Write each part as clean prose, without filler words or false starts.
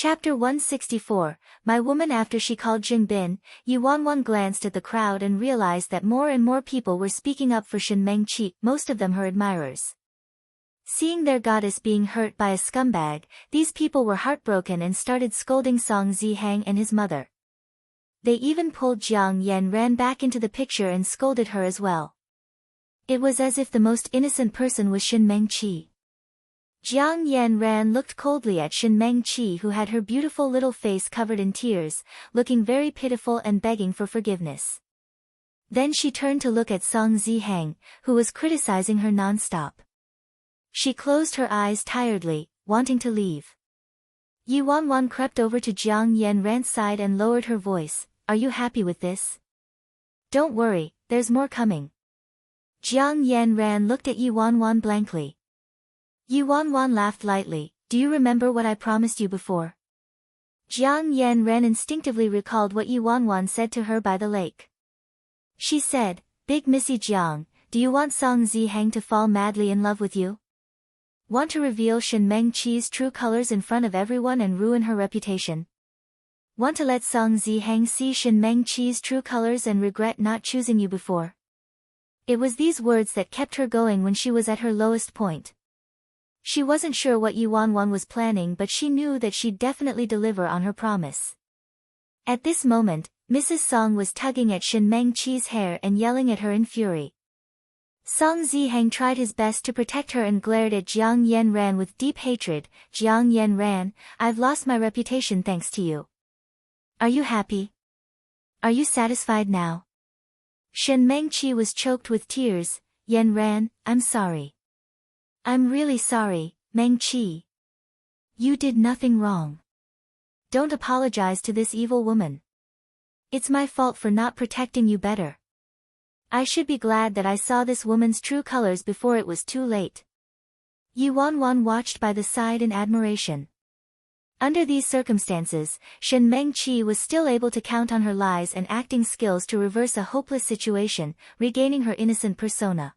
Chapter 164, My Woman. After she called Jingbin, Yi Wanwan glanced at the crowd and realized that more and more people were speaking up for Shen Mengqi, most of them her admirers. Seeing their goddess being hurt by a scumbag, these people were heartbroken and started scolding Song Zihang and his mother. They even pulled Jiang Yan ran back into the picture and scolded her as well. It was as if the most innocent person was Shen Mengqi. Jiang Yan Ran looked coldly at Shen Mengqi, who had her beautiful little face covered in tears, looking very pitiful and begging for forgiveness. Then she turned to look at Song Zihang, who was criticizing her non-stop. She closed her eyes tiredly, wanting to leave. Yi Wanwan crept over to Jiang Yan Ran's side and lowered her voice, Are you happy with this? Don't worry, there's more coming. Jiang Yan Ran looked at Yi Wanwan blankly. Yi Wanwan laughed lightly, Do you remember what I promised you before? Jiang Yan Ran instinctively recalled what Yi Wanwan said to her by the lake. She said, Big Missy Jiang, do you want Song Zihang to fall madly in love with you? Want to reveal Shen Mengqi's true colors in front of everyone and ruin her reputation? Want to let Song Zihang see Shen Mengqi's true colors and regret not choosing you before? It was these words that kept her going when she was at her lowest point. She wasn't sure what Yi Wanwan was planning, but she knew that she'd definitely deliver on her promise. At this moment, Mrs. Song was tugging at Shen Mengqi's hair and yelling at her in fury. Song Zihang tried his best to protect her and glared at Jiang Yan Ran with deep hatred. Jiang Yan Ran, I've lost my reputation thanks to you. Are you happy? Are you satisfied now? Shen Mengqi was choked with tears. Yan Ran, I'm sorry. I'm really sorry, Mengqi. You did nothing wrong. Don't apologize to this evil woman. It's my fault for not protecting you better. I should be glad that I saw this woman's true colors before it was too late. Yi Wanwan watched by the side in admiration. Under these circumstances, Shen Mengqi was still able to count on her lies and acting skills to reverse a hopeless situation, regaining her innocent persona.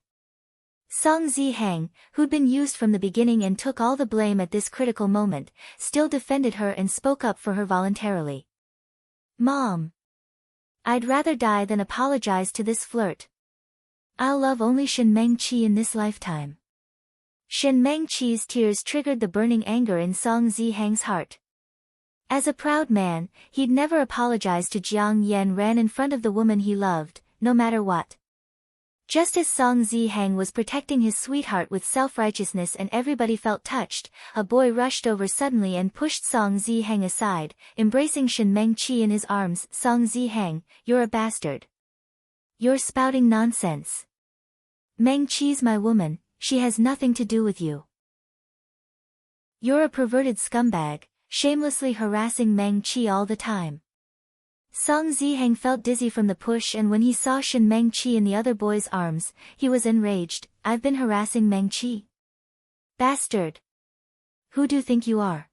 Song Zihang, who'd been used from the beginning and took all the blame at this critical moment, still defended her and spoke up for her voluntarily. Mom. I'd rather die than apologize to this flirt. I'll love only Shen Mengqi in this lifetime. Shen Mengqi's tears triggered the burning anger in Song Zihang's heart. As a proud man, he'd never apologize to Jiang Yan Ran in front of the woman he loved, no matter what. Just as Song Zihang was protecting his sweetheart with self-righteousness and everybody felt touched, a boy rushed over suddenly and pushed Song Zihang aside, embracing Shen Mengqi in his arms. Song Zihang, you're a bastard. You're spouting nonsense. Mengqi's my woman, she has nothing to do with you. You're a perverted scumbag, shamelessly harassing Mengqi all the time. Song Zihang felt dizzy from the push, and when he saw Shen Mengqi in the other boy's arms, he was enraged. I've been harassing Mengqi. Bastard. Who do you think you are?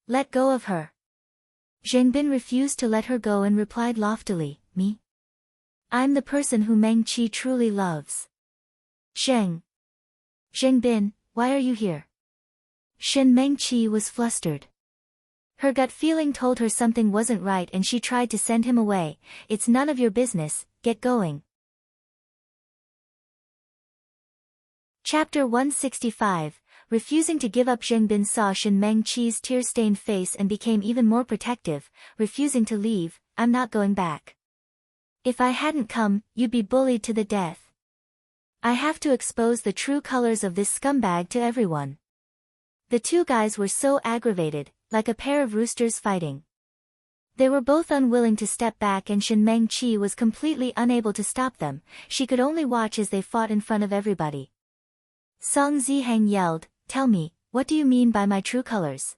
Let go of her. Zhengbin refused to let her go and replied loftily, Me? I'm the person who Mengqi truly loves. Zhengbin, why are you here? Shen Mengqi was flustered. Her gut feeling told her something wasn't right and she tried to send him away. It's none of your business, get going. Chapter 165, Refusing to give up. Zhengbin saw Shen Mengqi's tear-stained face and became even more protective, refusing to leave. I'm not going back. If I hadn't come, you'd be bullied to the death. I have to expose the true colors of this scumbag to everyone. The two guys were so aggravated, like a pair of roosters fighting. They were both unwilling to step back and Shen Mengqi was completely unable to stop them. She could only watch as they fought in front of everybody. Song Zihang yelled, Tell me, what do you mean by my true colors?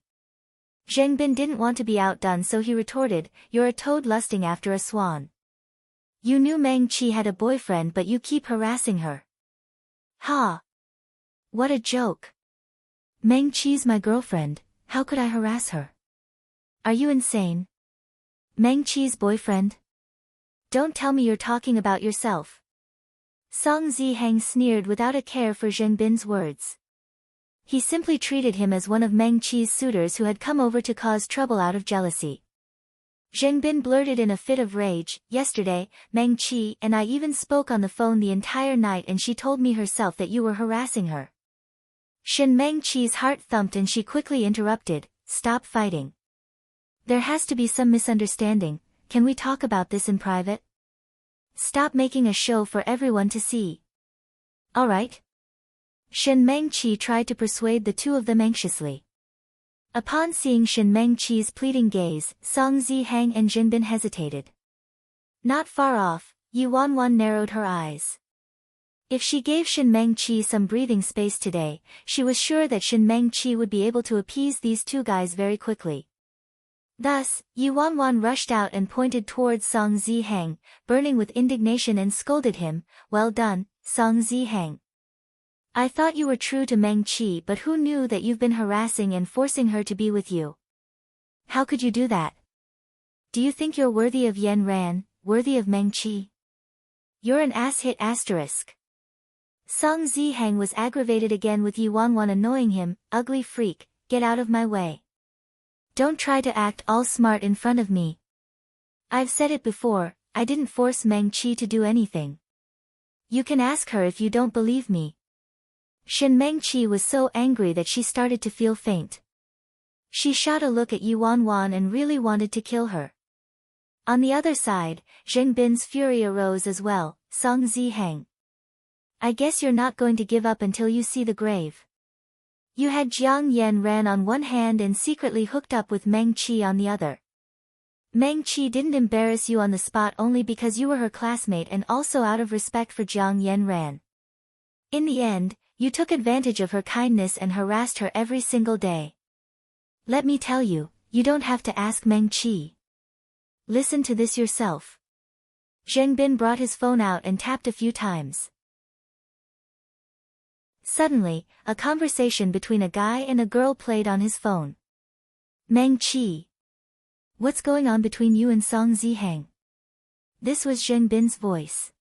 Zhengbin didn't want to be outdone, so he retorted, You're a toad lusting after a swan. You knew Mengqi had a boyfriend but you keep harassing her. Ha! What a joke. Mengqi's my girlfriend. How could I harass her? Are you insane? Mengqi's boyfriend? Don't tell me you're talking about yourself. Song Zihang sneered without a care for Zhengbin's words. He simply treated him as one of Meng Qi's suitors who had come over to cause trouble out of jealousy. Zheng Bin blurted in a fit of rage, "Yesterday, Meng Qi and I even spoke on the phone the entire night and she told me herself that you were harassing her." Shen Meng Qi's heart thumped and she quickly interrupted, "Stop fighting. There has to be some misunderstanding, can we talk about this in private? Stop making a show for everyone to see." "Alright." Shen Meng Qi tried to persuade the two of them anxiously. Upon seeing Shen Meng Qi's pleading gaze, Song Zihang and Jinbin hesitated. Not far off, Yi Wanwan narrowed her eyes. If she gave Shen Meng Qi some breathing space today, she was sure that Shen Meng Qi would be able to appease these two guys very quickly. Thus, Yi Wanwan rushed out and pointed towards Song Zihang, burning with indignation, and scolded him, "Well done, Song Zihang. I thought you were true to Meng Qi, but who knew that you've been harassing and forcing her to be with you? How could you do that? Do you think you're worthy of Yan Ran, worthy of Meng Qi? You're an ass-hit asterisk." Song Zihang was aggravated again with Yi Wanwan annoying him, "Ugly freak, get out of my way. Don't try to act all smart in front of me. I've said it before, I didn't force Meng Qi to do anything. You can ask her if you don't believe me." Shen Meng Qi was so angry that she started to feel faint. She shot a look at Yi Wanwan and really wanted to kill her. On the other side, Zheng Bin's fury arose as well. "Song Zihang. I guess you're not going to give up until you see the grave. You had Jiang Yan Ran on one hand and secretly hooked up with Meng Qi on the other. Meng Qi didn't embarrass you on the spot only because you were her classmate and also out of respect for Jiang Yan Ran. In the end, you took advantage of her kindness and harassed her every single day. Let me tell you, you don't have to ask Meng Qi. Listen to this yourself." Zheng Bin brought his phone out and tapped a few times. Suddenly, a conversation between a guy and a girl played on his phone. "Meng Qi. What's going on between you and Song Zihang?" This was Zheng Bin's voice.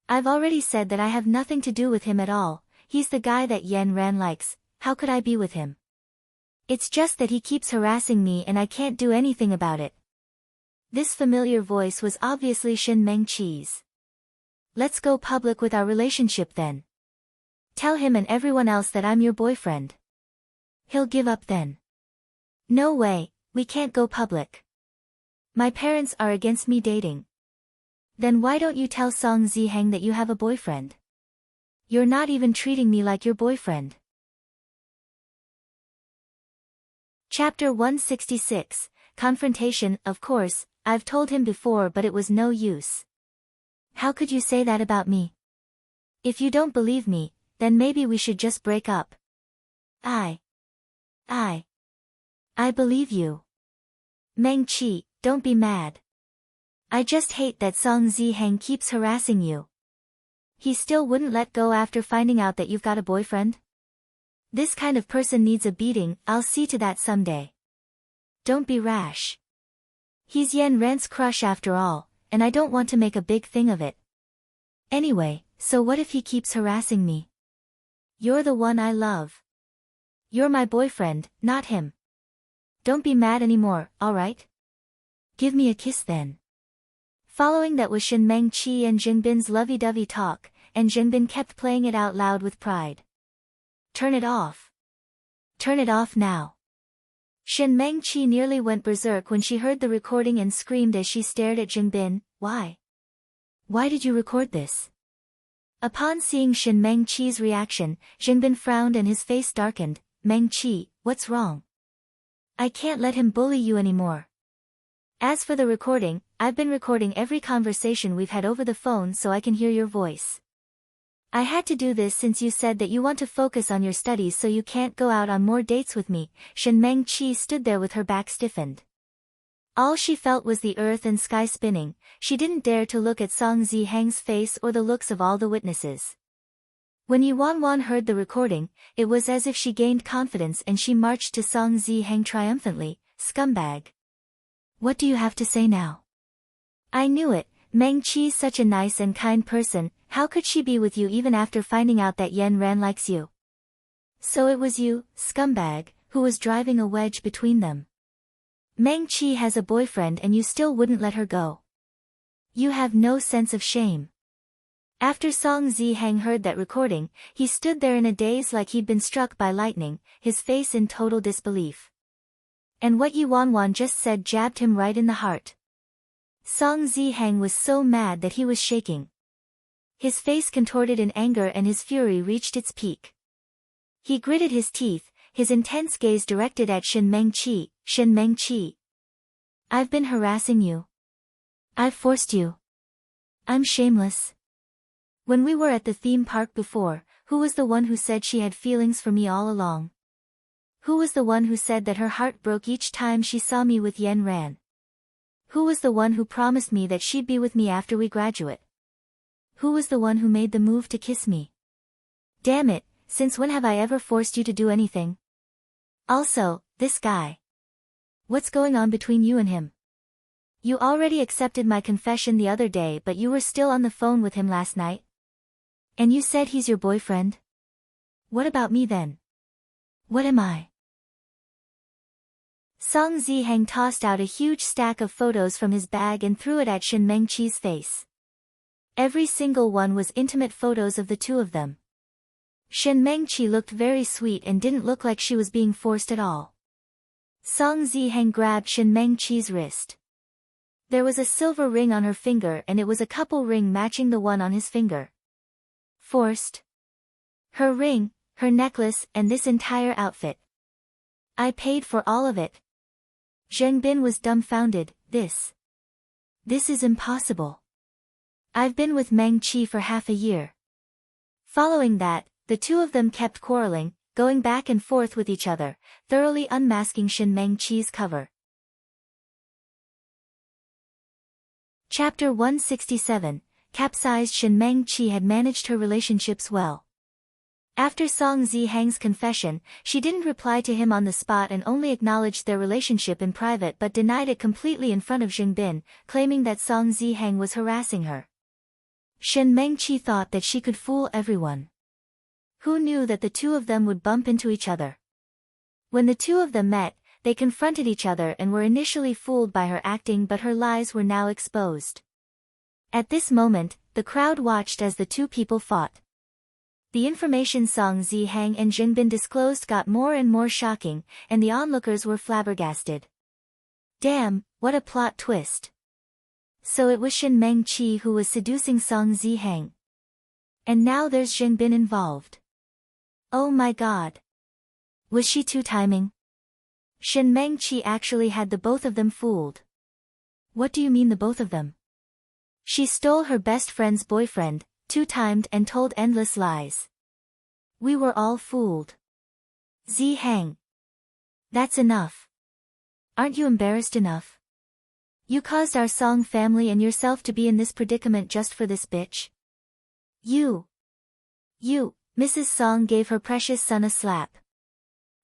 "I've already said that I have nothing to do with him at all. He's the guy that Yan Ran likes, how could I be with him? It's just that he keeps harassing me and I can't do anything about it." This familiar voice was obviously Shen Meng Qi's. "Let's go public with our relationship then. Tell him and everyone else that I'm your boyfriend. He'll give up then." "No way, we can't go public. My parents are against me dating." "Then why don't you tell Song Zihang that you have a boyfriend? You're not even treating me like your boyfriend." Chapter 166, Confrontation. "Of course, I've told him before but it was no use." "How could you say that about me? If you don't believe me, then maybe we should just break up." I believe you. Meng Qi, don't be mad. I just hate that Song Zihang keeps harassing you. He still wouldn't let go after finding out that you've got a boyfriend? This kind of person needs a beating, I'll see to that someday. Don't be rash. He's Yan Ran's crush after all, and I don't want to make a big thing of it. Anyway, so what if he keeps harassing me? You're the one I love. You're my boyfriend, not him. Don't be mad anymore, alright? Give me a kiss then." Following that was Shen Meng Qi and Jinbin's lovey-dovey talk, and Jinbin kept playing it out loud with pride. "Turn it off. Turn it off now." Shen Meng Qi nearly went berserk when she heard the recording and screamed as she stared at Jinbin, "Why? Why did you record this?" Upon seeing Shen Meng Qi's reaction, Jinbin frowned and his face darkened. "Meng Qi, what's wrong? I can't let him bully you anymore. As for the recording, I've been recording every conversation we've had over the phone so I can hear your voice. I had to do this since you said that you want to focus on your studies so you can't go out on more dates with me." Shen Meng Qi stood there with her back stiffened. All she felt was the earth and sky spinning. She didn't dare to look at Song Zihang's face or the looks of all the witnesses. When Yi Wanwan heard the recording, it was as if she gained confidence and she marched to Song Zihang triumphantly. "Scumbag. What do you have to say now?" "I knew it, Meng Qi's such a nice and kind person, how could she be with you even after finding out that Yan Ran likes you? So it was you, scumbag, who was driving a wedge between them. Meng Qi has a boyfriend and you still wouldn't let her go. You have no sense of shame. After Song Zihang heard that recording, he stood there in a daze like he'd been struck by lightning, his face in total disbelief. And what Yi Wanwan just said jabbed him right in the heart. Song Zihang was so mad that he was shaking. His face contorted in anger and his fury reached its peak. He gritted his teeth, his intense gaze directed at Shin Mengqi. Shin Mengqi. I've been harassing you. I've forced you. I'm shameless. When we were at the theme park before, who was the one who said she had feelings for me all along? Who was the one who said that her heart broke each time she saw me with Yan Ran? Who was the one who promised me that she'd be with me after we graduate? Who was the one who made the move to kiss me? Damn it, since when have I ever forced you to do anything? Also, this guy. What's going on between you and him? You already accepted my confession the other day but you were still on the phone with him last night? And you said he's your boyfriend? What about me then? What am I? Song Zihang tossed out a huge stack of photos from his bag and threw it at Shin Mengqi's face. Every single one was intimate photos of the two of them. Shin Mengqi looked very sweet and didn't look like she was being forced at all. Song Zihang grabbed Shin Mengqi's wrist. There was a silver ring on her finger and it was a couple ring matching the one on his finger. Forced? Her ring, her necklace, and this entire outfit. I paid for all of it. Zheng Bin was dumbfounded. This is impossible. I've been with Meng Qi for half a year. Following that, the two of them kept quarreling, going back and forth with each other, thoroughly unmasking Shin Mengqi's cover. Chapter 167, Capsized. Shin Mengqi had managed her relationships well. After Song Zihang's confession, she didn't reply to him on the spot and only acknowledged their relationship in private but denied it completely in front of Zheng Bin, claiming that Song Zihang was harassing her. Shin Mengqi thought that she could fool everyone. Who knew that the two of them would bump into each other? When the two of them met, they confronted each other and were initially fooled by her acting but her lies were now exposed. At this moment, the crowd watched as the two people fought. The information Song Zihang and Zheng Bin disclosed got more and more shocking, and the onlookers were flabbergasted. Damn, what a plot twist. So it was Shin Mengqi who was seducing Song Zihang. And now there's Zheng Bin involved. Oh my god. Was she two-timing? Shin Mengqi actually had the both of them fooled. What do you mean the both of them? She stole her best friend's boyfriend, two-timed and told endless lies. We were all fooled. Zihang. That's enough. Aren't you embarrassed enough? You caused our Song family and yourself to be in this predicament just for this bitch? You, Mrs. Song gave her precious son a slap.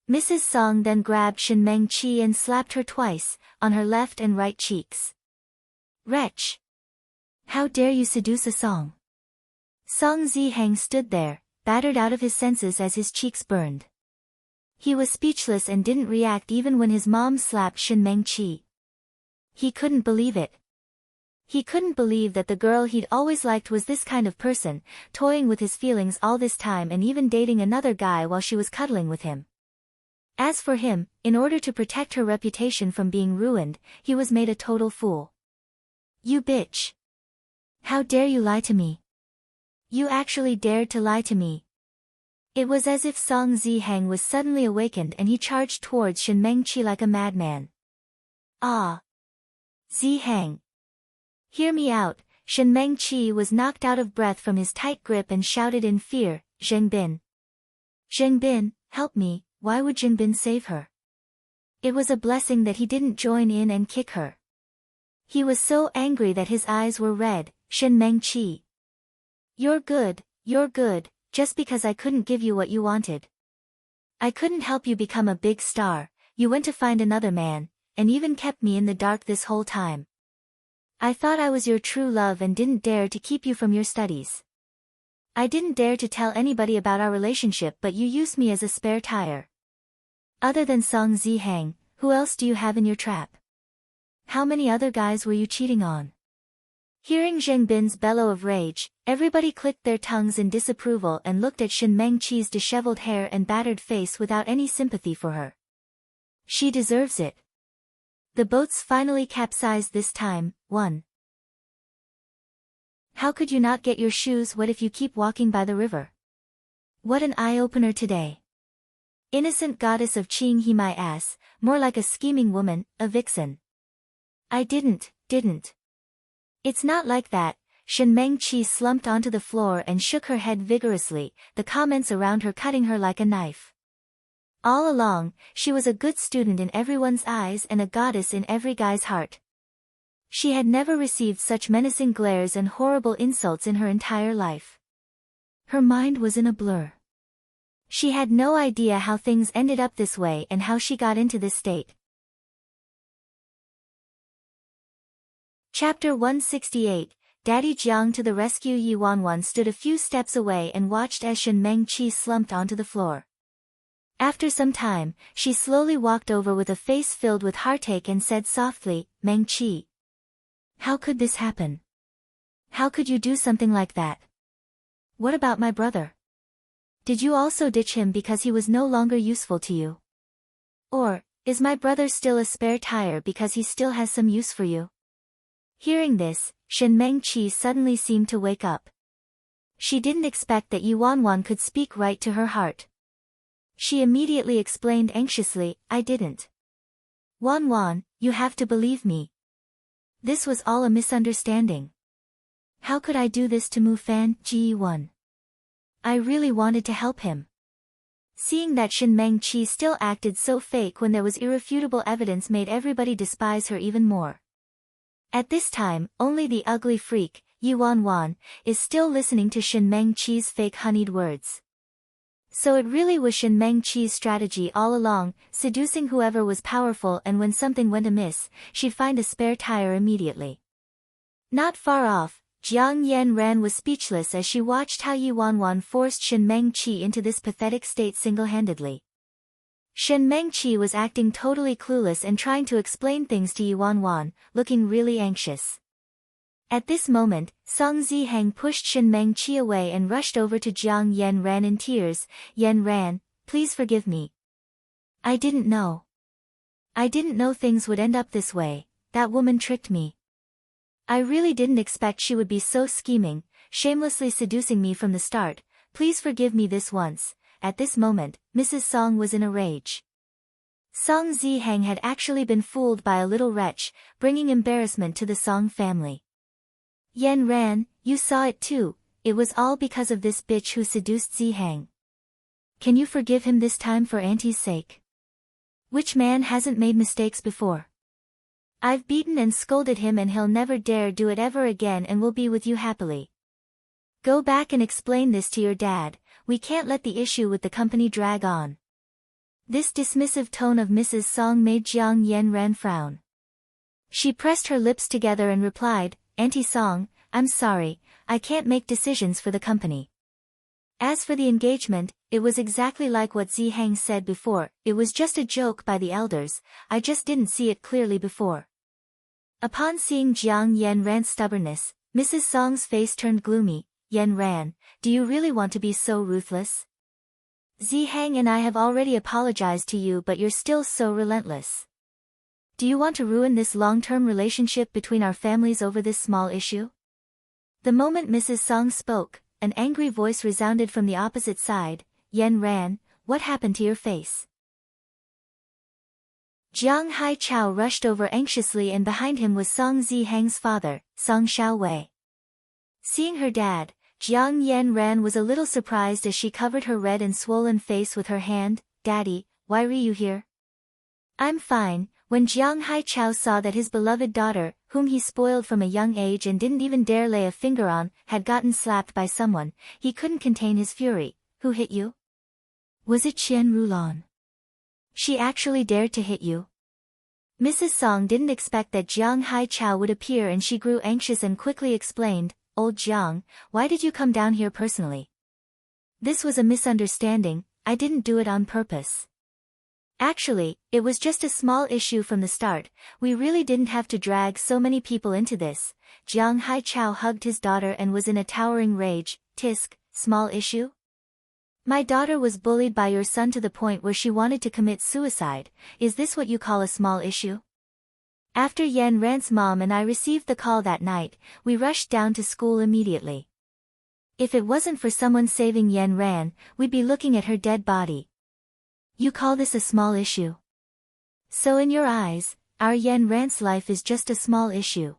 Mrs. Song then grabbed Shin Mengqi and slapped her twice, on her left and right cheeks. Wretch! How dare you seduce a Song? Song Zihang stood there, battered out of his senses as his cheeks burned. He was speechless and didn't react even when his mom slapped Shin Mengqi. He couldn't believe it. He couldn't believe that the girl he'd always liked was this kind of person, toying with his feelings all this time and even dating another guy while she was cuddling with him. As for him, in order to protect her reputation from being ruined, he was made a total fool. You bitch! How dare you lie to me? You actually dared to lie to me. It was as if Song Zihang was suddenly awakened and he charged towards Shin Mengqi like a madman. Ah! Zihang! Hear me out. Shin Mengqi was knocked out of breath from his tight grip and shouted in fear, Zheng Bin. Zheng Bin, help me, why would Zheng Bin save her? It was a blessing that he didn't join in and kick her. He was so angry that his eyes were red. Shin Mengqi. You're good, just because I couldn't give you what you wanted. I couldn't help you become a big star, you went to find another man, and even kept me in the dark this whole time. I thought I was your true love and didn't dare to keep you from your studies. I didn't dare to tell anybody about our relationship, but you used me as a spare tire. Other than Song Zihang, who else do you have in your trap? How many other guys were you cheating on? Hearing Zheng Bin's bellow of rage, everybody clicked their tongues in disapproval and looked at Shen Mengqi's disheveled hair and battered face without any sympathy for her. She deserves it. The boats finally capsized this time. 1. How could you not get your shoes wet if you keep walking by the river? What an eye-opener today. Innocent goddess of Qing, he my ass, more like a scheming woman, a vixen. I didn't. It's not like that. Shen Mengqi slumped onto the floor and shook her head vigorously, the comments around her cutting her like a knife. All along, she was a good student in everyone's eyes and a goddess in every guy's heart. She had never received such menacing glares and horrible insults in her entire life. Her mind was in a blur. She had no idea how things ended up this way and how she got into this state. Chapter 168, Daddy Jiang to the rescue. Yi Wanwan stood a few steps away and watched as Shen Mengqi slumped onto the floor. After some time, she slowly walked over with a face filled with heartache and said softly, Mengqi. How could this happen? How could you do something like that? What about my brother? Did you also ditch him because he was no longer useful to you? Or, is my brother still a spare tire because he still has some use for you? Hearing this, Shen Mengqi suddenly seemed to wake up. She didn't expect that Yi Wanwan could speak right to her heart. She immediately explained anxiously, I didn't. Wanwan, you have to believe me. This was all a misunderstanding. How could I do this to Mu Fan, Ji Yi? I really wanted to help him. Seeing that Shen Mengqi still acted so fake when there was irrefutable evidence made everybody despise her even more. At this time, only the ugly freak, Yi Wanwan, is still listening to Shen Mengqi's fake honeyed words. So it really was Shen Mengqi's strategy all along, seducing whoever was powerful, and when something went amiss, she'd find a spare tire immediately. Not far off, Jiang Yanran was speechless as she watched how Yi Wanwan forced Shen Mengqi into this pathetic state single-handedly. Shen Mengqi was acting totally clueless and trying to explain things to Yi Wanwan, looking really anxious. At this moment, Song Zihang pushed Shen Mengqi away and rushed over to Jiang Yanran in tears. Yanran, please forgive me. I didn't know. I didn't know things would end up this way. That woman tricked me. I really didn't expect she would be so scheming, shamelessly seducing me from the start. Please forgive me this once. At this moment, Mrs. Song was in a rage. Song Zihang had actually been fooled by a little wretch, bringing embarrassment to the Song family. Yan Ran, you saw it too, it was all because of this bitch who seduced Zihang. Can you forgive him this time for Auntie's sake? Which man hasn't made mistakes before? I've beaten and scolded him and he'll never dare do it ever again and will be with you happily. Go back and explain this to your dad. We can't let the issue with the company drag on. This dismissive tone of Mrs. Song made Jiang Yanran frown. She pressed her lips together and replied, Auntie Song, I'm sorry, I can't make decisions for the company. As for the engagement, it was exactly like what Zihang said before, it was just a joke by the elders, I just didn't see it clearly before. Upon seeing Jiang Yanran's stubbornness, Mrs. Song's face turned gloomy. Yanran, do you really want to be so ruthless? Zihang and I have already apologized to you, but you're still so relentless. Do you want to ruin this long-term relationship between our families over this small issue? The moment Mrs. Song spoke, an angry voice resounded from the opposite side. Yanran, what happened to your face? Jiang Haichao rushed over anxiously, and behind him was Song Zihang's father, Song Xiaowei. Seeing her dad, Jiang Yanran was a little surprised as she covered her red and swollen face with her hand. Daddy, why are you here? I'm fine. When Jiang Haichao saw that his beloved daughter, whom he spoiled from a young age and didn't even dare lay a finger on, had gotten slapped by someone, he couldn't contain his fury. Who hit you? Was it Qian Rulan? She actually dared to hit you? Mrs. Song didn't expect that Jiang Haichao would appear, and she grew anxious and quickly explained, old Jiang, why did you come down here personally? This was a misunderstanding, I didn't do it on purpose. Actually, it was just a small issue from the start, we really didn't have to drag so many people into this. Jiang Haichao hugged his daughter and was in a towering rage. Tisk, small issue? My daughter was bullied by your son to the point where she wanted to commit suicide, is this what you call a small issue? After Yan Ran's mom and I received the call that night, we rushed down to school immediately. If it wasn't for someone saving Yan Ran, we'd be looking at her dead body. You call this a small issue? So in your eyes, our Yan Ran's life is just a small issue.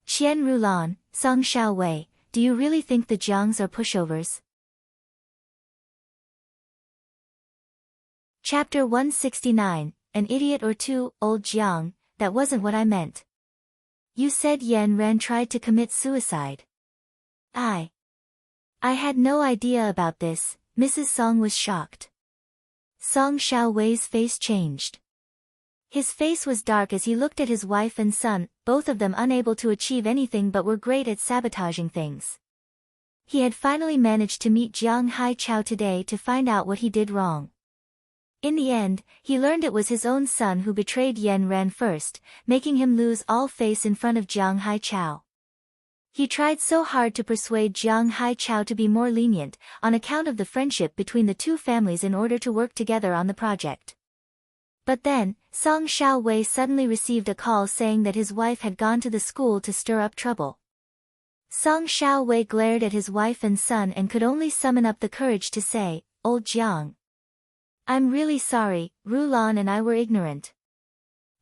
Qian Rulan, Song Xiaowei, do you really think the Jiangs are pushovers? Chapter 169, An Idiot or Two, Old Jiang, that wasn't what I meant. You said Yan Ran tried to commit suicide. I had no idea about this, Mrs. Song was shocked. Song Xiaowei's face changed. His face was dark as he looked at his wife and son, both of them unable to achieve anything but were great at sabotaging things. He had finally managed to meet Jiang Haichao today to find out what he did wrong. In the end, he learned it was his own son who betrayed Yan Ran first, making him lose all face in front of Jiang Haichao. He tried so hard to persuade Jiang Haichao to be more lenient, on account of the friendship between the two families in order to work together on the project. But then, Song Xiaowei suddenly received a call saying that his wife had gone to the school to stir up trouble. Song Xiaowei glared at his wife and son and could only summon up the courage to say, Old Jiang. I'm really sorry, Rulan and I were ignorant.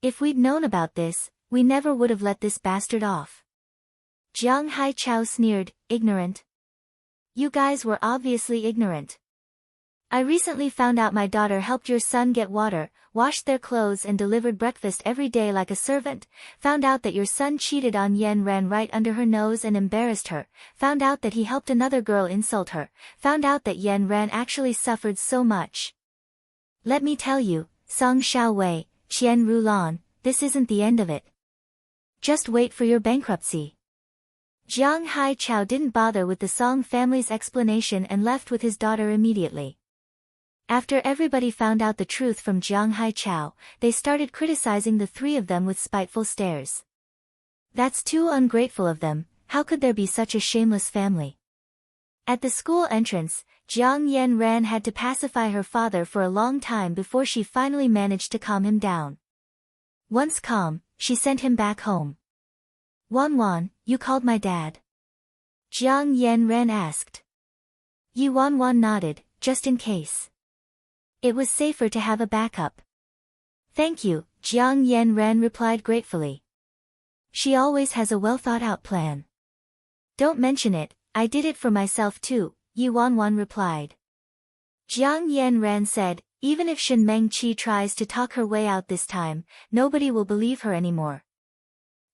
If we'd known about this, we never would have let this bastard off. Jiang Haichao sneered, ignorant? You guys were obviously ignorant. I recently found out my daughter helped your son get water, washed their clothes and delivered breakfast every day like a servant, found out that your son cheated on Yan Ran right under her nose and embarrassed her, found out that he helped another girl insult her, found out that Yan Ran actually suffered so much. Let me tell you, Song Xiaowei, Qian Rulan, this isn't the end of it. Just wait for your bankruptcy. Jiang Haichao didn't bother with the Song family's explanation and left with his daughter immediately. After everybody found out the truth from Jiang Haichao, they started criticizing the three of them with spiteful stares. That's too ungrateful of them, how could there be such a shameless family? At the school entrance, Jiang Yan Ran had to pacify her father for a long time before she finally managed to calm him down. Once calm, she sent him back home. Wan, you called my dad? Jiang Yan Ran asked. Yi Wan nodded, just in case. It was safer to have a backup. Thank you, Jiang Yan Ran replied gratefully. She always has a well-thought-out plan. Don't mention it, I did it for myself too, Yi Wan replied. Jiang Yan Ran said, even if Shen Mengqi tries to talk her way out this time, nobody will believe her anymore.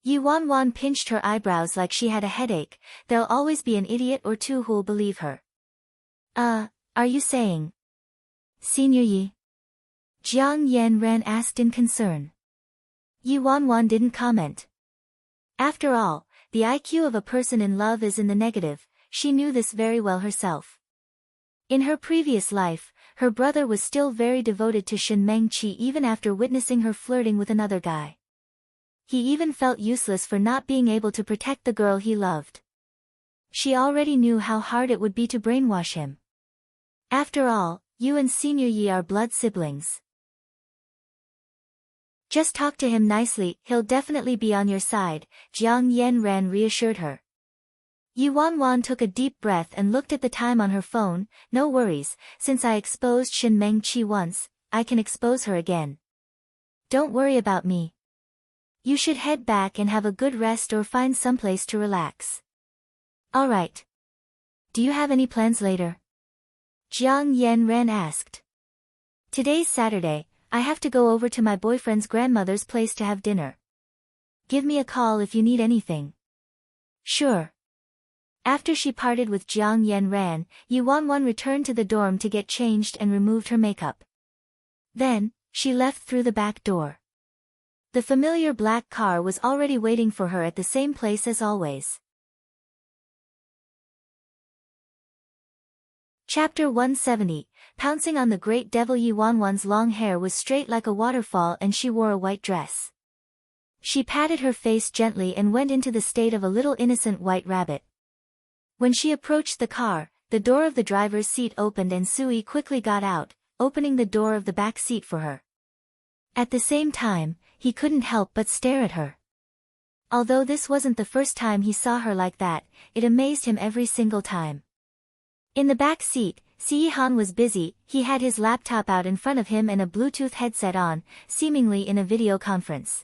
Yi Wan pinched her eyebrows like she had a headache, there'll always be an idiot or two who'll believe her. Are you saying? Senior Yi? Jiang Yan Ran asked in concern. Yi Wan didn't comment. After all, the IQ of a person in love is in the negative, she knew this very well herself. In her previous life, her brother was still very devoted to Shen Mengqi even after witnessing her flirting with another guy. He even felt useless for not being able to protect the girl he loved. She already knew how hard it would be to brainwash him. After all, you and Senior Yi are blood siblings. Just talk to him nicely, he'll definitely be on your side, Jiang Yan Ran reassured her. Yi Wan took a deep breath and looked at the time on her phone, no worries, since I exposed Shen Mengqi once, I can expose her again. Don't worry about me. You should head back and have a good rest or find someplace to relax. Alright. Do you have any plans later? Jiang Yan Ran asked. Today's Saturday, I have to go over to my boyfriend's grandmother's place to have dinner. Give me a call if you need anything. Sure. After she parted with Jiang Yan Ran, Yi Wan returned to the dorm to get changed and removed her makeup. Then, she left through the back door. The familiar black car was already waiting for her at the same place as always. Chapter 170, Pouncing on the Great Devil. Yi Wanwan's long hair was straight like a waterfall and she wore a white dress. She patted her face gently and went into the state of a little innocent white rabbit. When she approached the car, the door of the driver's seat opened and Sui quickly got out, opening the door of the back seat for her. At the same time, he couldn't help but stare at her. Although this wasn't the first time he saw her like that, it amazed him every single time. In the back seat, Sihan was busy. He had his laptop out in front of him and a Bluetooth headset on, seemingly in a video conference.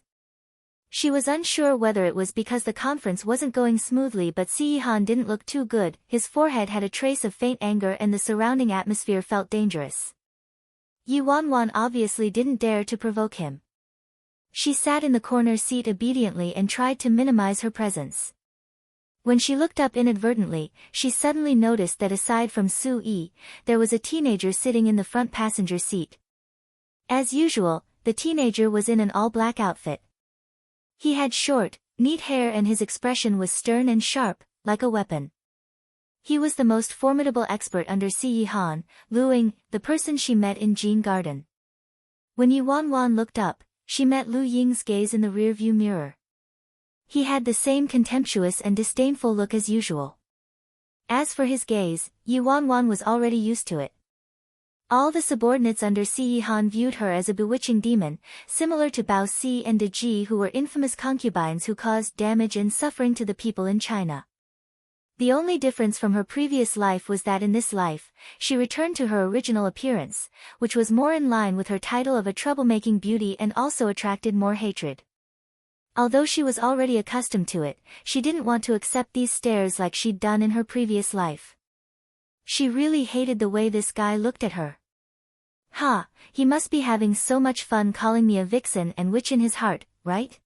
She was unsure whether it was because the conference wasn't going smoothly, but Sihan didn't look too good. His forehead had a trace of faint anger and the surrounding atmosphere felt dangerous. Yi Wanwan obviously didn't dare to provoke him. She sat in the corner seat obediently and tried to minimize her presence. When she looked up inadvertently, she suddenly noticed that aside from Sui, there was a teenager sitting in the front passenger seat. As usual, the teenager was in an all-black outfit. He had short, neat hair and his expression was stern and sharp, like a weapon. He was the most formidable expert under Sihan, Lu Ying, the person she met in Jiang Garden. When Yi Wanwan looked up, she met Lu Ying's gaze in the rearview mirror. He had the same contemptuous and disdainful look as usual. As for his gaze, Yi Wanwan was already used to it. All the subordinates under Sihan viewed her as a bewitching demon, similar to Bao Si and De Ji, who were infamous concubines who caused damage and suffering to the people in China. The only difference from her previous life was that in this life, she returned to her original appearance, which was more in line with her title of a troublemaking beauty and also attracted more hatred. Although she was already accustomed to it, she didn't want to accept these stares like she'd done in her previous life. She really hated the way this guy looked at her. Ha, he must be having so much fun calling me a vixen and witch in his heart, right?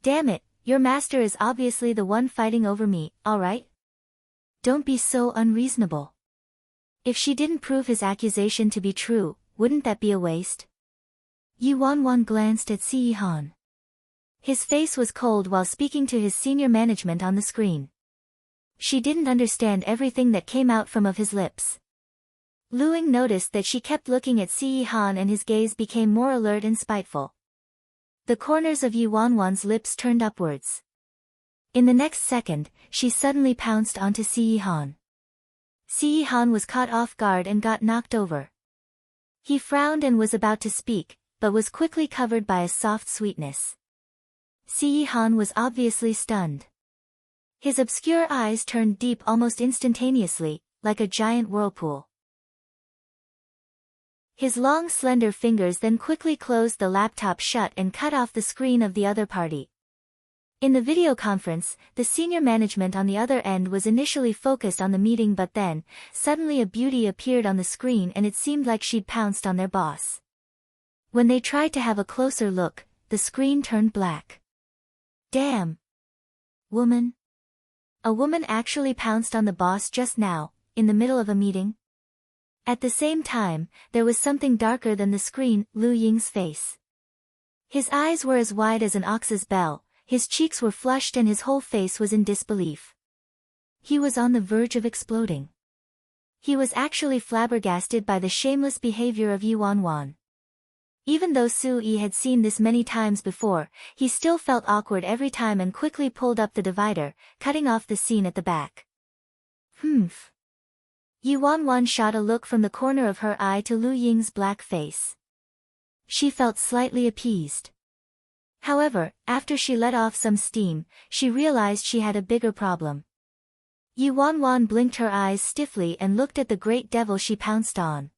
Damn it, your master is obviously the one fighting over me, alright? Don't be so unreasonable. If she didn't prove his accusation to be true, wouldn't that be a waste? Yi Wanwan glanced at Sihan. His face was cold while speaking to his senior management on the screen. She didn't understand everything that came out from of his lips. Lu Ying noticed that she kept looking at Sihan and his gaze became more alert and spiteful. The corners of Yi Wanwan's lips turned upwards. In the next second, she suddenly pounced onto Sihan. Sihan was caught off guard and got knocked over. He frowned and was about to speak, but was quickly covered by a soft sweetness. Sihan was obviously stunned. His obscure eyes turned deep almost instantaneously, like a giant whirlpool. His long slender fingers then quickly closed the laptop shut and cut off the screen of the other party. In the video conference, the senior management on the other end was initially focused on the meeting, but then, suddenly a beauty appeared on the screen and it seemed like she'd pounced on their boss. When they tried to have a closer look, the screen turned black. Damn! Woman? A woman actually pounced on the boss just now, in the middle of a meeting? At the same time, there was something darker than the screen, Lu Ying's face. His eyes were as wide as an ox's bell, his cheeks were flushed and his whole face was in disbelief. He was on the verge of exploding. He was actually flabbergasted by the shameless behavior of Yi Wanwan. Even though Sui had seen this many times before, he still felt awkward every time and quickly pulled up the divider, cutting off the scene at the back. Humph. Yi Wanwan shot a look from the corner of her eye to Lu Ying's black face. She felt slightly appeased. However, after she let off some steam, she realized she had a bigger problem. Yi Wanwan blinked her eyes stiffly and looked at the great devil she pounced on.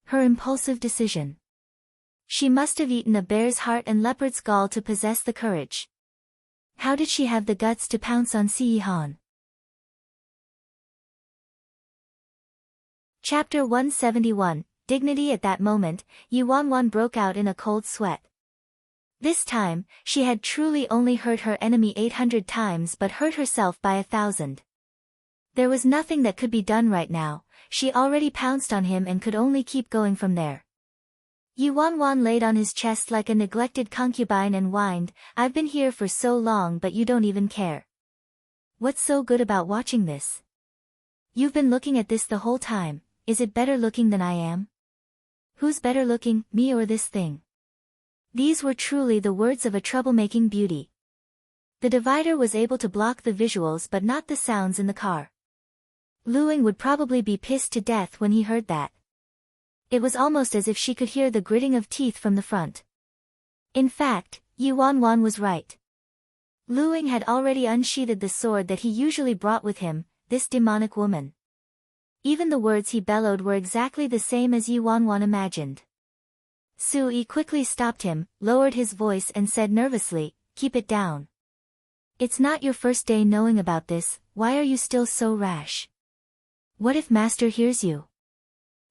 Her impulsive decision. She must have eaten a bear's heart and leopard's gall to possess the courage. How did she have the guts to pounce on Sihan? Chapter 171, Dignity. At that moment, Yi Wanwan broke out in a cold sweat. This time, she had truly only hurt her enemy 800 times but hurt herself by 1,000. There was nothing that could be done right now, she already pounced on him and could only keep going from there. Yi Wanwan laid on his chest like a neglected concubine and whined, "I've been here for so long but you don't even care. What's so good about watching this? You've been looking at this the whole time, is it better looking than I am? Who's better looking, me or this thing? These were truly the words of a troublemaking beauty. The divider was able to block the visuals but not the sounds in the car. Luing would probably be pissed to death when he heard that. It was almost as if she could hear the gritting of teeth from the front. In fact, Yuan was right. Luing had already unsheathed the sword that he usually brought with him, this demonic woman. Even the words he bellowed were exactly the same as Yuan imagined. Sui quickly stopped him, lowered his voice and said nervously, "Keep it down. It's not your first day knowing about this, why are you still so rash? What if Master hears you?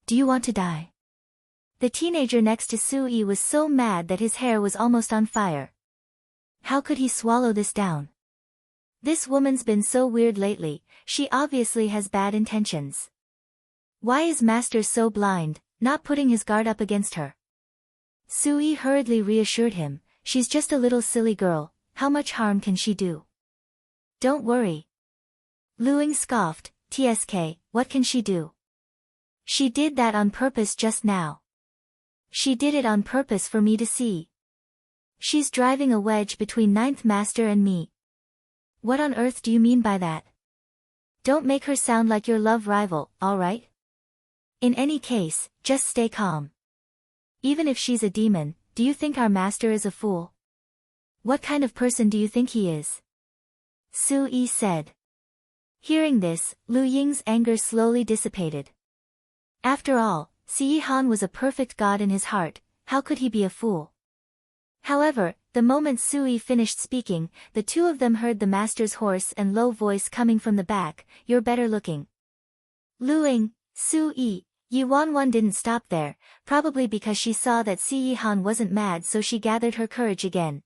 Do you want to die?" The teenager next to Sui was so mad that his hair was almost on fire. How could he swallow this down? This woman's been so weird lately, she obviously has bad intentions. Why is Master so blind, not putting his guard up against her? Sui hurriedly reassured him, "She's just a little silly girl, how much harm can she do? Don't worry." Luing scoffed, "TSK, what can she do? She did that on purpose just now. She did it on purpose for me to see. She's driving a wedge between Ninth Master and me." What on earth do you mean by that? Don't make her sound like your love rival, alright? In any case, just stay calm. Even if she's a demon, do you think our master is a fool? What kind of person do you think he is? Sui said. Hearing this, Lu Ying's anger slowly dissipated. After all, Si Han was a perfect god in his heart, how could he be a fool? However, the moment Sui finished speaking, the two of them heard the master's hoarse and low voice coming from the back, "You're better looking." Luing, Sui, Yuan didn't stop there, probably because she saw that Si Han wasn't mad, so she gathered her courage again.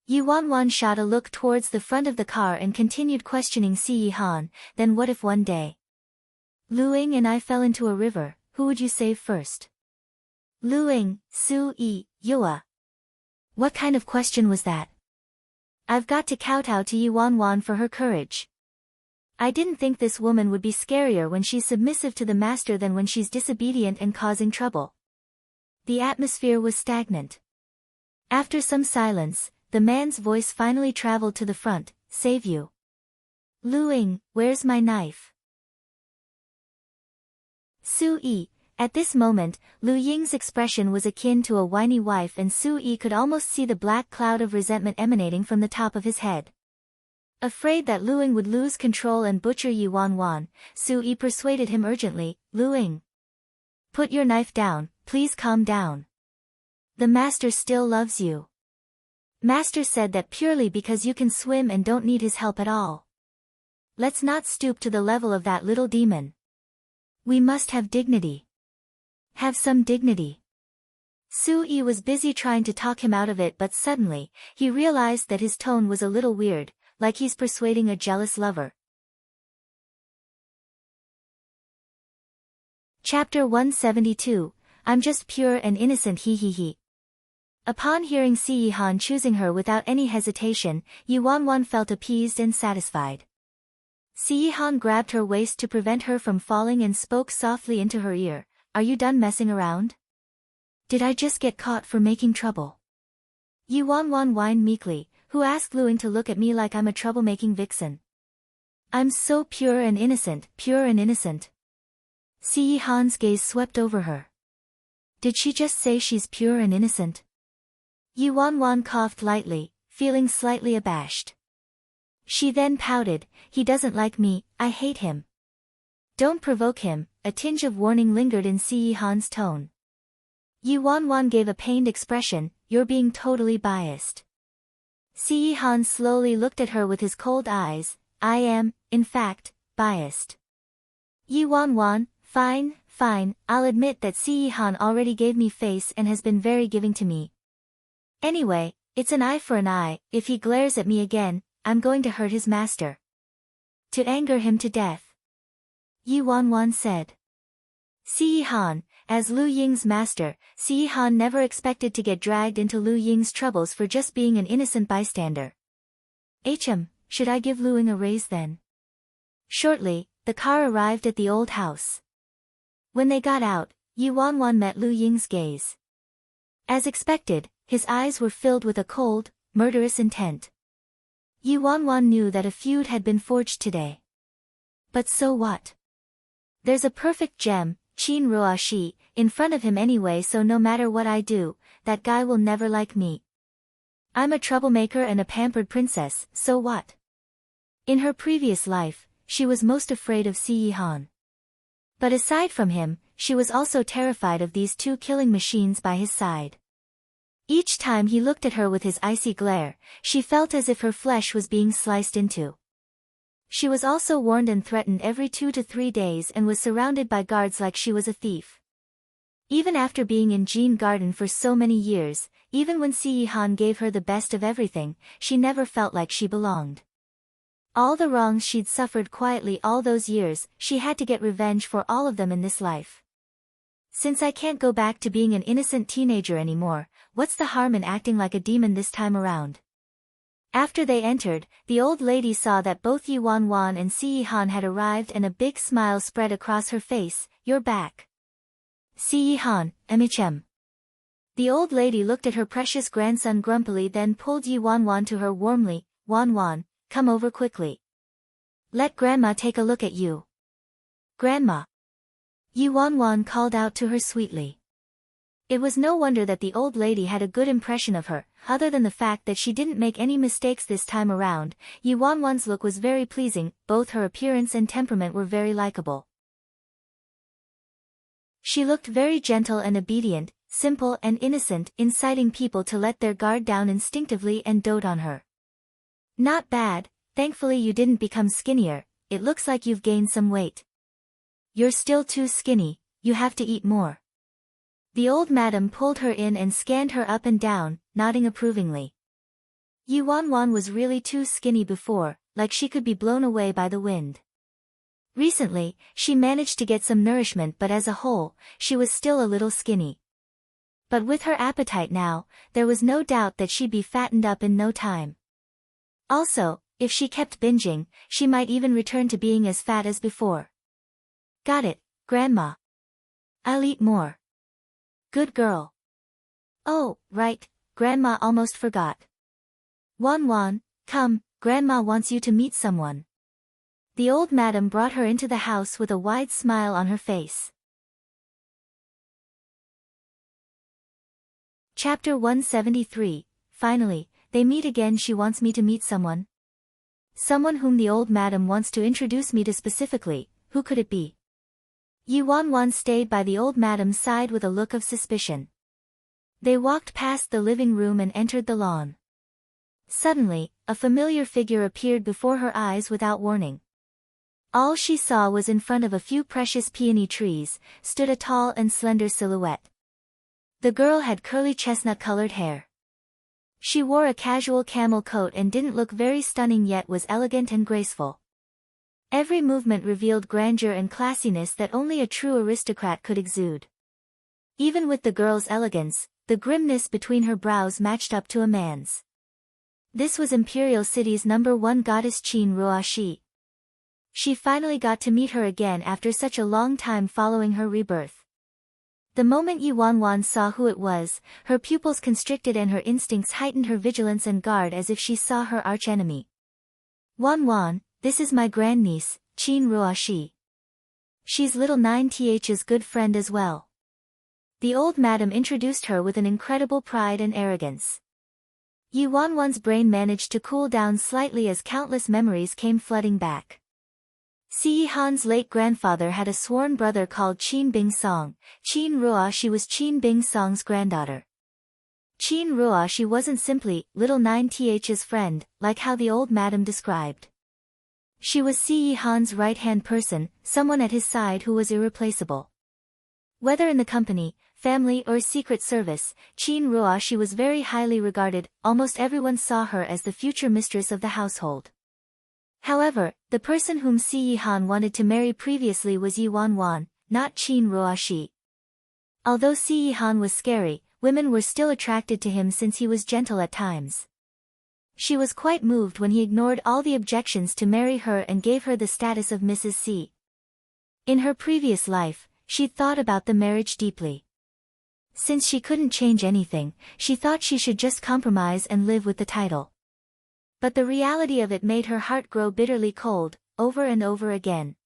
Yuan shot a look towards the front of the car and continued questioning Si Han, "Then what if one day Luing and I fell into a river, who would you save first?" Luing, Sui, Yua. What kind of question was that? I've got to kowtow to Yuan for her courage. I didn't think this woman would be scarier when she's submissive to the master than when she's disobedient and causing trouble. The atmosphere was stagnant. After some silence, the man's voice finally traveled to the front, "Save you. Luing, where's my knife?" Sui. At this moment, Lu Ying's expression was akin to a whiny wife and Sui could almost see the black cloud of resentment emanating from the top of his head. Afraid that Luing would lose control and butcher Yuan, Sui persuaded him urgently, "Luing, put your knife down, please calm down. The master still loves you. Master said that purely because you can swim and don't need his help at all. Let's not stoop to the level of that little demon. We must have dignity. Have some dignity." Sui was busy trying to talk him out of it, but suddenly, he realized that his tone was a little weird, like he's persuading a jealous lover. Chapter 172, I'm just pure and innocent he. Upon hearing Si Han choosing her without any hesitation, Yuan felt appeased and satisfied. Si Han grabbed her waist to prevent her from falling and spoke softly into her ear, "Are you done messing around? Did I just get caught for making trouble?" Yuan whined meekly, "Who asked Luing to look at me like I'm a troublemaking vixen? I'm so pure and innocent, pure and innocent." Si Han's gaze swept over her. Did she just say she's pure and innocent? Yuan coughed lightly, feeling slightly abashed. She then pouted, "He doesn't like me, I hate him." "Don't provoke him," a tinge of warning lingered in Si Han's tone. Yuan gave a pained expression, "You're being totally biased." Si Han slowly looked at her with his cold eyes, "I am, in fact, biased." Yuan, fine, I'll admit that Si Han already gave me face and has been very giving to me. Anyway, it's an eye for an eye, if he glares at me again, I'm going to hurt his master. To anger him to death. Yuan said. Si Han, as Lu Ying's master, Si Han never expected to get dragged into Lu Ying's troubles for just being an innocent bystander. Should I give Luing a raise then? Shortly, the car arrived at the old house. When they got out, Yi Wanwan met Lu Ying's gaze. As expected, his eyes were filled with a cold, murderous intent. Yi Wanwan knew that a feud had been forged today. But so what? There's a perfect gem, Qin Ruoxi, in front of him anyway, so no matter what I do, that guy will never like me. I'm a troublemaker and a pampered princess, so what? In her previous life, she was most afraid of Si Yihan. But aside from him, she was also terrified of these two killing machines by his side. Each time he looked at her with his icy glare, she felt as if her flesh was being sliced into. She was also warned and threatened every 2 to 3 days and was surrounded by guards like she was a thief. Even after being in Jin Garden for so many years, even when Si Yihan gave her the best of everything, she never felt like she belonged. All the wrongs she'd suffered quietly all those years, she had to get revenge for all of them in this life. Since I can't go back to being an innocent teenager anymore, what's the harm in acting like a demon this time around? After they entered, the old lady saw that both Yi Wanwan and Si Yihan had arrived and a big smile spread across her face. You're back. Si Yihan, Amichem. The old lady looked at her precious grandson grumpily, then pulled Yi Wanwan to her warmly. Wanwan, come over quickly. Let Grandma take a look at you. Grandma. Yi Wanwan called out to her sweetly. It was no wonder that the old lady had a good impression of her, other than the fact that she didn't make any mistakes this time around. Yi Wanwan's look was very pleasing, both her appearance and temperament were very likable. She looked very gentle and obedient, simple and innocent, inciting people to let their guard down instinctively and dote on her. Not bad, thankfully you didn't become skinnier, it looks like you've gained some weight. You're still too skinny, you have to eat more. The old madam pulled her in and scanned her up and down, nodding approvingly. Yi Wanwan was really too skinny before, like she could be blown away by the wind. Recently, she managed to get some nourishment, but as a whole, she was still a little skinny. But with her appetite now, there was no doubt that she'd be fattened up in no time. Also, if she kept binging, she might even return to being as fat as before. Got it, Grandma. I'll eat more. Good girl. Oh, right, Grandma almost forgot. Wanwan, come, Grandma wants you to meet someone. The old madam brought her into the house with a wide smile on her face. Chapter 173, Finally, they meet again. She wants me to meet someone. Someone whom the old madam wants to introduce me to specifically, who could it be? Yi Wanwan stayed by the old madam's side with a look of suspicion. They walked past the living room and entered the lawn. Suddenly, a familiar figure appeared before her eyes without warning. All she saw was in front of a few precious peony trees, stood a tall and slender silhouette. The girl had curly chestnut-colored hair. She wore a casual camel coat and didn't look very stunning, yet was elegant and graceful. Every movement revealed grandeur and classiness that only a true aristocrat could exude. Even with the girl's elegance, the grimness between her brows matched up to a man's. This was Imperial City's #1 goddess Qin Ruoxi. She finally got to meet her again after such a long time following her rebirth. The moment Yi Wanwan saw who it was, her pupils constricted and her instincts heightened her vigilance and guard as if she saw her archenemy. Wanwan, this is my grandniece, Qin Ruoxi. She's little 9th's good friend as well. The old madam introduced her with an incredible pride and arrogance. Yi Wanwan's brain managed to cool down slightly as countless memories came flooding back. Si Yihan's late grandfather had a sworn brother called Qin Bingsong. Qin Ruoxi was Qin Bingsong's granddaughter. Qin Ruoxi wasn't simply little 9th's friend, like how the old madam described. She was Si Yihan's right-hand person, someone at his side who was irreplaceable. Whether in the company, family or secret service, Qin Ruoxi was very highly regarded. Almost everyone saw her as the future mistress of the household. However, the person whom Si Yihan wanted to marry previously was Yi Wanwan, not Qin Ruoxi. Although Si Yihan was scary, women were still attracted to him since he was gentle at times. She was quite moved when he ignored all the objections to marry her and gave her the status of Mrs. C. In her previous life, she'd thought about the marriage deeply. Since she couldn't change anything, she thought she should just compromise and live with the title. But the reality of it made her heart grow bitterly cold, over and over again.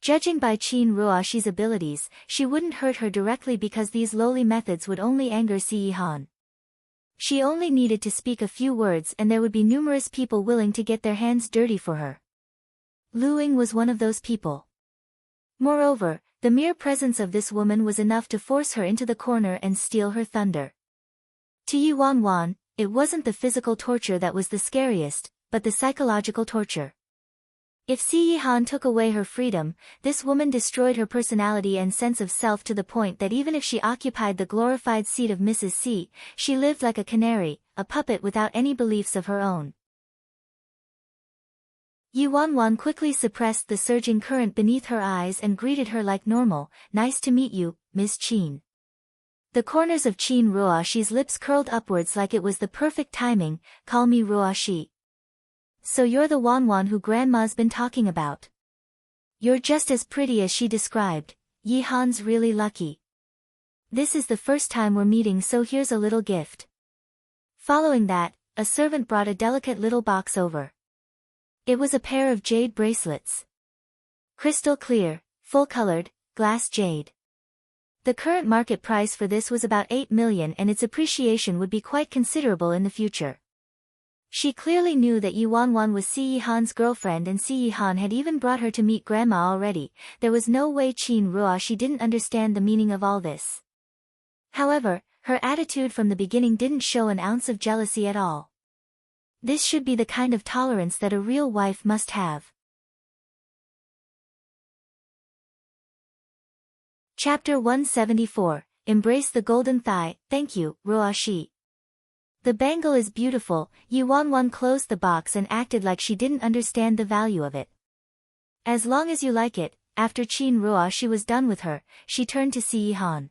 Judging by Qin Ruoxi's abilities, she wouldn't hurt her directly because these lowly methods would only anger Si Yihan. She only needed to speak a few words and there would be numerous people willing to get their hands dirty for her. Lu Ying was one of those people. Moreover, the mere presence of this woman was enough to force her into the corner and steal her thunder. To Yi Wanwan, it wasn't the physical torture that was the scariest, but the psychological torture. If Si Yihan took away her freedom, this woman destroyed her personality and sense of self to the point that even if she occupied the glorified seat of Mrs. C, she lived like a canary, a puppet without any beliefs of her own. Yi Wanwan quickly suppressed the surging current beneath her eyes and greeted her like normal, "Nice to meet you, Ms. Qin." The corners of Qin Ruoxi's lips curled upwards like it was the perfect timing, "Call me Ruoxi." "So you're the Wanwan who Grandma's been talking about. You're just as pretty as she described. Yi Han's really lucky. This is the first time we're meeting, so here's a little gift." Following that, a servant brought a delicate little box over. It was a pair of jade bracelets. Crystal clear, full-colored, glass jade. The current market price for this was about 8 million and its appreciation would be quite considerable in the future. She clearly knew that Yi Wanwan was Si Yihan's girlfriend and Si Yihan had even brought her to meet Grandma already. There was no way Qin Ruoxi didn't understand the meaning of all this. However, her attitude from the beginning didn't show an ounce of jealousy at all. This should be the kind of tolerance that a real wife must have. Chapter 174, Embrace the Golden Thigh. "Thank you, Ruoxi. The bangle is beautiful." Yi Wanwan closed the box and acted like she didn't understand the value of it. "As long as you like it." After Qin Ruoxi was done with her, she turned to Si Yihan.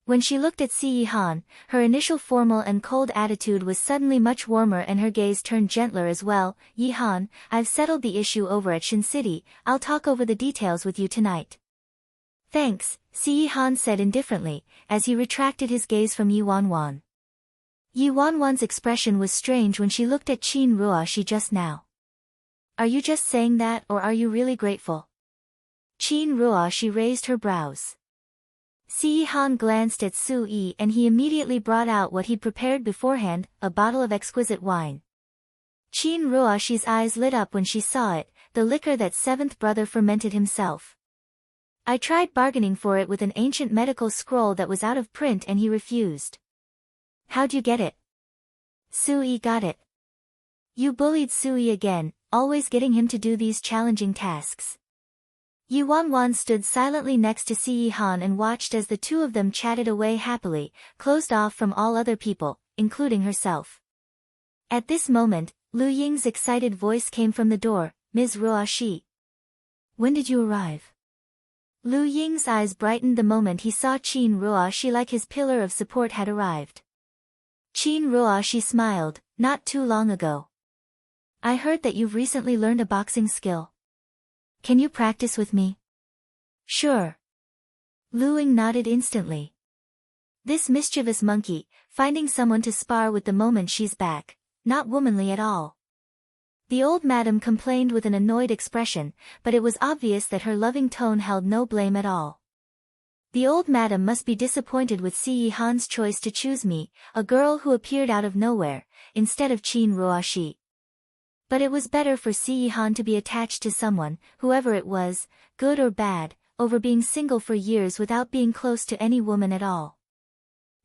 When she looked at Si Yihan, her initial formal and cold attitude was suddenly much warmer and her gaze turned gentler as well. "Yihan, I've settled the issue over at Shin City. I'll talk over the details with you tonight." "Thanks," Si Yihan said indifferently, as he retracted his gaze from Yi Wanwan. Yi Wanwan's expression was strange when she looked at Qin Ruoxi just now. "Are you just saying that or are you really grateful?" Qin Ruoxi raised her brows. Si Yihan glanced at Su Yi and he immediately brought out what he'd prepared beforehand, a bottle of exquisite wine. Qin Ruoxi's eyes lit up when she saw it, the liquor that seventh brother fermented himself. "I tried bargaining for it with an ancient medical scroll that was out of print and he refused." "How'd you get it?" "Su Yi got it." "You bullied Su Yi again, always getting him to do these challenging tasks." Yi Wanwan stood silently next to Si Yihan and watched as the two of them chatted away happily, closed off from all other people, including herself. At this moment, Lu Ying's excited voice came from the door, "Ms. Ruoxi. When did you arrive?" Lu Ying's eyes brightened the moment he saw Qin Ruoxi like his pillar of support had arrived. Qin Ruoxi smiled, "Not too long ago. I heard that you've recently learned a boxing skill. Can you practice with me?" "Sure." Lu Ying nodded instantly. This mischievous monkey, finding someone to spar with the moment she's back, not womanly at all. The old madam complained with an annoyed expression, but it was obvious that her loving tone held no blame at all. The old madam must be disappointed with Si Yihan's choice to choose me, a girl who appeared out of nowhere, instead of Qin Ruoxi. But it was better for Si Yihan to be attached to someone, whoever it was, good or bad, over being single for years without being close to any woman at all.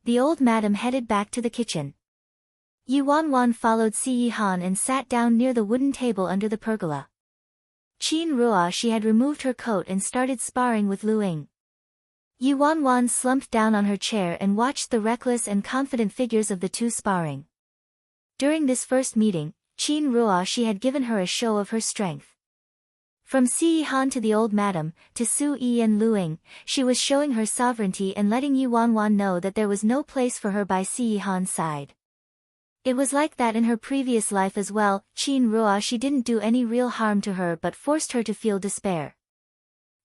The old madam headed back to the kitchen. Yi Wanwan followed Si Yihan and sat down near the wooden table under the pergola. Qin Ruoxi had removed her coat and started sparring with Lu Ying. Yi Wanwan slumped down on her chair and watched the reckless and confident figures of the two sparring. During this first meeting, Qin Ruoxi had given her a show of her strength. From Si Yihan to the old madam, to Su Yi and Lu Ying, she was showing her sovereignty and letting Yi Wanwan know that there was no place for her by Si Yihan's side. It was like that in her previous life as well. Qin Ruoxi didn't do any real harm to her but forced her to feel despair.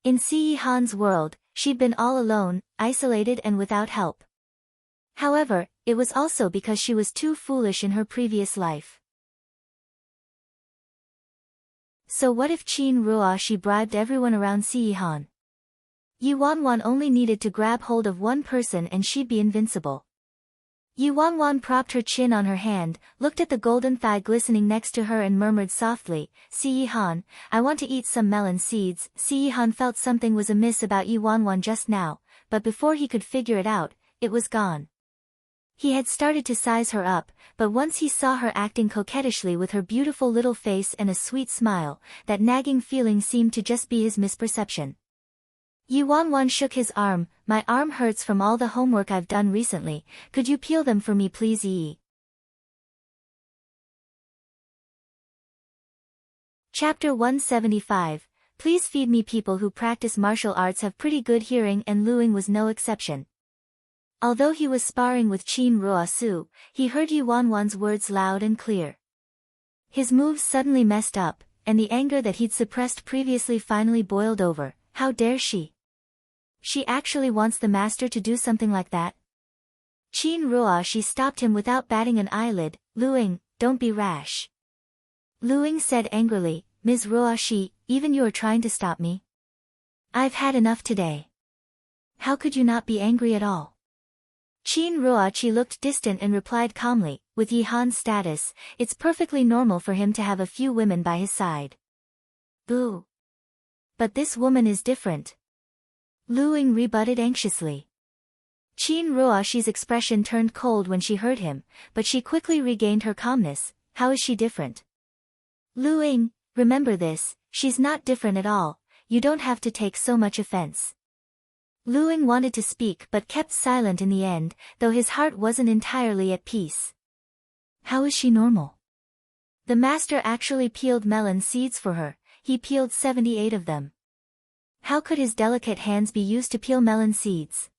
In Si Yihan's world, she'd been all alone, isolated and without help. However, it was also because she was too foolish in her previous life. So what if Qin Ruoshi bribed everyone around Si Yihan? Yu Wanwan only needed to grab hold of one person and she'd be invincible. Yu Wanwan propped her chin on her hand, looked at the golden thigh glistening next to her and murmured softly, Si Yihan, I want to eat some melon seeds. Si Yihan felt something was amiss about Yu Wanwan just now, but before he could figure it out, it was gone. He had started to size her up, but once he saw her acting coquettishly with her beautiful little face and a sweet smile, that nagging feeling seemed to just be his misperception. Yu Wanwan shook his arm, my arm hurts from all the homework I've done recently, could you peel them for me please Yi? Chapter 175, Please feed me. People who practice martial arts have pretty good hearing and Luing was no exception. Although he was sparring with Qin Ruosu, he heard Yu Wanwan's words loud and clear. His moves suddenly messed up, and the anger that he'd suppressed previously finally boiled over. How dare she? She actually wants the master to do something like that? Qin Ruoshi stopped him without batting an eyelid. Luing, don't be rash. Luing said angrily, Ms. Ruoshi, even you are trying to stop me? I've had enough today. How could you not be angry at all? Qin Ruoshi looked distant and replied calmly, with Yihan's status, it's perfectly normal for him to have a few women by his side. Boo. But this woman is different. Luing rebutted anxiously. Qin Ruoshi's expression turned cold when she heard him, but she quickly regained her calmness. How is she different? Luing, remember this, she's not different at all, you don't have to take so much offense. Luing wanted to speak but kept silent in the end, though his heart wasn't entirely at peace. How is she normal? The master actually peeled melon seeds for her, he peeled 78 of them. How could his delicate hands be used to peel melon seeds?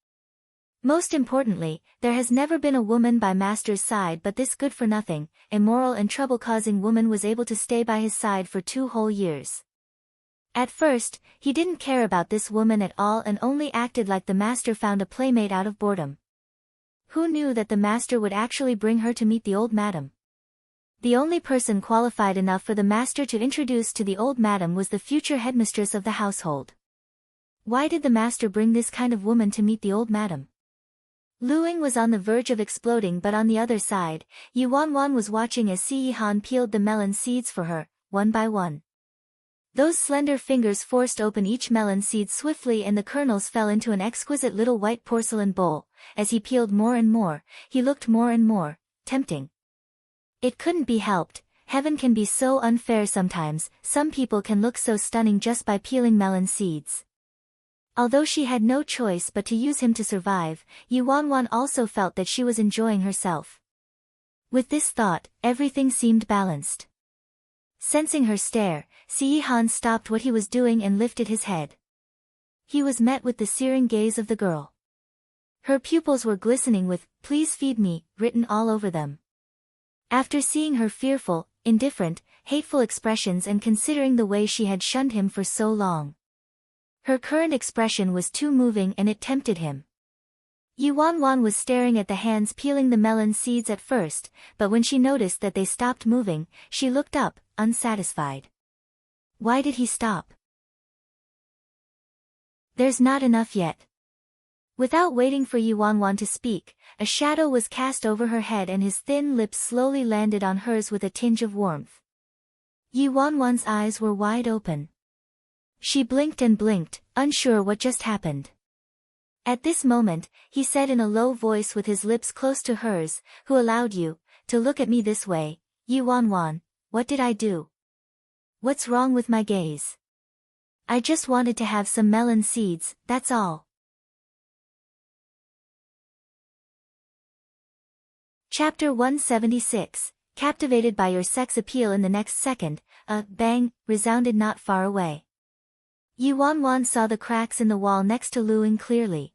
Most importantly, there has never been a woman by master's side but this good-for-nothing, immoral and trouble-causing woman was able to stay by his side for 2 whole years. At first, he didn't care about this woman at all and only acted like the master found a playmate out of boredom. Who knew that the master would actually bring her to meet the old madam? The only person qualified enough for the master to introduce to the old madam was the future headmistress of the household. Why did the master bring this kind of woman to meet the old madam? Luing was on the verge of exploding but on the other side, Yu Wanwan was watching as Si Yihan peeled the melon seeds for her, one by one. Those slender fingers forced open each melon seed swiftly and the kernels fell into an exquisite little white porcelain bowl. As he peeled more and more, he looked more and more tempting. It couldn't be helped, heaven can be so unfair sometimes, some people can look so stunning just by peeling melon seeds. Although she had no choice but to use him to survive, Yu Wanwan also felt that she was enjoying herself. With this thought, everything seemed balanced. Sensing her stare, Si Yihan stopped what he was doing and lifted his head. He was met with the searing gaze of the girl. Her pupils were glistening with, "Please feed me," written all over them. After seeing her fearful, indifferent, hateful expressions and considering the way she had shunned him for so long, her current expression was too moving and it tempted him. Yu Wanwan was staring at the hands peeling the melon seeds at first, but when she noticed that they stopped moving, she looked up, unsatisfied. Why did he stop? There's not enough yet. Without waiting for Yu Wanwan to speak, a shadow was cast over her head and his thin lips slowly landed on hers with a tinge of warmth. Yu Wanwan's eyes were wide open. She blinked and blinked, unsure what just happened. At this moment, he said in a low voice with his lips close to hers, "Who allowed you to look at me this way, Yu Wanwan? What did I do? What's wrong with my gaze? I just wanted to have some melon seeds, that's all." Chapter 176, Captivated by your sex appeal. In the next second, a bang resounded not far away. Yu Wanwan saw the cracks in the wall next to Luing clearly.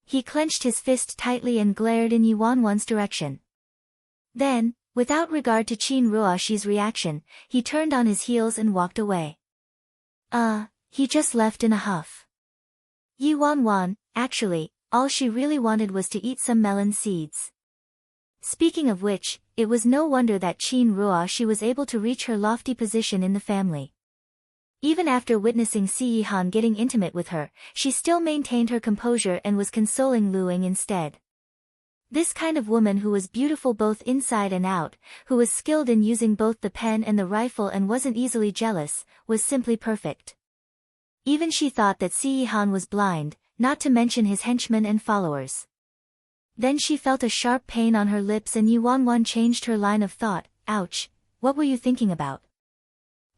He clenched his fist tightly and glared in Yu Wanwan's direction. Then, without regard to Qin Ruoshi's reaction, he turned on his heels and walked away. He just left in a huff. Yi Wanwan, actually, all she really wanted was to eat some melon seeds. Speaking of which, it was no wonder that Qin Ruoshi was able to reach her lofty position in the family. Even after witnessing Si Yihan getting intimate with her, she still maintained her composure and was consoling Lu Ying instead. This kind of woman who was beautiful both inside and out, who was skilled in using both the pen and the rifle and wasn't easily jealous, was simply perfect. Even she thought that Si Yihan was blind, not to mention his henchmen and followers. Then she felt a sharp pain on her lips and Yi Wanwan changed her line of thought. Ouch, what were you thinking about?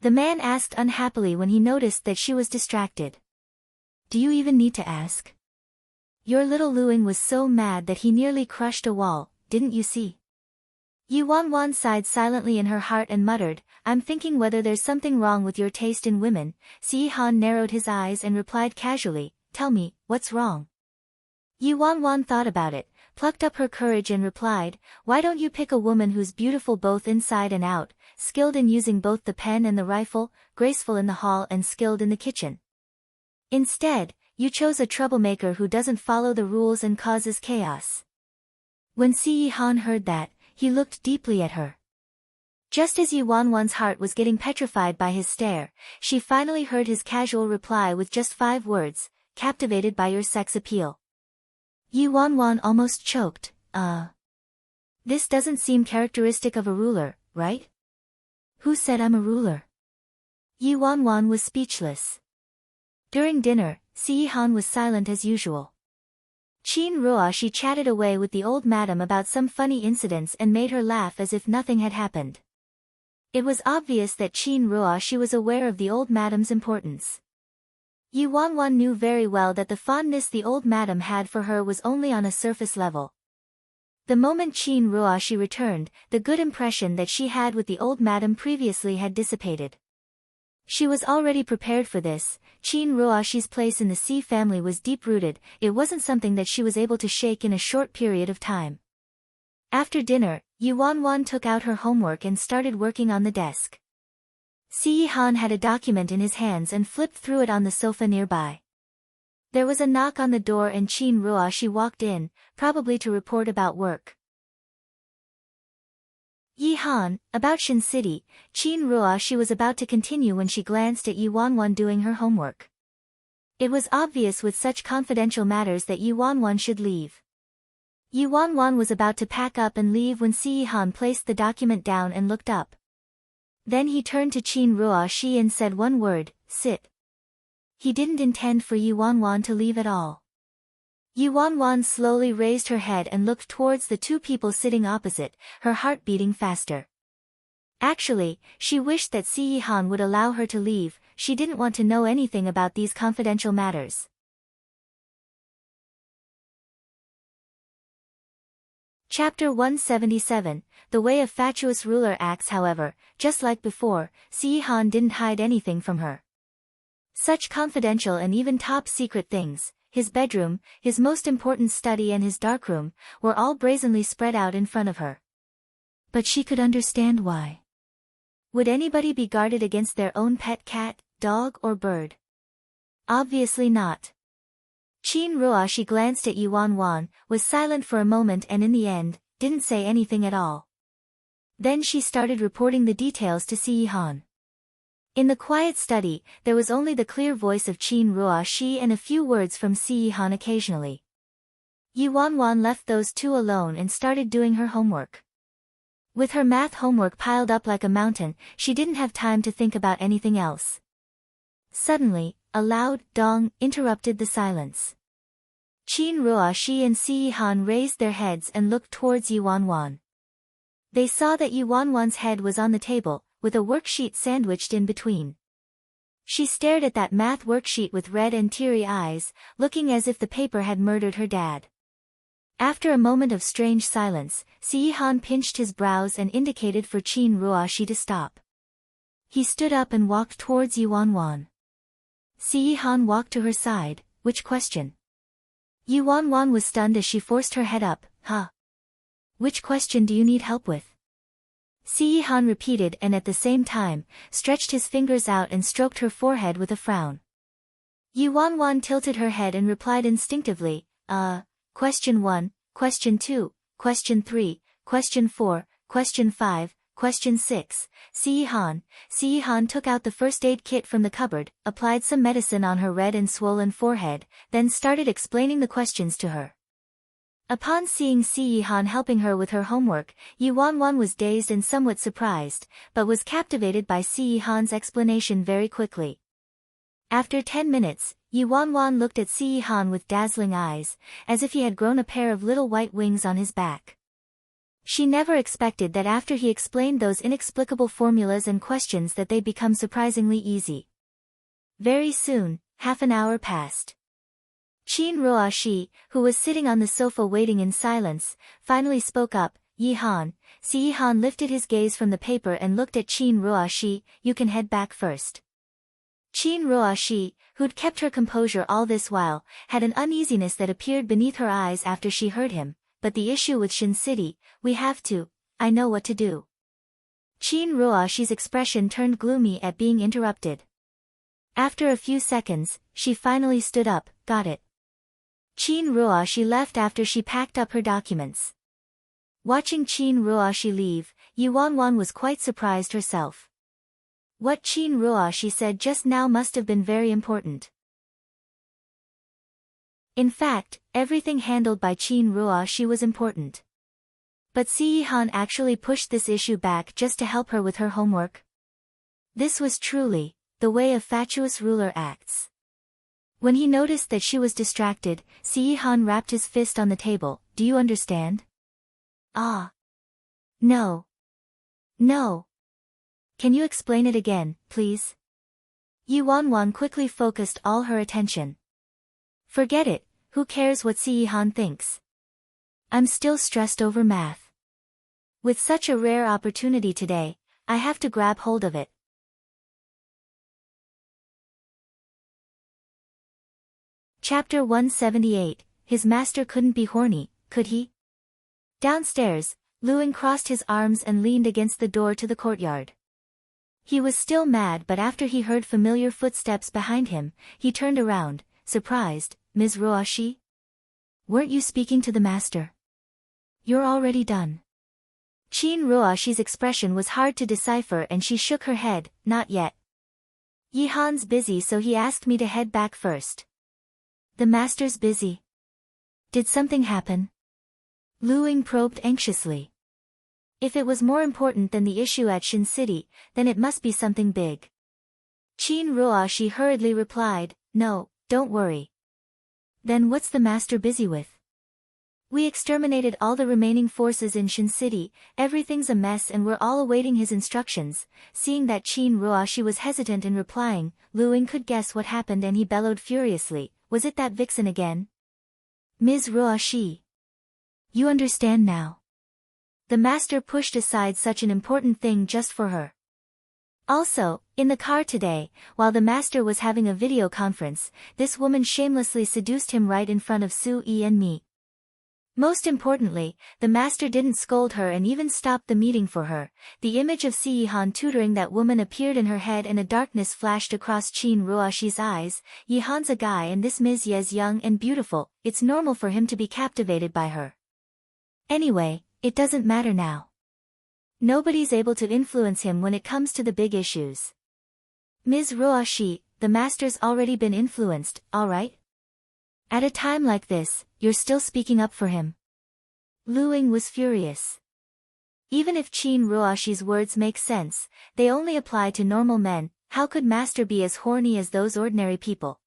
The man asked unhappily when he noticed that she was distracted. Do you even need to ask? Your little Lu Ying was so mad that he nearly crushed a wall, didn't you see? Yi Wanwan sighed silently in her heart and muttered, I'm thinking whether there's something wrong with your taste in women. Si Yihan narrowed his eyes and replied casually, tell me, what's wrong? Yi Wanwan thought about it, plucked up her courage and replied, why don't you pick a woman who's beautiful both inside and out, skilled in using both the pen and the rifle, graceful in the hall and skilled in the kitchen? Instead, you chose a troublemaker who doesn't follow the rules and causes chaos. When Si Yihan heard that, he looked deeply at her. Just as Yi Wanwan's heart was getting petrified by his stare, she finally heard his casual reply with just 5 words, captivated by your sex appeal. Yi Wanwan almost choked, This doesn't seem characteristic of a ruler, right? Who said I'm a ruler? Yi Wanwan was speechless. During dinner, Si Yihan was silent as usual. Qin Ruoshi chatted away with the old madam about some funny incidents and made her laugh as if nothing had happened. It was obvious that Qin Ruoshi was aware of the old madam's importance. Yi Wanwan knew very well that the fondness the old madam had for her was only on a surface level. The moment Qin Ruoshi returned, the good impression that she had with the old madam previously had dissipated. She was already prepared for this. Qin Ruoshi's place in the Si family was deep-rooted, it wasn't something that she was able to shake in a short period of time. After dinner, Yi Wanwan took out her homework and started working on the desk. Si Yihan had a document in his hands and flipped through it on the sofa nearby. There was a knock on the door and Qin Ruoshi walked in, probably to report about work. Yihan, about Shin City. Qin Ruoshi was about to continue when she glanced at Yi Wanwan doing her homework. It was obvious with such confidential matters that Yi Wanwan should leave. Yi Wanwan was about to pack up and leave when Si Yihan placed the document down and looked up. Then he turned to Qin Ruoshi and said one word, sit. He didn't intend for Yi Wanwan to leave at all. Yi Wanwan slowly raised her head and looked towards the 2 people sitting opposite, her heart beating faster. Actually, she wished that Si Yihan would allow her to leave, she didn't want to know anything about these confidential matters. Chapter 177, The Way a Fatuous Ruler Acts. However, just like before, Si Yihan didn't hide anything from her. Such confidential and even top-secret things, his bedroom, his most important study and his darkroom, were all brazenly spread out in front of her. But she could understand why. Would anybody be guarded against their own pet cat, dog or bird? Obviously not. Qin Ruoshi glanced at Yi Wanwan, was silent for a moment and in the end, didn't say anything at all. Then she started reporting the details to Si Yihan. In the quiet study, there was only the clear voice of Qin Ruoshi and a few words from Si Yihan occasionally. Yi Wanwan left those 2 alone and started doing her homework. With her math homework piled up like a mountain, she didn't have time to think about anything else. Suddenly, a loud dong interrupted the silence. Qin Ruoshi and Si Yihan raised their heads and looked towards Yi Wanwan. They saw that Yi Wanwan's head was on the table, with a worksheet sandwiched in between. She stared at that math worksheet with red and teary eyes, looking as if the paper had murdered her dad. After a moment of strange silence, Si Yihan pinched his brows and indicated for Qin Ruoshi to stop. He stood up and walked towards Yi Wanwan. Si Yihan walked to her side. Which question? Yi Wanwan was stunned as she forced her head up. Which question do you need help with? Si Yihan repeated and at the same time, stretched his fingers out and stroked her forehead with a frown. Yi Wanwan tilted her head and replied instinctively, Question 1, Question 2, Question 3, Question 4, Question 5, Question 6, Si Han. Si Han took out the first aid kit from the cupboard, applied some medicine on her red and swollen forehead, then started explaining the questions to her. Upon seeing Si Han helping her with her homework, Yi Wanwan was dazed and somewhat surprised, but was captivated by Si Han's explanation very quickly. After 10 minutes, Yi Wanwan looked at Si Han with dazzling eyes, as if he had grown a pair of little white wings on his back. She never expected that after he explained those inexplicable formulas and questions that they'd become surprisingly easy. Very soon, half an hour passed. Qin Ruoxi, who was sitting on the sofa waiting in silence, finally spoke up, Yi Han. Si Han lifted his gaze from the paper and looked at Qin Ruoxi, you can head back first. Qin Ruoxi, who'd kept her composure all this while, had an uneasiness that appeared beneath her eyes after she heard him. But the issue with Shin City, I know what to do. Qin Ruoxi's expression turned gloomy at being interrupted. After a few seconds, she finally stood up, got it. Qin Ruoxi left after she packed up her documents. Watching Qin Ruoxi leave, Yi Wanwan was quite surprised herself. What Qin Ruoxi said just now must have been very important. In fact, everything handled by Qin Ruoxi was important. But Si Han actually pushed this issue back just to help her with her homework. This was truly the way a fatuous ruler acts. When he noticed that she was distracted, Si Han rapped his fist on the table. Do you understand? Ah. No. No. Can you explain it again, please? Yi Wanwan quickly focused all her attention. Forget it, who cares what Si Han thinks? I'm still stressed over math. With such a rare opportunity today, I have to grab hold of it. Chapter 178, His master couldn't be horny, could he? Downstairs, Luing crossed his arms and leaned against the door to the courtyard. He was still mad, but after he heard familiar footsteps behind him, he turned around, surprised. Ms. Ruoxi? Weren't you speaking to the master? You're already done. Qin Ruoxi's expression was hard to decipher and she shook her head, not yet. Yi Han's busy, so he asked me to head back first. The master's busy. Did something happen? Luing probed anxiously. If it was more important than the issue at Shin City, then it must be something big. Qin Ruoxi hurriedly replied, No, don't worry. Then what's the master busy with? We exterminated all the remaining forces in Shin City, everything's a mess and we're all awaiting his instructions. Seeing that Qin Ruoxi was hesitant in replying, Luing could guess what happened and he bellowed furiously, was it that vixen again? Ms. Ruoxi. You understand now. The master pushed aside such an important thing just for her. Also, in the car today, while the master was having a video conference, this woman shamelessly seduced him right in front of Su Yi and me. Most importantly, the master didn't scold her and even stopped the meeting for her. The image of Si Han tutoring that woman appeared in her head and a darkness flashed across Qin Ruoxi's eyes. Yi Han's a guy and this Ms. Ye's young and beautiful, it's normal for him to be captivated by her. Anyway, it doesn't matter now. Nobody's able to influence him when it comes to the big issues. Ms. Ruoxi, the master's already been influenced, alright? At a time like this, you're still speaking up for him. Luing was furious. Even if Qin Ruoxi's words make sense, they only apply to normal men. How could master be as horny as those ordinary people?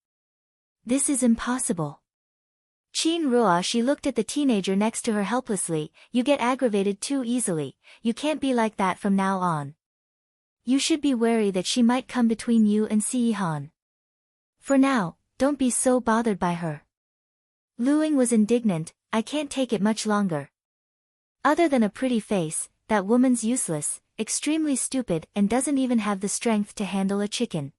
This is impossible. Qin Ruoxi looked at the teenager next to her helplessly. You get aggravated too easily, you can't be like that from now on. You should be wary that she might come between you and Si Han. For now, don't be so bothered by her. Luing was indignant, I can't take it much longer. Other than a pretty face, that woman's useless, extremely stupid and doesn't even have the strength to handle a chicken.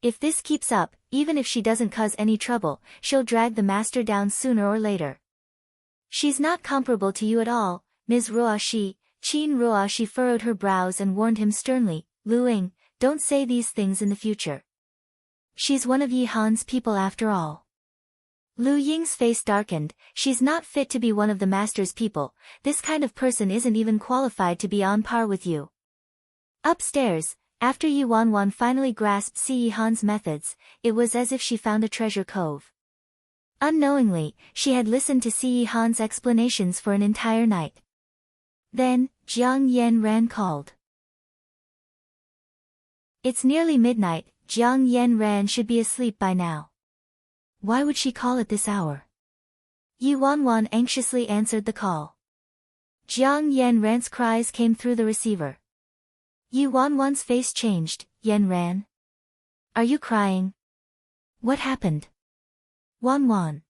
If this keeps up, even if she doesn't cause any trouble, she'll drag the master down sooner or later. She's not comparable to you at all, Ms. Ruoxi. Qin Ruoxi furrowed her brows and warned him sternly, Luing, don't say these things in the future. She's one of Yi Han's people after all. Lu Ying's face darkened. She's not fit to be one of the master's people. This kind of person isn't even qualified to be on par with you. Upstairs, after Yi Wanwan finally grasped Si Yi Han's methods, it was as if she found a treasure cove. Unknowingly, she had listened to Si Yi Han's explanations for an entire night. Then, Jiang Yanran called. It's nearly midnight. Jiang Yanran should be asleep by now. Why would she call at this hour? Yi Wanwan anxiously answered the call. Jiang Yanran's cries came through the receiver. Yi Wanwan's face changed. Yanran? Are you crying? What happened? Wanwan.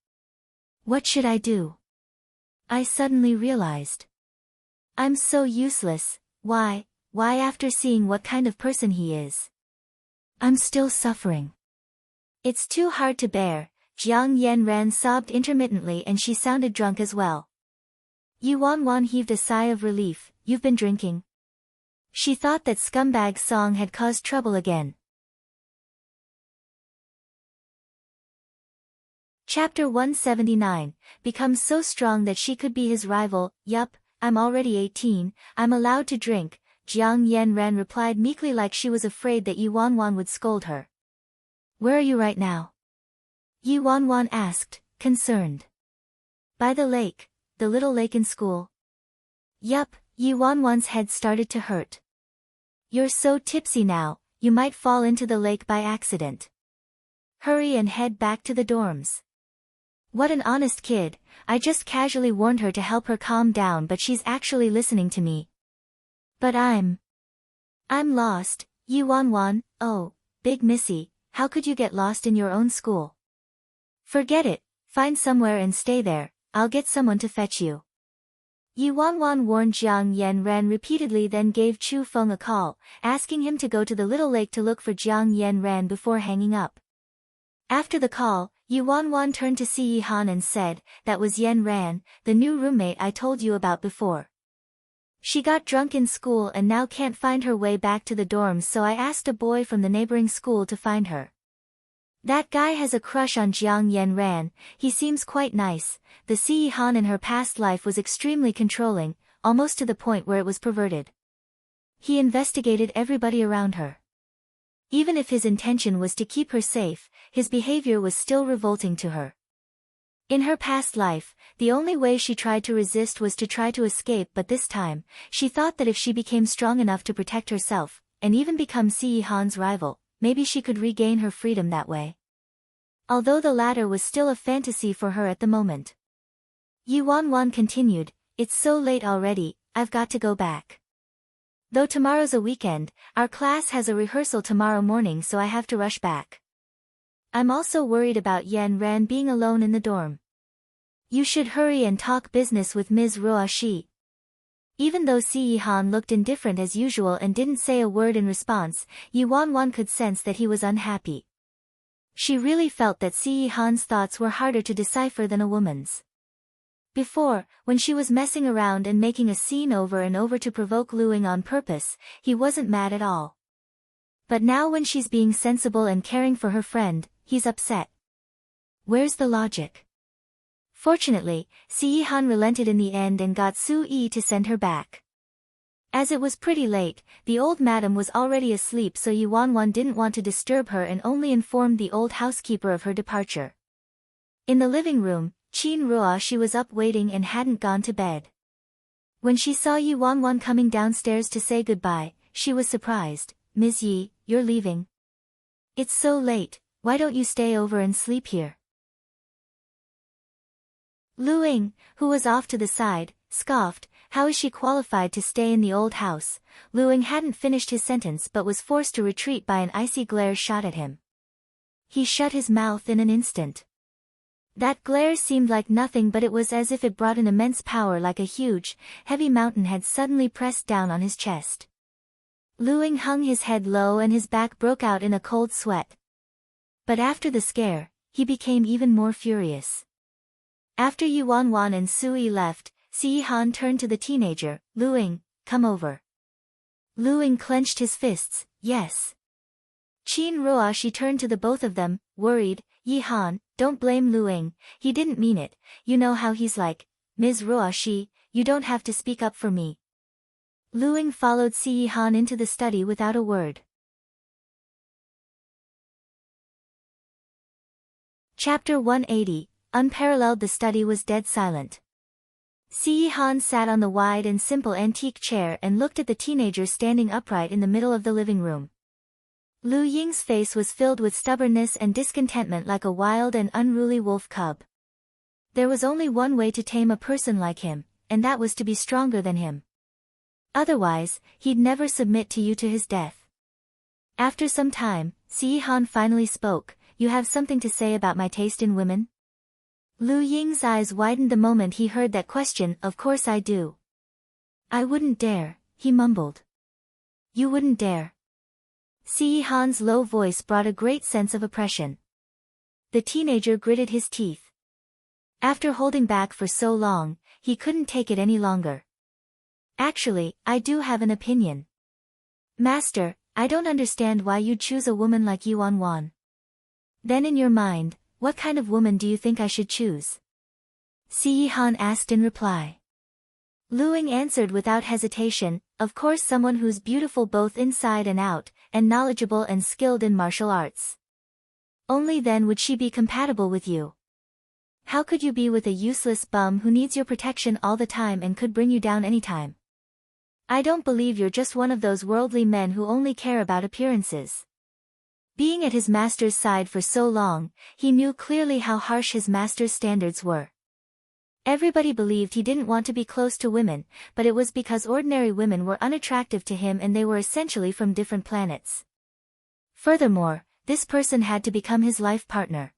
What should I do? I suddenly realized. I'm so useless. Why after seeing what kind of person he is? I'm still suffering. It's too hard to bear. Jiang Yanran sobbed intermittently and she sounded drunk as well. Yi Wanwan heaved a sigh of relief. You've been drinking? She thought that scumbag's song had caused trouble again. Chapter 179, becomes so strong that she could be his rival. Yup, I'm already 18, I'm allowed to drink, Jiang Yanran replied meekly like she was afraid that Yi Wanwan would scold her. Where are you right now? Yi Wanwan asked, concerned. By the lake, the little lake in school. Yup, Yi Wanwan's head started to hurt. You're so tipsy now, you might fall into the lake by accident. Hurry and head back to the dorms. What an honest kid, I just casually warned her to help her calm down but she's actually listening to me. But I'm lost, Yi Wanwan. Oh, Big Missy, how could you get lost in your own school? Forget it, find somewhere and stay there, I'll get someone to fetch you. Yi Wanwan warned Jiang Yanran repeatedly, then gave Chu Feng a call, asking him to go to the little lake to look for Jiang Yanran before hanging up. After the call, Yi Wanwan turned to Si Yi Han and said, that was Yanran, the new roommate I told you about before. She got drunk in school and now can't find her way back to the dorms, so I asked a boy from the neighboring school to find her. That guy has a crush on Jiang Yanran, he seems quite nice. The Si Yi Han in her past life was extremely controlling, almost to the point where it was perverted. He investigated everybody around her. Even if his intention was to keep her safe, his behavior was still revolting to her. In her past life, the only way she tried to resist was to try to escape, but this time, she thought that if she became strong enough to protect herself, and even become Si Yi Han's rival, maybe she could regain her freedom that way. Although the latter was still a fantasy for her at the moment. Yi Wanwan continued, it's so late already, I've got to go back. Though tomorrow's a weekend, our class has a rehearsal tomorrow morning, so I have to rush back. I'm also worried about Yanran being alone in the dorm. You should hurry and talk business with Ms. Ruoshi. Even though Si Yi Han looked indifferent as usual and didn't say a word in response, Yi Wanwan could sense that he was unhappy. She really felt that Si Yi Han's thoughts were harder to decipher than a woman's. Before, when she was messing around and making a scene over and over to provoke Lu Ying on purpose, he wasn't mad at all. But now when she's being sensible and caring for her friend, he's upset. Where's the logic? Fortunately, Si Yi Han relented in the end and got Su Yi to send her back. As it was pretty late, the old madam was already asleep, so Yi Wanwan didn't want to disturb her and only informed the old housekeeper of her departure. In the living room, Qin Ruoshi was up waiting and hadn't gone to bed. When she saw Yi Wanwan coming downstairs to say goodbye, she was surprised. Ms. Yi, you're leaving? It's so late, why don't you stay over and sleep here? Lu Ying, who was off to the side, scoffed, how is she qualified to stay in the old house? Lu Ying hadn't finished his sentence but was forced to retreat by an icy glare shot at him. He shut his mouth in an instant. That glare seemed like nothing, but it was as if it brought an immense power, like a huge, heavy mountain had suddenly pressed down on his chest. Lu Ying hung his head low and his back broke out in a cold sweat. But after the scare, he became even more furious. After Yi Wanwan and Su Yi left, Si Yi Han turned to the teenager, Lu Ying, come over. Lu Ying clenched his fists, yes. Qin Ruoshi turned to the both of them, worried. Yi Han, don't blame Lu Ying, he didn't mean it, you know how he's like. Ms. Ruoshi, you don't have to speak up for me. Lu Ying followed Yi Han into the study without a word. Chapter 180, Unparalleled. The study was dead silent. Yi Han sat on the wide and simple antique chair and looked at the teenager standing upright in the middle of the living room. Lu Ying's face was filled with stubbornness and discontentment like a wild and unruly wolf cub. There was only one way to tame a person like him, and that was to be stronger than him. Otherwise, he'd never submit to you to his death. After some time, Yi Han finally spoke. You have something to say about my taste in women? Lu Ying's eyes widened the moment he heard that question. Of course I do. I wouldn't dare, he mumbled. You wouldn't dare. Yi Han's low voice brought a great sense of oppression. The teenager gritted his teeth. After holding back for so long, he couldn't take it any longer. Actually, I do have an opinion. Master, I don't understand why you'd choose a woman like Yuan Wan. Then in your mind, what kind of woman do you think I should choose? Yi Han asked in reply. Lu Ying answered without hesitation, of course someone who's beautiful both inside and out, and knowledgeable and skilled in martial arts. Only then would she be compatible with you. How could you be with a useless bum who needs your protection all the time and could bring you down anytime? I don't believe you're just one of those worldly men who only care about appearances. Being at his master's side for so long, he knew clearly how harsh his master's standards were. Everybody believed he didn't want to be close to women, but it was because ordinary women were unattractive to him and they were essentially from different planets. Furthermore, this person had to become his life partner.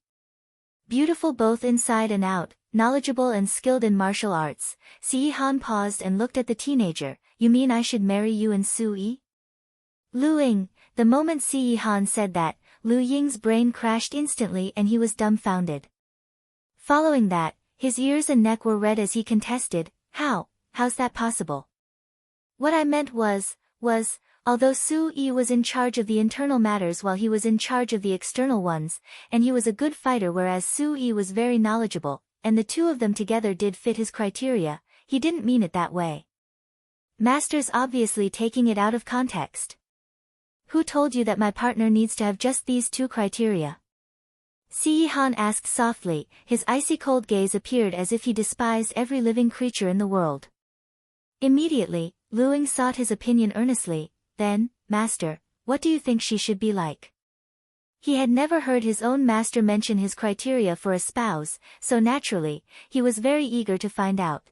Beautiful both inside and out, knowledgeable and skilled in martial arts, Yi Han paused and looked at the teenager. You mean I should marry you and Sui? Lu Ying, the moment Yi Han said that, Lu Ying's brain crashed instantly and he was dumbfounded. Following that, his ears and neck were red as he contested, how's that possible? What I meant was, although Sui was in charge of the internal matters while he was in charge of the external ones, and he was a good fighter whereas Sui was very knowledgeable, and the two of them together did fit his criteria, he didn't mean it that way. Master's obviously taking it out of context. Who told you that my partner needs to have just these two criteria? Yi Han asked softly, his icy cold gaze appeared as if he despised every living creature in the world. Immediately, Lu Ying sought his opinion earnestly, then, Master, what do you think she should be like? He had never heard his own master mention his criteria for a spouse, so naturally, he was very eager to find out.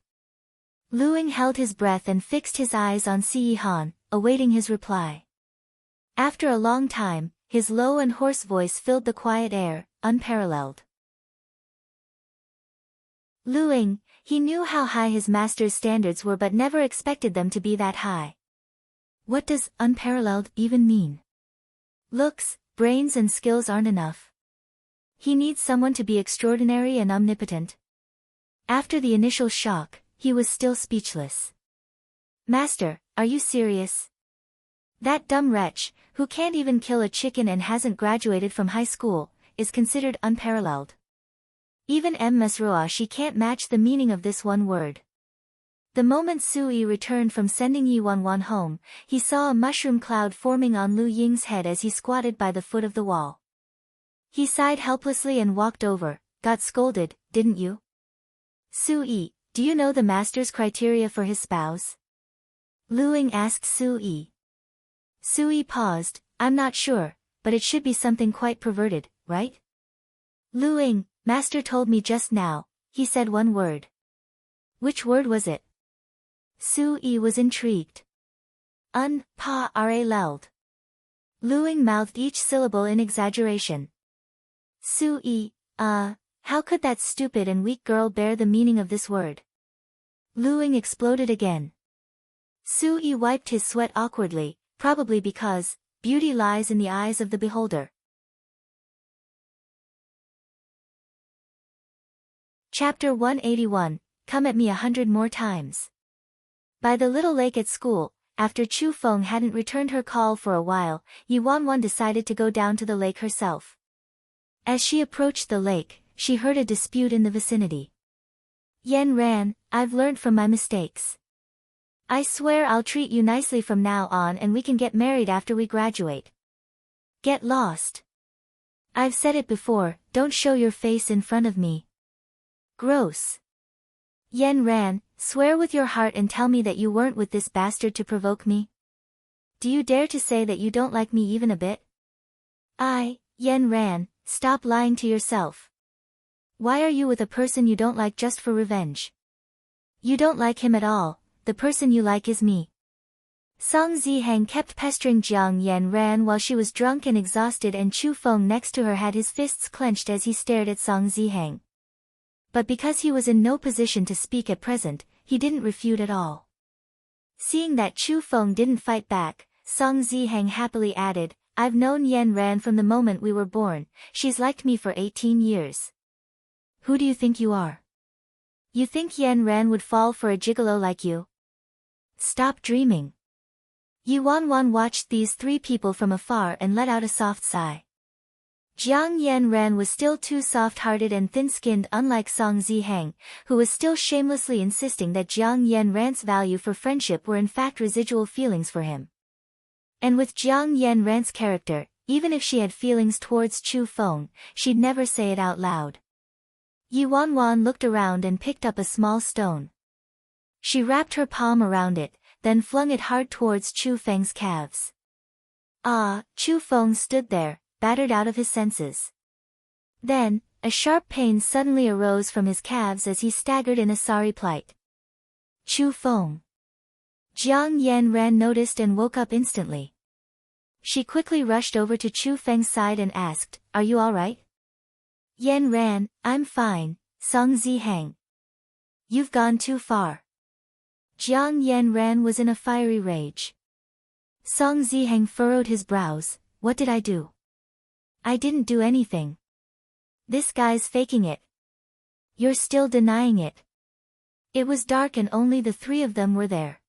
Lu Ying held his breath and fixed his eyes on Yi Han, awaiting his reply. After a long time, his low and hoarse voice filled the quiet air, unparalleled. Lu Ying, he knew how high his master's standards were but never expected them to be that high. What does unparalleled even mean? Looks, brains and skills aren't enough. He needs someone to be extraordinary and omnipotent. After the initial shock, he was still speechless. Master, are you serious? That dumb wretch, who can't even kill a chicken and hasn't graduated from high school, is considered unparalleled. Even Ms. Ruoshi can't match the meaning of this one word. The moment Sui returned from sending Yuan Wan home, he saw a mushroom cloud forming on Lu Ying's head as he squatted by the foot of the wall. He sighed helplessly and walked over. Got scolded, didn't you? Sui, do you know the master's criteria for his spouse? Lu Ying asked Sui. Sui paused, I'm not sure, but it should be something quite perverted, right? Lu Ying, Master told me just now, he said one word. Which word was it? Sui was intrigued. Unparalleled. Lu Ying mouthed each syllable in exaggeration. Sui, how could that stupid and weak girl bear the meaning of this word? Lu Ying exploded again. Sui wiped his sweat awkwardly, probably because beauty lies in the eyes of the beholder. Chapter 181, Come at me 100 more times. By the little lake at school, after Chu Feng hadn't returned her call for a while, Yi Wanwan decided to go down to the lake herself. As she approached the lake, she heard a dispute in the vicinity. Yan Ran, I've learned from my mistakes. I swear I'll treat you nicely from now on and we can get married after we graduate. Get lost. I've said it before, don't show your face in front of me. Gross. Yan Ran, swear with your heart and tell me that you weren't with this bastard to provoke me. Do you dare to say that you don't like me even a bit? Yan Ran, stop lying to yourself. Why are you with a person you don't like just for revenge? You don't like him at all, the person you like is me. Song Ziheng kept pestering Jiang Yan Ran while she was drunk and exhausted, and Chu Feng next to her had his fists clenched as he stared at Song Ziheng. But because he was in no position to speak at present, he didn't refute at all. Seeing that Chu Feng didn't fight back, Song Ziheng happily added, I've known Yan Ran from the moment we were born, she's liked me for 18 years. Who do you think you are? You think Yan Ran would fall for a gigolo like you? Stop dreaming. Yi Wanwan watched these three people from afar and let out a soft sigh. Jiang Yan Ran was still too soft-hearted and thin-skinned, unlike Song Ziheng, who was still shamelessly insisting that Jiang Yan Ran's value for friendship were in fact residual feelings for him. And with Jiang Yan Ran's character, even if she had feelings towards Chu Feng, she'd never say it out loud. Yi Wanwan looked around and picked up a small stone. She wrapped her palm around it, then flung it hard towards Chu Feng's calves. Chu Feng stood there, battered out of his senses. Then, a sharp pain suddenly arose from his calves as he staggered in a sorry plight. Chu Feng. Jiang Yan Ran noticed and woke up instantly. She quickly rushed over to Chu Feng's side and asked, Are you all right? Yan Ran, I'm fine, Song Ziheng. You've gone too far. Jiang Yan Ran was in a fiery rage. Song Ziheng furrowed his brows, What did I do? I didn't do anything. This guy's faking it. You're still denying it. It was dark and only the three of them were there.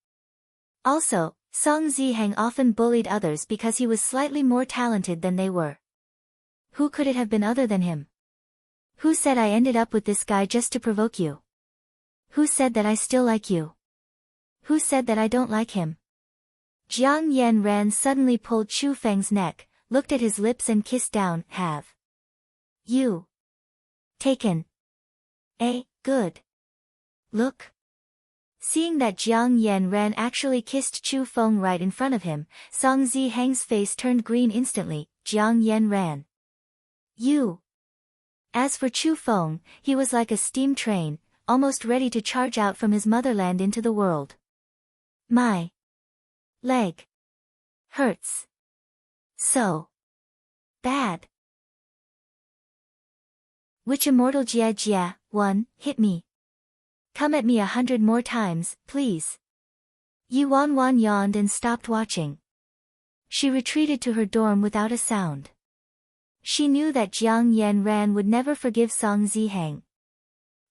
Also, Song Ziheng often bullied others because he was slightly more talented than they were. Who could it have been other than him? Who said I ended up with this guy just to provoke you? Who said that I still like you? Who said that I don't like him? Jiang Yan Ran suddenly pulled Chu Feng's neck, looked at his lips and kissed down. Have you taken a good look? Seeing that Jiang Yan Ran actually kissed Chu Feng right in front of him, Song Ziheng's face turned green instantly. Jiang Yan Ran. You. As for Chu Feng, he was like a steam train, almost ready to charge out from his motherland into the world. My leg hurts so bad. Which immortal Jia 1, hit me. Come at me 100 more times, please. Yi Wanwan yawned and stopped watching. She retreated to her dorm without a sound. She knew that Jiang Yan Ran would never forgive Song Ziheng.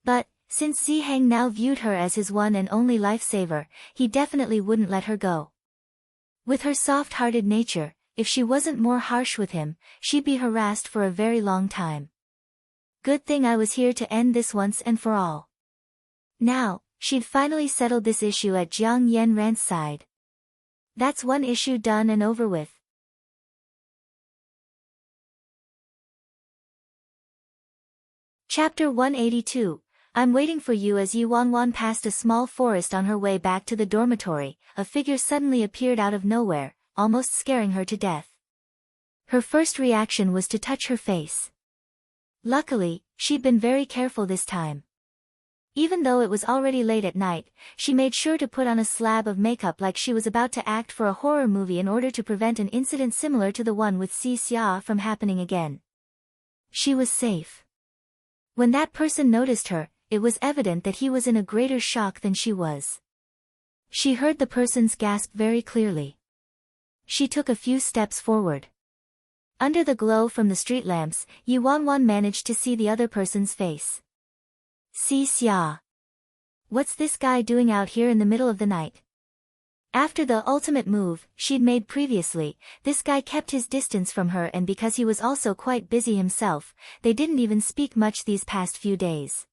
But, since Ziheng now viewed her as his one and only lifesaver, he definitely wouldn't let her go. With her soft-hearted nature, if she wasn't more harsh with him, she'd be harassed for a very long time. Good thing I was here to end this once and for all. Now, she'd finally settled this issue at Jiang Yan Ran's side. That's one issue done and over with. Chapter 182. I'm waiting for you. As Yi Wanwan passed a small forest on her way back to the dormitory, a figure suddenly appeared out of nowhere, almost scaring her to death. Her first reaction was to touch her face. Luckily, she'd been very careful this time. Even though it was already late at night, she made sure to put on a slab of makeup like she was about to act for a horror movie in order to prevent an incident similar to the one with Si Xia from happening again. She was safe. When that person noticed her, it was evident that he was in a greater shock than she was. She heard the person's gasp very clearly. She took a few steps forward. Under the glow from the street lamps, Yi Wanwan managed to see the other person's face. Si Xia. What's this guy doing out here in the middle of the night? After the ultimate move she'd made previously, this guy kept his distance from her, and because he was also quite busy himself, they didn't even speak much these past few days.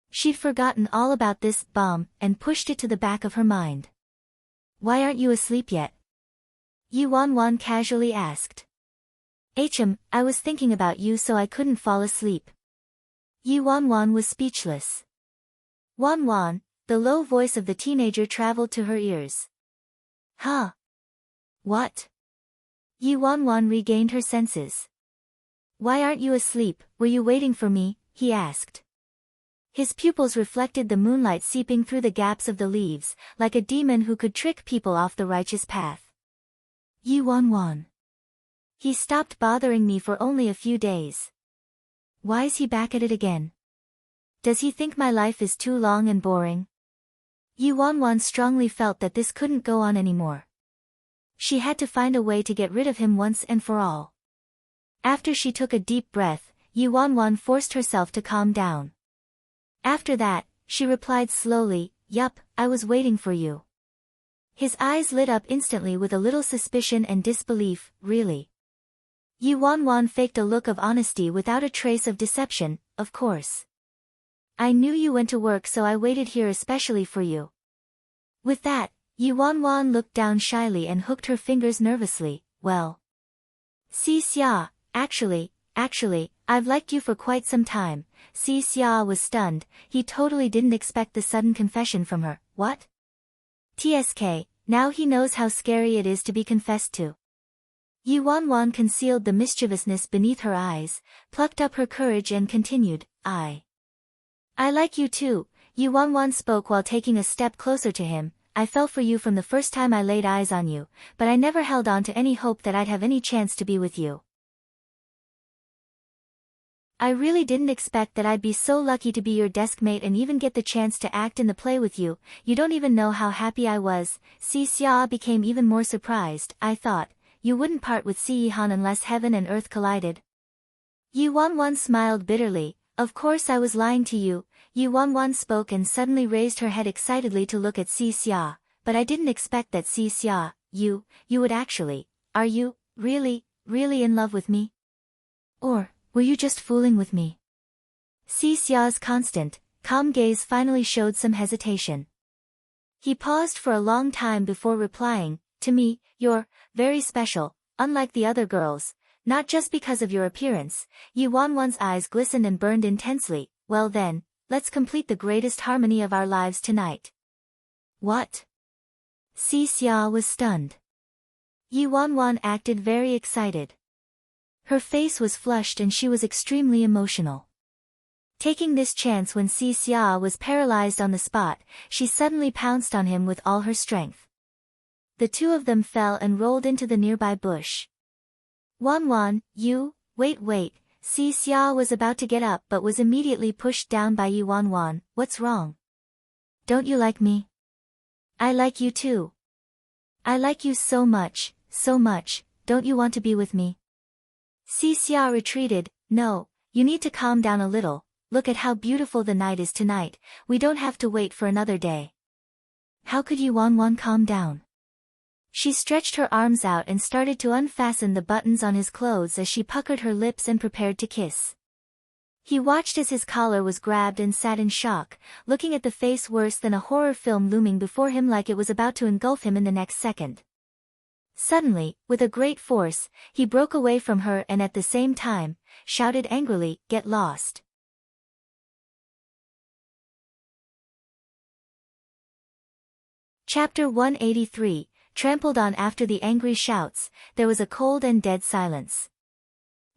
She'd forgotten all about this bomb and pushed it to the back of her mind. "Why aren't you asleep yet?" Yi Wanwan casually asked. I was thinking about you, so I couldn't fall asleep." Yi Wanwan was speechless. Wanwan, the low voice of the teenager traveled to her ears. "Huh? What?" Yi Wanwan regained her senses. "Why aren't you asleep? Were you waiting for me?" he asked. His pupils reflected the moonlight seeping through the gaps of the leaves, like a demon who could trick people off the righteous path. "Yi Wanwan. He stopped bothering me for only a few days. Why's he back at it again? Does he think my life is too long and boring?" Yi Wanwan strongly felt that this couldn't go on anymore. She had to find a way to get rid of him once and for all. After she took a deep breath, Yi Wanwan forced herself to calm down. After that, she replied slowly, "Yup, I was waiting for you." His eyes lit up instantly with a little suspicion and disbelief. "Really?" Yi Wanwan faked a look of honesty without a trace of deception. "Of course. I knew you went to work, so I waited here especially for you." With that, Yi Wanwan looked down shyly and hooked her fingers nervously. "Well. Si Xia, actually, I've liked you for quite some time." Si Xia was stunned. He totally didn't expect the sudden confession from her. "What?" "TSK, now he knows how scary it is to be confessed to." Yi Wanwan concealed the mischievousness beneath her eyes, plucked up her courage and continued, I like you too." Yi Wanwan spoke while taking a step closer to him. "I fell for you from the first time I laid eyes on you, but I never held on to any hope that I'd have any chance to be with you. I really didn't expect that I'd be so lucky to be your desk mate and even get the chance to act in the play with you. You don't even know how happy I was." Si Xia became even more surprised. "I thought you wouldn't part with Si Yihan unless heaven and earth collided." Yi Wanwan smiled bitterly. "Of course I was lying to you." Yi Wanwan spoke and suddenly raised her head excitedly to look at Si Xia. "But I didn't expect that, Si Xia. You would actually. Are you really in love with me? Or were you just fooling with me?" Si Xia's constant, calm gaze finally showed some hesitation. He paused for a long time before replying, "To me, you're very special, unlike the other girls, not just because of your appearance." Yi Wanwan's eyes glistened and burned intensely. "Well then, let's complete the greatest harmony of our lives tonight." "What?" Si Xia was stunned. Yi Wanwan acted very excited. Her face was flushed and she was extremely emotional. Taking this chance when Si Xia was paralyzed on the spot, she suddenly pounced on him with all her strength. The two of them fell and rolled into the nearby bush. "Wanwan, you, wait." Si Xia was about to get up but was immediately pushed down by Yi Wanwan. "What's wrong? Don't you like me?" "I like you too. I like you so much. Don't you want to be with me?" Si Xia retreated. "No, you need to calm down a little. Look at how beautiful the night is tonight. We don't have to wait for another day." "How could Yi Wanwan calm down?" She stretched her arms out and started to unfasten the buttons on his clothes as she puckered her lips and prepared to kiss. He watched as his collar was grabbed and sat in shock, looking at the face worse than a horror film looming before him like it was about to engulf him in the next second. Suddenly, with a great force, he broke away from her and at the same time, shouted angrily, "Get lost." Chapter 183, Trampled on. After the angry shouts, there was a cold and dead silence.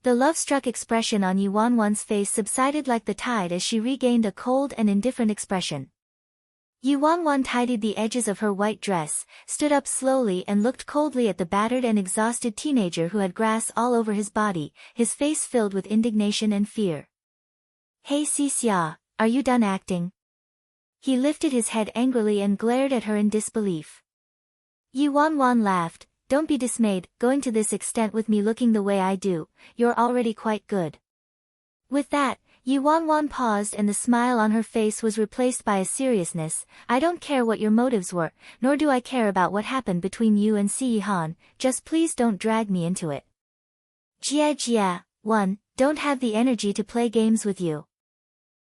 The love-struck expression on Yi Wanwan's face subsided like the tide as she regained a cold and indifferent expression. Yi Wanwan tidied the edges of her white dress, stood up slowly and looked coldly at the battered and exhausted teenager who had grass all over his body, his face filled with indignation and fear. "Hey Si Xia, are you done acting?" He lifted his head angrily and glared at her in disbelief. Yi Wanwan laughed. "Don't be dismayed, going to this extent with me looking the way I do, you're already quite good." With that, Yi Yuan paused and the smile on her face was replaced by a seriousness. I don't care what your motives were, nor do I care about what happened between you and Sihan, just please don't drag me into it. Jia, 1, don't have the energy to play games with you.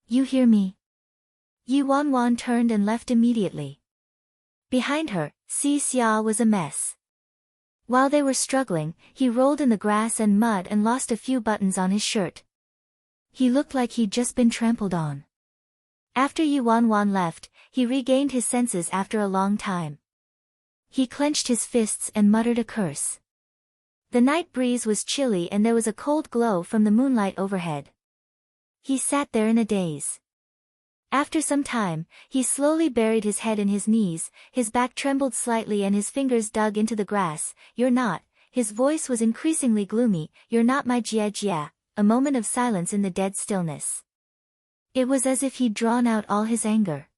You hear me? Yuan turned and left immediately. Behind her, Xia was a mess. While they were struggling, he rolled in the grass and mud and lost a few buttons on his shirt. He looked like he'd just been trampled on. After Yuan left, he regained his senses after a long time. He clenched his fists and muttered a curse. The night breeze was chilly and there was a cold glow from the moonlight overhead. He sat there in a daze. After some time, he slowly buried his head in his knees, his back trembled slightly and his fingers dug into the grass. You're not, his voice was increasingly gloomy, you're not my Jia. A moment of silence in the dead stillness. It was as if he'd drawn out all his anger.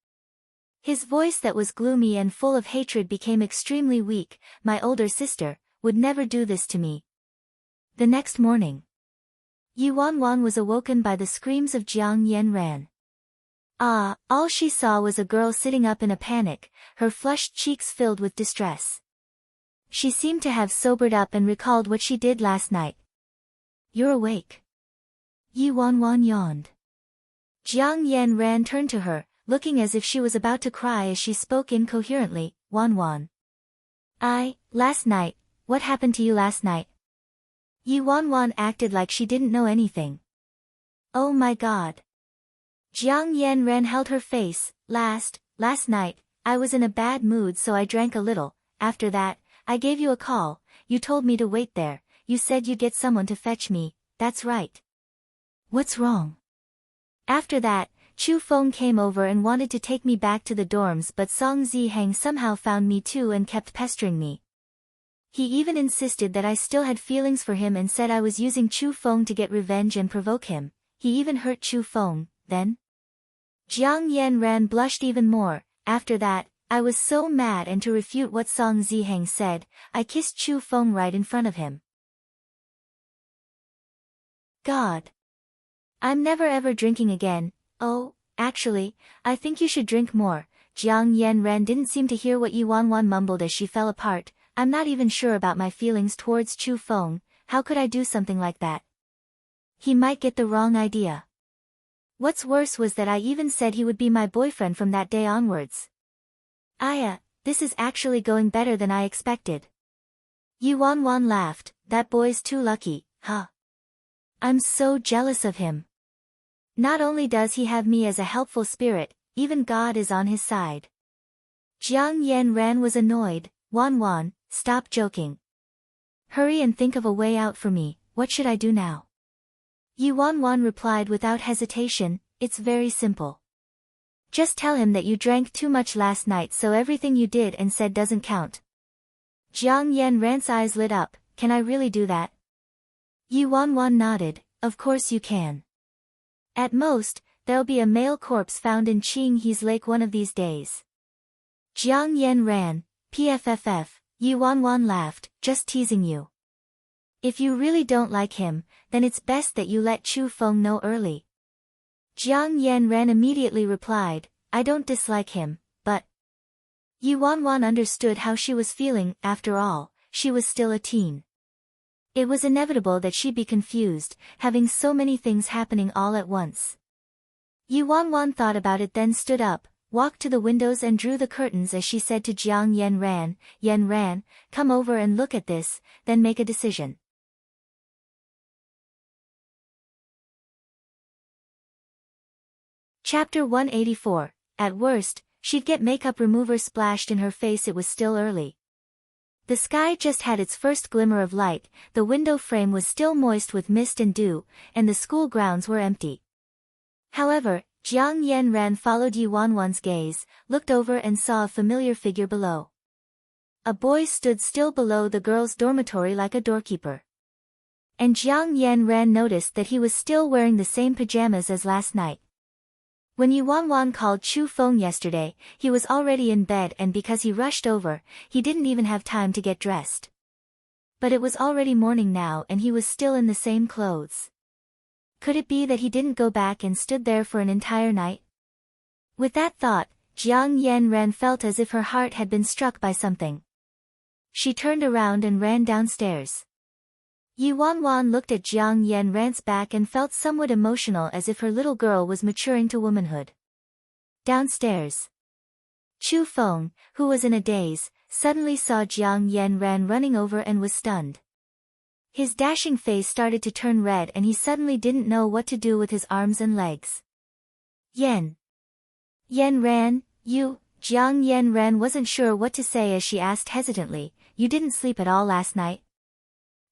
His voice that was gloomy and full of hatred became extremely weak. My older sister would never do this to me. The next morning, Yuan was awoken by the screams of Jiang Yanran. All she saw was a girl sitting up in a panic, her flushed cheeks filled with distress. She seemed to have sobered up and recalled what she did last night. You're awake. Yuan yawned. Jiang Yanran turned to her, looking as if she was about to cry as she spoke incoherently. Wan. Last night, what happened to you last night? Yuan acted like she didn't know anything. Oh my god. Jiang Yanran held her face. Last night, I was in a bad mood so I drank a little. After that, I gave you a call. You told me to wait there. You said you'd get someone to fetch me. That's right. What's wrong? After that, Chu Feng came over and wanted to take me back to the dorms, but Song Zihang somehow found me too and kept pestering me. He even insisted that I still had feelings for him and said I was using Chu Feng to get revenge and provoke him. He even hurt Chu Feng, then. Jiang Yanran blushed even more. After that, I was so mad, and to refute what Song Zihang said, I kissed Chu Feng right in front of him. God. I'm never ever drinking again. Oh, actually, I think you should drink more. Jiang Yanran didn't seem to hear what Yuan mumbled as she fell apart. I'm not even sure about my feelings towards Chu Feng. How could I do something like that? He might get the wrong idea. What's worse was that I even said he would be my boyfriend from that day onwards. This is actually going better than I expected. Yuan laughed. That boy's too lucky, huh? I'm so jealous of him. Not only does he have me as a helpful spirit, even God is on his side. Jiang Yanran was annoyed. Wan, stop joking. Hurry and think of a way out for me. What should I do now? Yuan replied without hesitation. It's very simple. Just tell him that you drank too much last night, so everything you did and said doesn't count. Jiang Yanran's eyes lit up. Can I really do that? Yuan nodded. Of course you can. At most, there'll be a male corpse found in Qinghe's lake one of these days. Jiang Yanran, PFFF, Yuan laughed. Just teasing you. If you really don't like him, then it's best that you let Chu Feng know early. Jiang Yanran immediately replied, I don't dislike him, but... Yuan understood how she was feeling. After all, she was still a teen. It was inevitable that she'd be confused, having so many things happening all at once. Yuan thought about it, then stood up, walked to the windows and drew the curtains as she said to Jiang Yanran, come over and look at this, then make a decision. Chapter 184. At worst, she'd get makeup remover splashed in her face. It was still early. The sky just had its first glimmer of light, the window frame was still moist with mist and dew, and the school grounds were empty. However, Jiang Yanran followed Yuan's gaze, looked over and saw a familiar figure below. A boy stood still below the girls' dormitory like a doorkeeper. And Jiang Yanran noticed that he was still wearing the same pajamas as last night. When Yuan called Chu Feng yesterday, he was already in bed, and because he rushed over, he didn't even have time to get dressed. But it was already morning now and he was still in the same clothes. Could it be that he didn't go back and stood there for an entire night? With that thought, Jiang Yanran felt as if her heart had been struck by something. She turned around and ran downstairs. Yi Wanwan looked at Jiang Yanran's back and felt somewhat emotional, as if her little girl was maturing to womanhood. Downstairs, Chu Feng, who was in a daze, suddenly saw Jiang Yanran running over and was stunned. His dashing face started to turn red and he suddenly didn't know what to do with his arms and legs. Yanran, you... Jiang Yanran wasn't sure what to say as she asked hesitantly, you didn't sleep at all last night?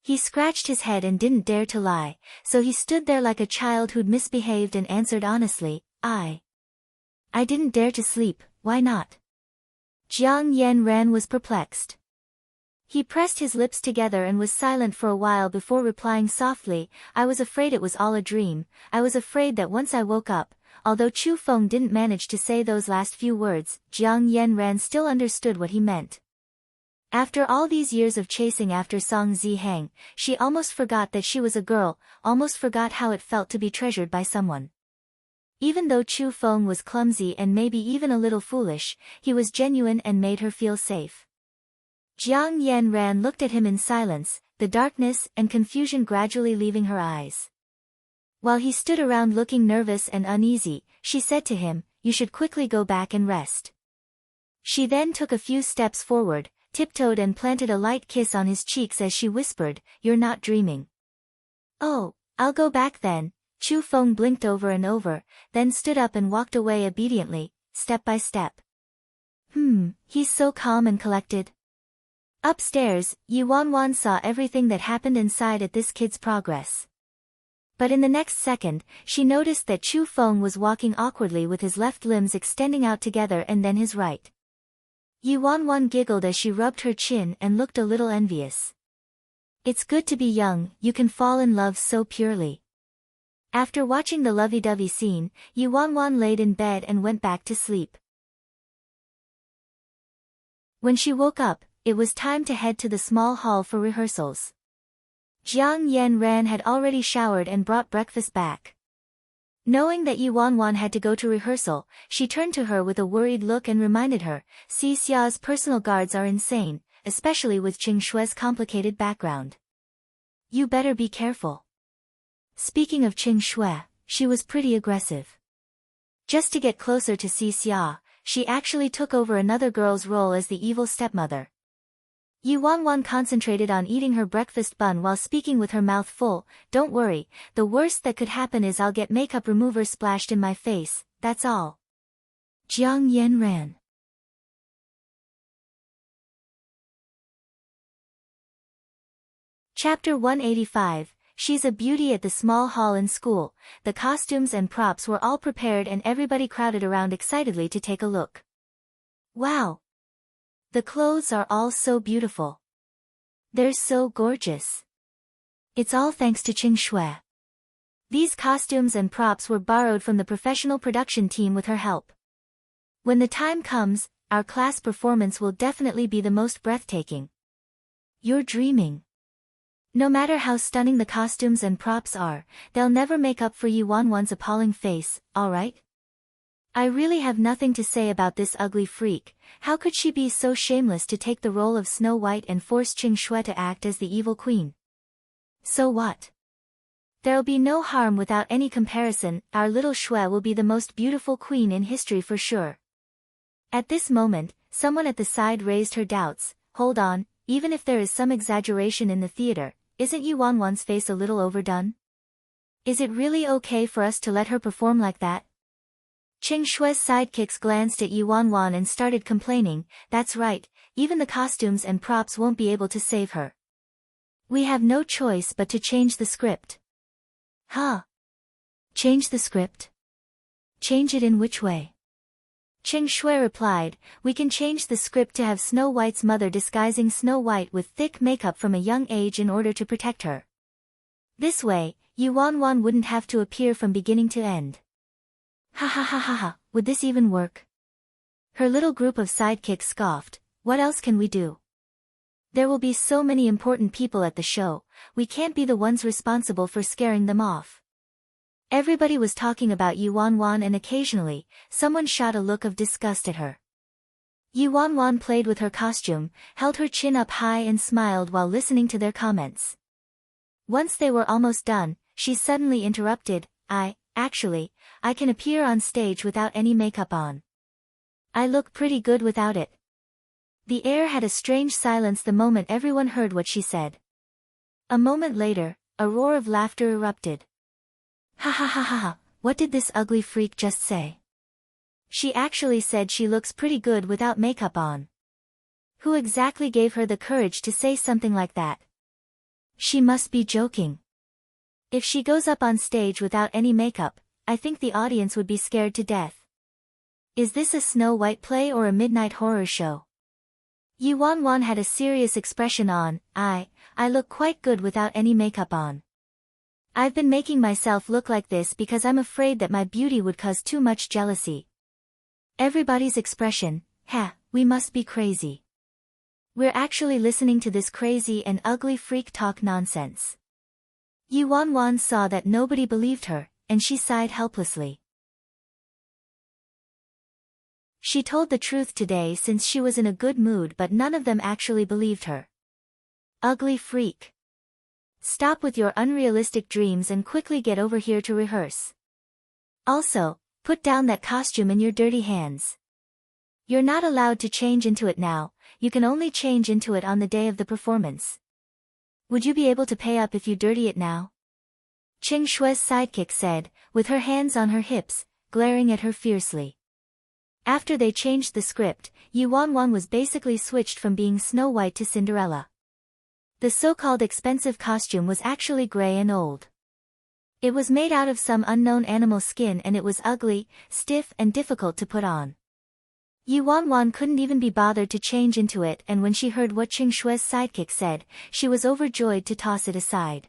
He scratched his head and didn't dare to lie, so he stood there like a child who'd misbehaved and answered honestly, I didn't dare to sleep, why not? Jiang Yanran was perplexed. He pressed his lips together and was silent for a while before replying softly, I was afraid it was all a dream. I was afraid that once I woke up, although Chu Feng didn't manage to say those last few words, Jiang Yanran still understood what he meant. After all these years of chasing after Song Zihang, she almost forgot that she was a girl, almost forgot how it felt to be treasured by someone. Even though Chu Feng was clumsy and maybe even a little foolish, he was genuine and made her feel safe. Jiang Yanran looked at him in silence, the darkness and confusion gradually leaving her eyes. While he stood around looking nervous and uneasy, she said to him, you should quickly go back and rest. She then took a few steps forward, tiptoed and planted a light kiss on his cheeks as she whispered, you're not dreaming. Oh, I'll go back then. Chu Feng blinked over and over, then stood up and walked away obediently, step by step. He's so calm and collected. Upstairs, Yi Wanwan saw everything that happened inside at this kid's progress. But in the next second, she noticed that Chu Feng was walking awkwardly with his left limbs extending out together and then his right. Yi Wanwan giggled as she rubbed her chin and looked a little envious. It's good to be young, you can fall in love so purely. After watching the lovey-dovey scene, Yi Wanwan laid in bed and went back to sleep. When she woke up, it was time to head to the small hall for rehearsals. Jiang Yanran had already showered and brought breakfast back. Knowing that Yi Wanwan had to go to rehearsal, she turned to her with a worried look and reminded her, Si Xia's personal guards are insane, especially with Qing Shue's complicated background. You better be careful. Speaking of Qing Shue, she was pretty aggressive. Just to get closer to Si Xia, she actually took over another girl's role as the evil stepmother. Yi Wanwan concentrated on eating her breakfast bun while speaking with her mouth full, don't worry, the worst that could happen is I'll get makeup remover splashed in my face, that's all. Jiang Yanran. Chapter 185, She's a beauty. At the small hall in school, the costumes and props were all prepared and everybody crowded around excitedly to take a look. Wow! The clothes are all so beautiful. They're so gorgeous. It's all thanks to Qing Shui. These costumes and props were borrowed from the professional production team with her help. When the time comes, our class performance will definitely be the most breathtaking. You're dreaming. No matter how stunning the costumes and props are, they'll never make up for Yi Wanwan's appalling face, alright? I really have nothing to say about this ugly freak. How could she be so shameless to take the role of Snow White and force Qing Shui to act as the evil queen? So what? There'll be no harm without any comparison, our little Shui will be the most beautiful queen in history for sure. At this moment, someone at the side raised her doubts, hold on, even if there is some exaggeration in the theater, isn't Yi Wanwan's face a little overdone? Is it really okay for us to let her perform like that? Qing Shue's sidekicks glanced at Yi Wanwan and started complaining, that's right, even the costumes and props won't be able to save her. We have no choice but to change the script. Huh? Change the script? Change it in which way? Qing Shui replied, we can change the script to have Snow White's mother disguising Snow White with thick makeup from a young age in order to protect her. This way, Yi Wanwan wouldn't have to appear from beginning to end. Ha ha ha ha ha, would this even work? Her little group of sidekicks scoffed, what else can we do? There will be so many important people at the show, we can't be the ones responsible for scaring them off. Everybody was talking about Yuan and occasionally, someone shot a look of disgust at her. Yuan played with her costume, held her chin up high and smiled while listening to their comments. Once they were almost done, she suddenly interrupted, Actually, I can appear on stage without any makeup on. I look pretty good without it. The air had a strange silence the moment everyone heard what she said. A moment later, a roar of laughter erupted. Ha ha ha ha ha, what did this ugly freak just say? She actually said she looks pretty good without makeup on. Who exactly gave her the courage to say something like that? She must be joking. If she goes up on stage without any makeup, I think the audience would be scared to death. Is this a Snow White play or a midnight horror show? Yuan had a serious expression on. I look quite good without any makeup on. I've been making myself look like this because I'm afraid that my beauty would cause too much jealousy. Everybody's expression, we must be crazy. We're actually listening to this crazy and ugly freak talk nonsense. Yuan saw that nobody believed her, and she sighed helplessly. She told the truth today since she was in a good mood, but none of them actually believed her. Ugly freak. Stop with your unrealistic dreams and quickly get over here to rehearse. Also, put down that costume in your dirty hands. You're not allowed to change into it now, you can only change into it on the day of the performance. Would you be able to pay up if you dirty it now? Qing Shue's sidekick said, with her hands on her hips, glaring at her fiercely. After they changed the script, Yuan was basically switched from being Snow White to Cinderella. The so-called expensive costume was actually gray and old. It was made out of some unknown animal skin and it was ugly, stiff and difficult to put on. Yuan couldn't even be bothered to change into it, and when she heard what Qing Shue's sidekick said, she was overjoyed to toss it aside.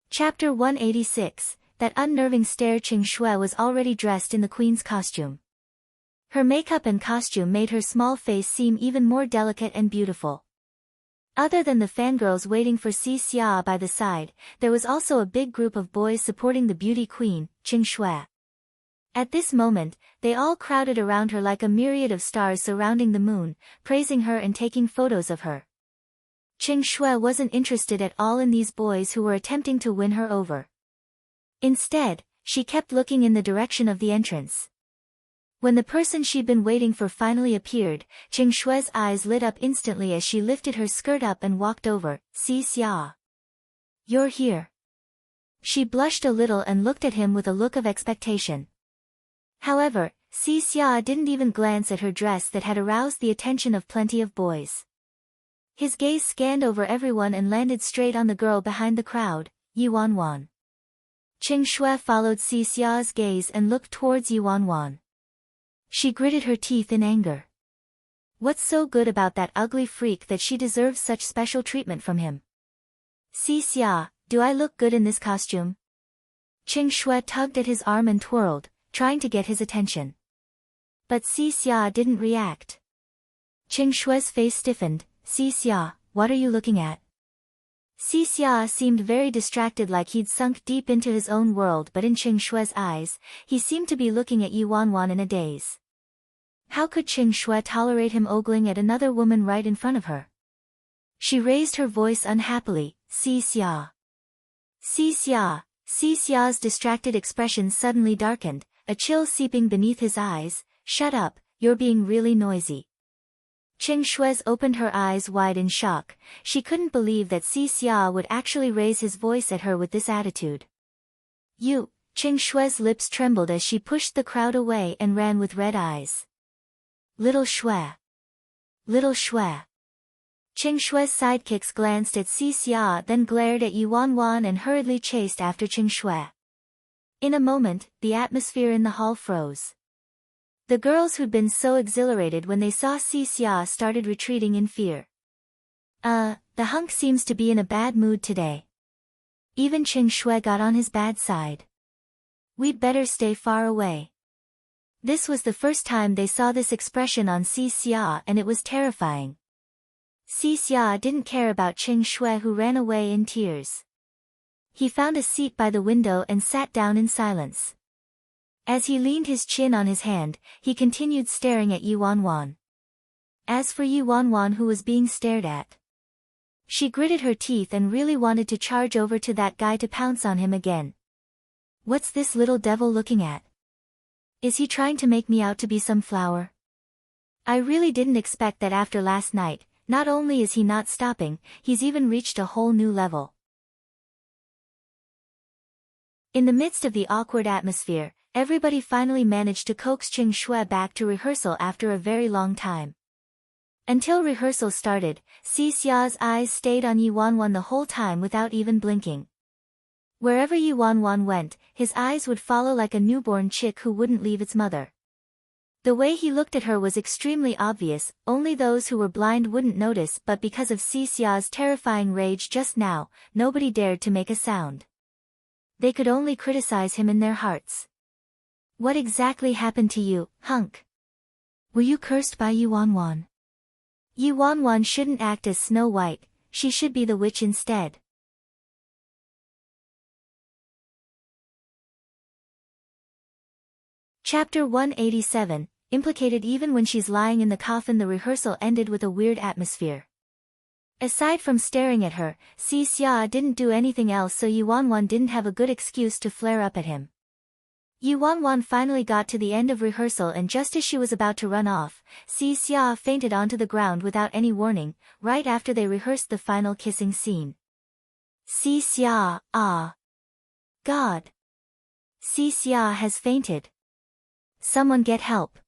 Chapter 186, That Unnerving Stare. Qing Shue was already dressed in the queen's costume. Her makeup and costume made her small face seem even more delicate and beautiful. Other than the fangirls waiting for Xia by the side, there was also a big group of boys supporting the beauty queen, Qing Shue. At this moment, they all crowded around her like a myriad of stars surrounding the moon, praising her and taking photos of her. Qing Shue wasn't interested at all in these boys who were attempting to win her over. Instead, she kept looking in the direction of the entrance. When the person she'd been waiting for finally appeared, Qing Shue's eyes lit up instantly as she lifted her skirt up and walked over. Xia. You're here. She blushed a little and looked at him with a look of expectation. However, Xia didn't even glance at her dress that had aroused the attention of plenty of boys. His gaze scanned over everyone and landed straight on the girl behind the crowd, Yuan. Qing Shue followed Xia's gaze and looked towards Yuan. She gritted her teeth in anger. What's so good about that ugly freak that she deserves such special treatment from him? Xia, do I look good in this costume? Qing Shue tugged at his arm and twirled, trying to get his attention. But Xia didn't react. Qing Shue's face stiffened. Xia, what are you looking at? Xia seemed very distracted, like he'd sunk deep into his own world, but in Qing Shue's eyes, he seemed to be looking at Yuan in a daze. How could Qing Shue tolerate him ogling at another woman right in front of her? She raised her voice unhappily. Xia. Xia's distracted expression suddenly darkened, a chill seeping beneath his eyes. Shut up, you're being really noisy. Qing Shue's opened her eyes wide in shock. She couldn't believe that Xia would actually raise his voice at her with this attitude. You, Qing Shue's lips trembled as she pushed the crowd away and ran with red eyes. Little Shue. Little Shue. Qing Shue's sidekicks glanced at Xia, then glared at Yuan and hurriedly chased after Qing Shue. In a moment, the atmosphere in the hall froze. The girls who'd been so exhilarated when they saw Xia started retreating in fear. The hunk seems to be in a bad mood today. Even Qing Shue got on his bad side. We'd better stay far away. This was the first time they saw this expression on Xia and it was terrifying. Xia didn't care about Qing Shui, who ran away in tears. He found a seat by the window and sat down in silence. As he leaned his chin on his hand, he continued staring at Yuan. As for Yuan, who was being stared at, she gritted her teeth and really wanted to charge over to that guy to pounce on him again. What's this little devil looking at? Is he trying to make me out to be some flower? I really didn't expect that after last night. Not only is he not stopping, he's even reached a whole new level. In the midst of the awkward atmosphere, everybody finally managed to coax Qing Shui back to rehearsal after a very long time. Until rehearsal started, Xia's eyes stayed on Yuan the whole time without even blinking. Wherever Yuan went, his eyes would follow like a newborn chick who wouldn't leave its mother. The way he looked at her was extremely obvious, only those who were blind wouldn't notice, but because of Xia's terrifying rage just now, nobody dared to make a sound. They could only criticize him in their hearts. What exactly happened to you, hunk? Were you cursed by Yuan? Yuan shouldn't act as Snow White, she should be the witch instead. Chapter 187, Implicated. Even when she's lying in the coffin, the rehearsal ended with a weird atmosphere. Aside from staring at her, Xia didn't do anything else, so Yuan didn't have a good excuse to flare up at him. Yuan finally got to the end of rehearsal, and just as she was about to run off, Xia fainted onto the ground without any warning, right after they rehearsed the final kissing scene. Xia, ah! God! Xia has fainted. Someone get help.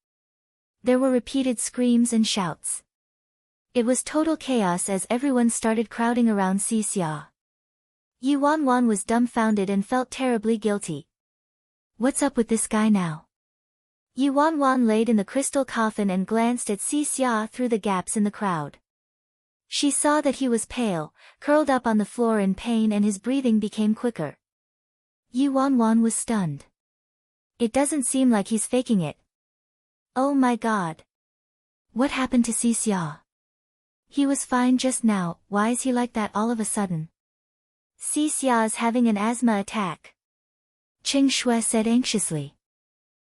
There were repeated screams and shouts. It was total chaos as everyone started crowding around Xia. Yuan was dumbfounded and felt terribly guilty. What's up with this guy now? Yuan laid in the crystal coffin and glanced at Xia through the gaps in the crowd. She saw that he was pale, curled up on the floor in pain, and his breathing became quicker. Yuan was stunned. It doesn't seem like he's faking it. Oh my god. What happened to Xia? He was fine just now, why is he like that all of a sudden? Xia's having an asthma attack. Qing Shui said anxiously.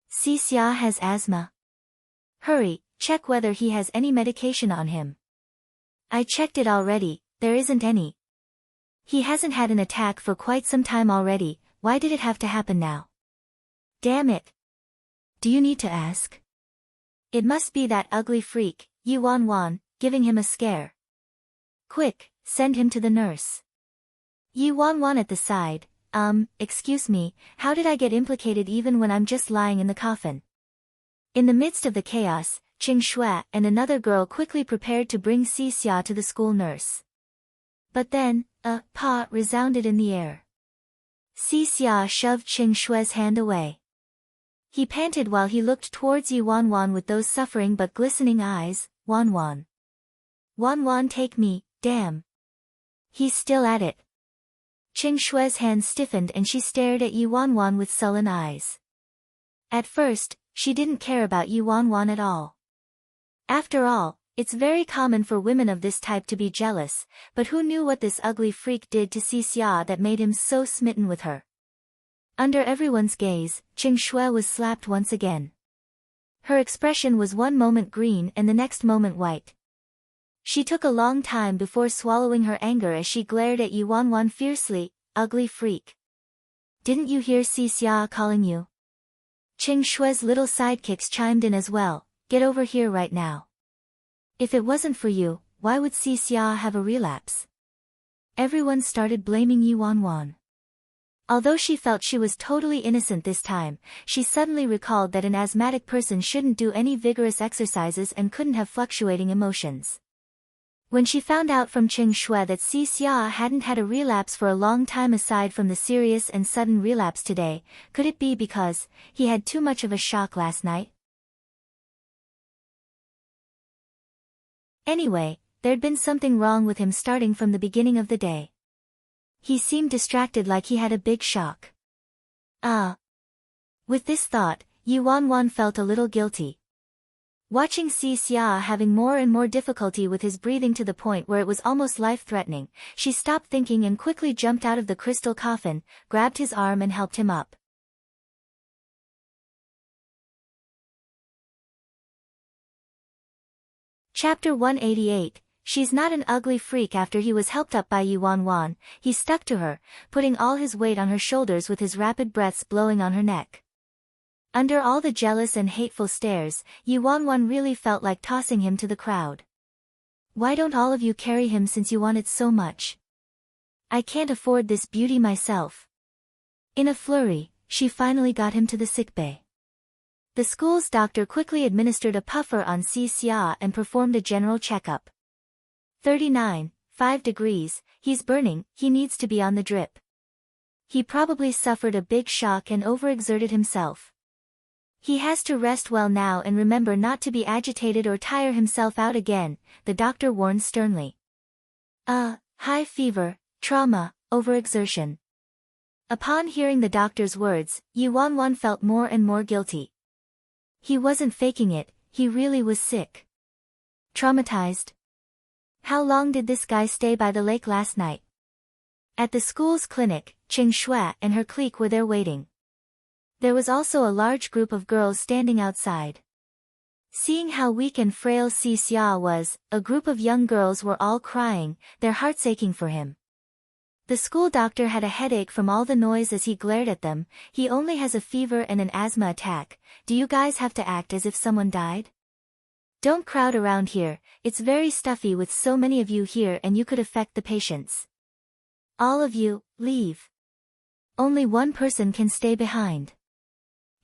Xia has asthma. Hurry, check whether he has any medication on him. I checked it already, there isn't any. He hasn't had an attack for quite some time already, why did it have to happen now? Damn it. Do you need to ask? It must be that ugly freak, Yuan, giving him a scare. Quick, send him to the nurse. Yuan at the side, excuse me, how did I get implicated even when I'm just lying in the coffin? In the midst of the chaos, Qing Shui and another girl quickly prepared to bring Xia to the school nurse. But then, a paw resounded in the air. Xia shoved Qing Shui's hand away. He panted while he looked towards Yuan with those suffering but glistening eyes. Wan, take me, damn. He's still at it. Qing Shui's hand stiffened and she stared at Yuan with sullen eyes. At first, she didn't care about Yuan at all. After all, it's very common for women of this type to be jealous, but who knew what this ugly freak did to Xia that made him so smitten with her? Under everyone's gaze, Qing Shui was slapped once again. Her expression was one moment green and the next moment white. She took a long time before swallowing her anger as she glared at Yuan fiercely. Ugly freak. Didn't you hear Xia calling you? Qing Shui's little sidekicks chimed in as well. Get over here right now. If it wasn't for you, why would Xia have a relapse? Everyone started blaming Yuan. Although she felt she was totally innocent this time, she suddenly recalled that an asthmatic person shouldn't do any vigorous exercises and couldn't have fluctuating emotions. When she found out from Qing Shui that Xia hadn't had a relapse for a long time aside from the serious and sudden relapse today, could it be because he had too much of a shock last night? Anyway, there'd been something wrong with him starting from the beginning of the day. He seemed distracted like he had a big shock. With this thought, Yuan felt a little guilty. Watching Si Xia having more and more difficulty with his breathing to the point where it was almost life-threatening, she stopped thinking and quickly jumped out of the crystal coffin, grabbed his arm and helped him up. Chapter 188. She's not an ugly freak. After he was helped up by Yuan, he stuck to her, putting all his weight on her shoulders with his rapid breaths blowing on her neck. Under all the jealous and hateful stares, Yuan really felt like tossing him to the crowd. Why don't all of you carry him since you want it so much? I can't afford this beauty myself. In a flurry, she finally got him to the sickbay. The school's doctor quickly administered a puffer on Si Xia and performed a general checkup. 39, 5 degrees, he's burning, he needs to be on the drip. He probably suffered a big shock and overexerted himself. He has to rest well now and remember not to be agitated or tire himself out again, the doctor warned sternly. High fever, trauma, overexertion. Upon hearing the doctor's words, Yuan felt more and more guilty. He wasn't faking it, he really was sick. Traumatized. How long did this guy stay by the lake last night? At the school's clinic, Qing Shui and her clique were there waiting. There was also a large group of girls standing outside. Seeing how weak and frail Si Xia was, a group of young girls were all crying, their hearts aching for him. The school doctor had a headache from all the noise as he glared at them. He only has a fever and an asthma attack. Do you guys have to act as if someone died? Don't crowd around here, it's very stuffy with so many of you here and you could affect the patients. All of you, leave. Only one person can stay behind.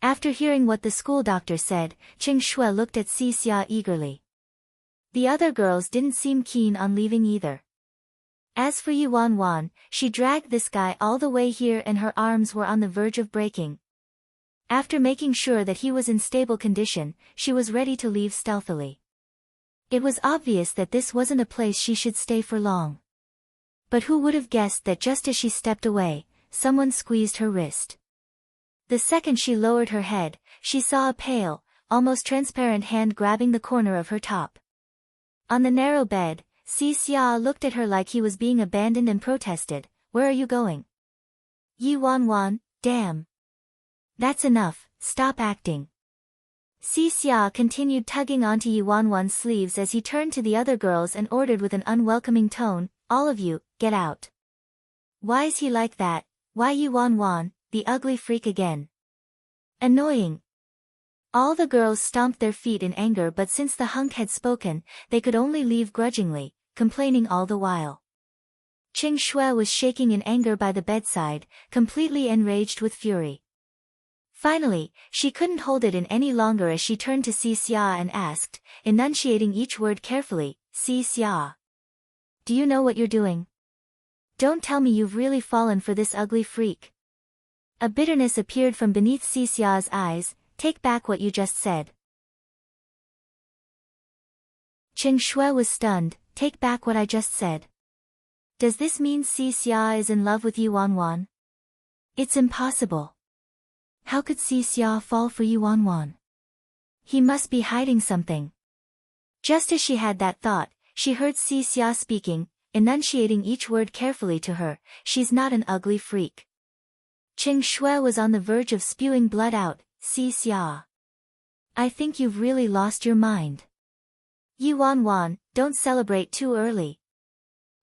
After hearing what the school doctor said, Qing Shui looked at Si Xia eagerly. The other girls didn't seem keen on leaving either. As for Yuan, she dragged this guy all the way here and her arms were on the verge of breaking. After making sure that he was in stable condition, she was ready to leave stealthily. It was obvious that this wasn't a place she should stay for long. But who would have guessed that just as she stepped away, someone squeezed her wrist. The second she lowered her head, she saw a pale, almost transparent hand grabbing the corner of her top. On the narrow bed, Si Xia looked at her like he was being abandoned and protested, "Where are you going?" Yuan, damn. That's enough, stop acting. Si Xia continued tugging onto Yuan's sleeves as he turned to the other girls and ordered with an unwelcoming tone, "All of you, get out." Why's he like that? Why Yuan, the ugly freak again? Annoying. All the girls stomped their feet in anger, but since the hunk had spoken, they could only leave grudgingly, complaining all the while. Qing Shui was shaking in anger by the bedside, completely enraged with fury. Finally, she couldn't hold it in any longer as she turned to Si Xia and asked, enunciating each word carefully, "Si Xia. Do you know what you're doing? Don't tell me you've really fallen for this ugly freak." A bitterness appeared from beneath Si Xia's eyes. "Take back what you just said." Qing Shui was stunned. "Take back what I just said? Does this mean Si Xia is in love with Yuan? It's impossible. How could Si Xia fall for Yuan? He must be hiding something." Just as she had that thought, she heard Si Xia speaking, enunciating each word carefully to her, "She's not an ugly freak." Qing Shui was on the verge of spewing blood out. "Si Xia. I think you've really lost your mind. Yuan, don't celebrate too early."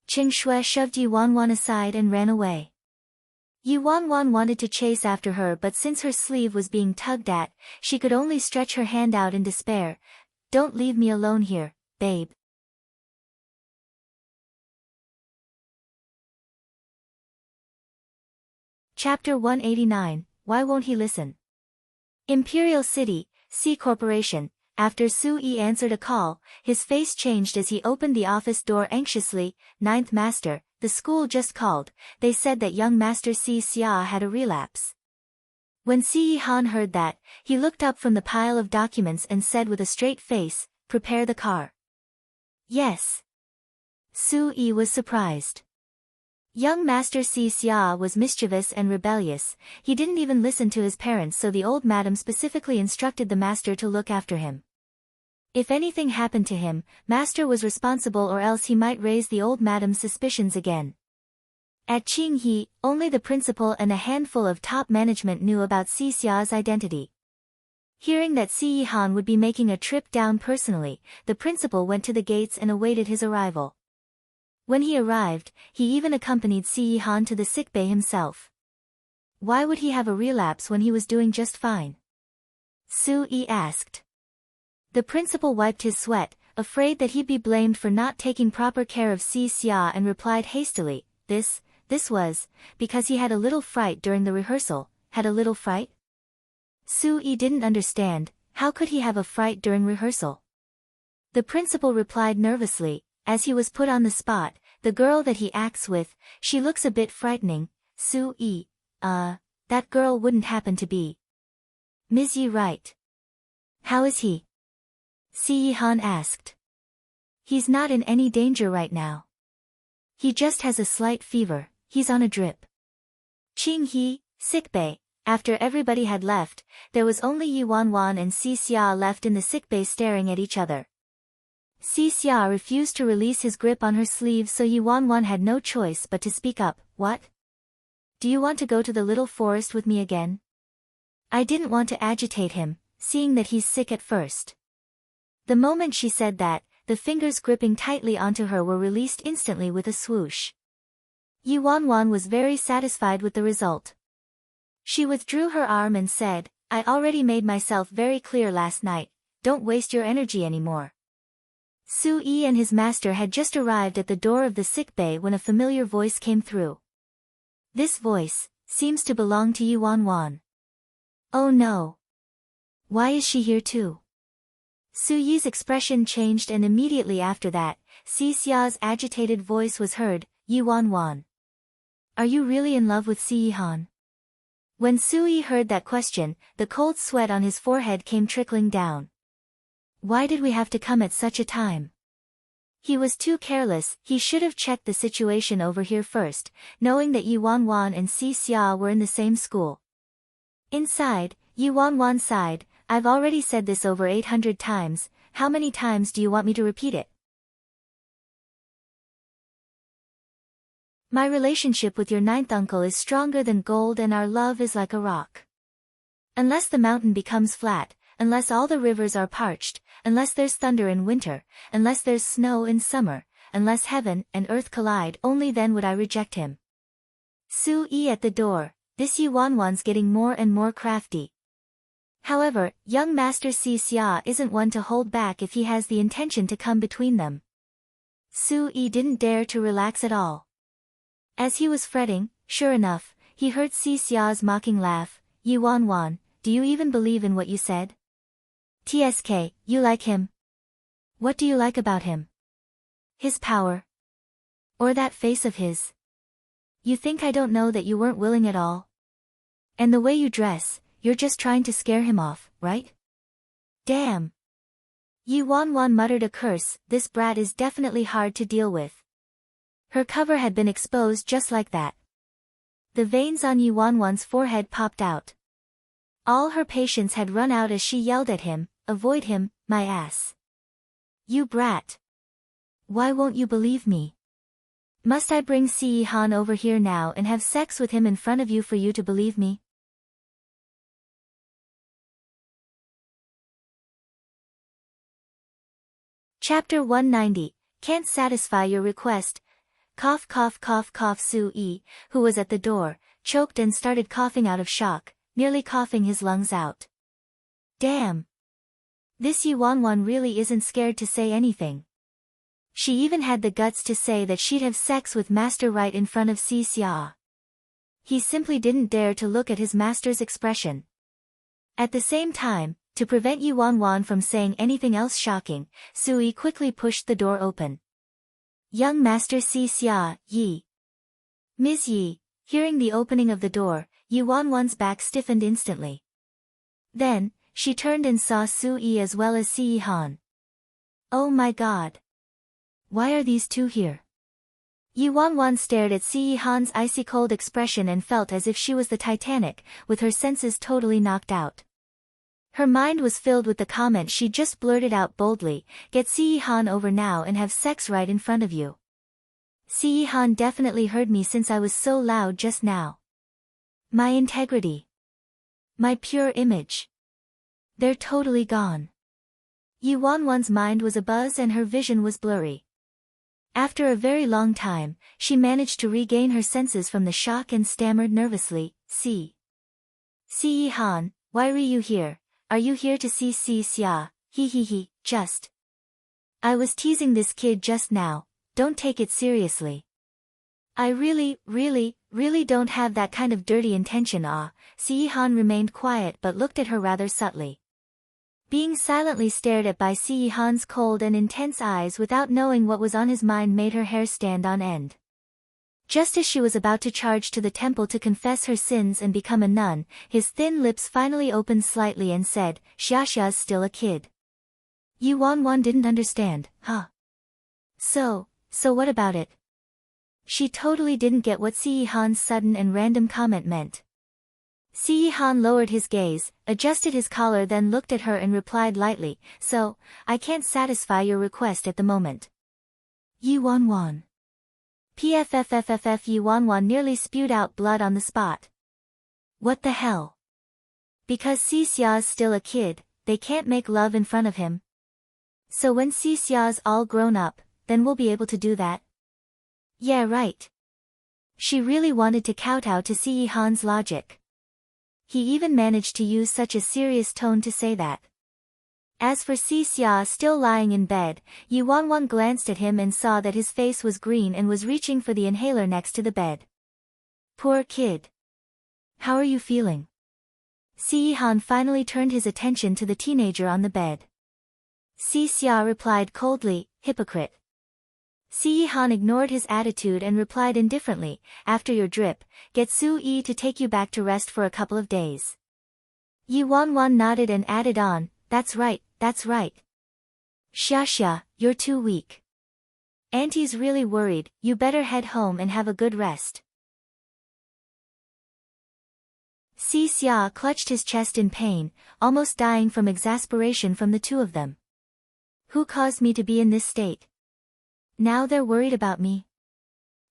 Qing Shui shoved Yuan aside and ran away. Yuan wanted to chase after her, but since her sleeve was being tugged at, she could only stretch her hand out in despair. "Don't leave me alone here, babe." Chapter 189, Why Won't He Listen? Imperial City, C Corporation. After Su Yi answered a call, his face changed as he opened the office door anxiously. "Ninth Master, the school just called. They said that young Master Si Xia had a relapse." When Si Yihan heard that, he looked up from the pile of documents and said with a straight face, "Prepare the car." "Yes." Su Yi was surprised. Young Master Si Xia was mischievous and rebellious. He didn't even listen to his parents, so the old madam specifically instructed the master to look after him. If anything happened to him, Master was responsible, or else he might raise the old madam's suspicions again. At Qinghe, only the principal and a handful of top management knew about Xixia's identity. Hearing that Siyihan would be making a trip down personally, the principal went to the gates and awaited his arrival. When he arrived, he even accompanied Siyihan to the sickbay himself. Why would he have a relapse when he was doing just fine? Su Yi asked. The principal wiped his sweat, afraid that he'd be blamed for not taking proper care of Xixia, and replied hastily, This was, because he had a little fright during the rehearsal. Had a little fright? Su Yi didn't understand, how could he have a fright during rehearsal? The principal replied nervously, as he was put on the spot, the girl that he acts with, she looks a bit frightening. Su Yi, that girl wouldn't happen to be Ms. Yi, right? How is he? Siyihan asked. He's not in any danger right now. He just has a slight fever, he's on a drip. Qinghe, sickbay. After everybody had left, there was only Yi Wanwan and Xixia left in the sickbay staring at each other. Xixia refused to release his grip on her sleeve, so Yi Wanwan had no choice but to speak up. What? Do you want to go to the little forest with me again? I didn't want to agitate him, seeing that he's sick at first. The moment she said that, the fingers gripping tightly onto her were released instantly with a swoosh. Yi Wanwan was very satisfied with the result. She withdrew her arm and said, I already made myself very clear last night, don't waste your energy anymore. Su Yi and his master had just arrived at the door of the sickbay when a familiar voice came through. This voice seems to belong to Yi Wanwan. Oh no. Why is she here too? Su Yi's expression changed, and immediately after that, Xixia's agitated voice was heard, Yi Wanwan. Are you really in love with Siyihan? When Su Yi heard that question, the cold sweat on his forehead came trickling down. Why did we have to come at such a time? He was too careless, he should have checked the situation over here first, knowing that Yi Wanwan and Xixia were in the same school. Inside, Yi Wanwan sighed, I've already said this over 800 times, how many times do you want me to repeat it? My relationship with your ninth uncle is stronger than gold, and our love is like a rock. Unless the mountain becomes flat, unless all the rivers are parched, unless there's thunder in winter, unless there's snow in summer, unless heaven and earth collide, only then would I reject him. Su Yi at the door, this Yi Wanwan's getting more and more crafty. However, young Master Xixia isn't one to hold back if he has the intention to come between them. Su Yi didn't dare to relax at all. As he was fretting, sure enough, he heard Xixia's mocking laugh, Yi Wanwan, do you even believe in what you said? TSK, you like him? What do you like about him? His power? Or that face of his? You think I don't know that you weren't willing at all? And the way you dress, you're just trying to scare him off, right? Damn. Yi Wanwan muttered a curse, this brat is definitely hard to deal with. Her cover had been exposed just like that. The veins on Yi Wanwan's forehead popped out. All her patience had run out as she yelled at him, avoid him, my ass. You brat. Why won't you believe me? Must I bring Siyihan over here now and have sex with him in front of you for you to believe me? Chapter 190, Can't satisfy your request. Cough cough cough cough. Su Yi, who was at the door, choked and started coughing out of shock, nearly coughing his lungs out. Damn. This Yi Wanwan really isn't scared to say anything. She even had the guts to say that she'd have sex with Master right in front of Xixia. He simply didn't dare to look at his master's expression. At the same time, to prevent Yi Wanwan from saying anything else shocking, Su Yi quickly pushed the door open. Young Master Xixia, Yi. Ms. Yi, hearing the opening of the door, Yi Wanwan's back stiffened instantly. Then, she turned and saw Su Yi as well as Siyihan. Oh my god. Why are these two here? Yi Wanwan stared at Siyihan's icy cold expression and felt as if she was the Titanic, with her senses totally knocked out. Her mind was filled with the comment she just blurted out boldly, "Get Han over now and have sex right in front of you." Han definitely heard me since I was so loud just now. My integrity. My pure image. They're totally gone. Yi Wanwan's mind was abuzz and her vision was blurry. After a very long time, she managed to regain her senses from the shock and stammered nervously, Han, why are you here? Are you here to see Xia? He, just. I was teasing this kid just now, don't take it seriously. I really don't have that kind of dirty intention. Han remained quiet but looked at her rather subtly. Being silently stared at by Han's cold and intense eyes without knowing what was on his mind made her hair stand on end. Just as she was about to charge to the temple to confess her sins and become a nun, his thin lips finally opened slightly and said, "Xiaxia's still a kid." Yi Wanwan didn't understand, huh? So what about it? She totally didn't get what Han's sudden and random comment meant. Han lowered his gaze, adjusted his collar, then looked at her and replied lightly, "So, I can't satisfy your request at the moment." Yi Wanwan. Pfffff. Yi Wanwan nearly spewed out blood on the spot. What the hell? Because Xia's still a kid, they can't make love in front of him. So when Xia's all grown up, then we'll be able to do that? Yeah, right. She really wanted to kowtow to Han's logic. He even managed to use such a serious tone to say that. As for Xia still lying in bed, Yi Wanwan glanced at him and saw that his face was green and was reaching for the inhaler next to the bed. Poor kid. How are you feeling? Han finally turned his attention to the teenager on the bed. Xia replied coldly, "Hypocrite." Han ignored his attitude and replied indifferently, "After your drip, get Su-yi to take you back to rest for a couple of days." Yi Wanwan nodded and added on, That's right. Xia, you're too weak. Auntie's really worried, you better head home and have a good rest. Xia clutched his chest in pain, almost dying from exasperation from the two of them. Who caused me to be in this state? Now they're worried about me.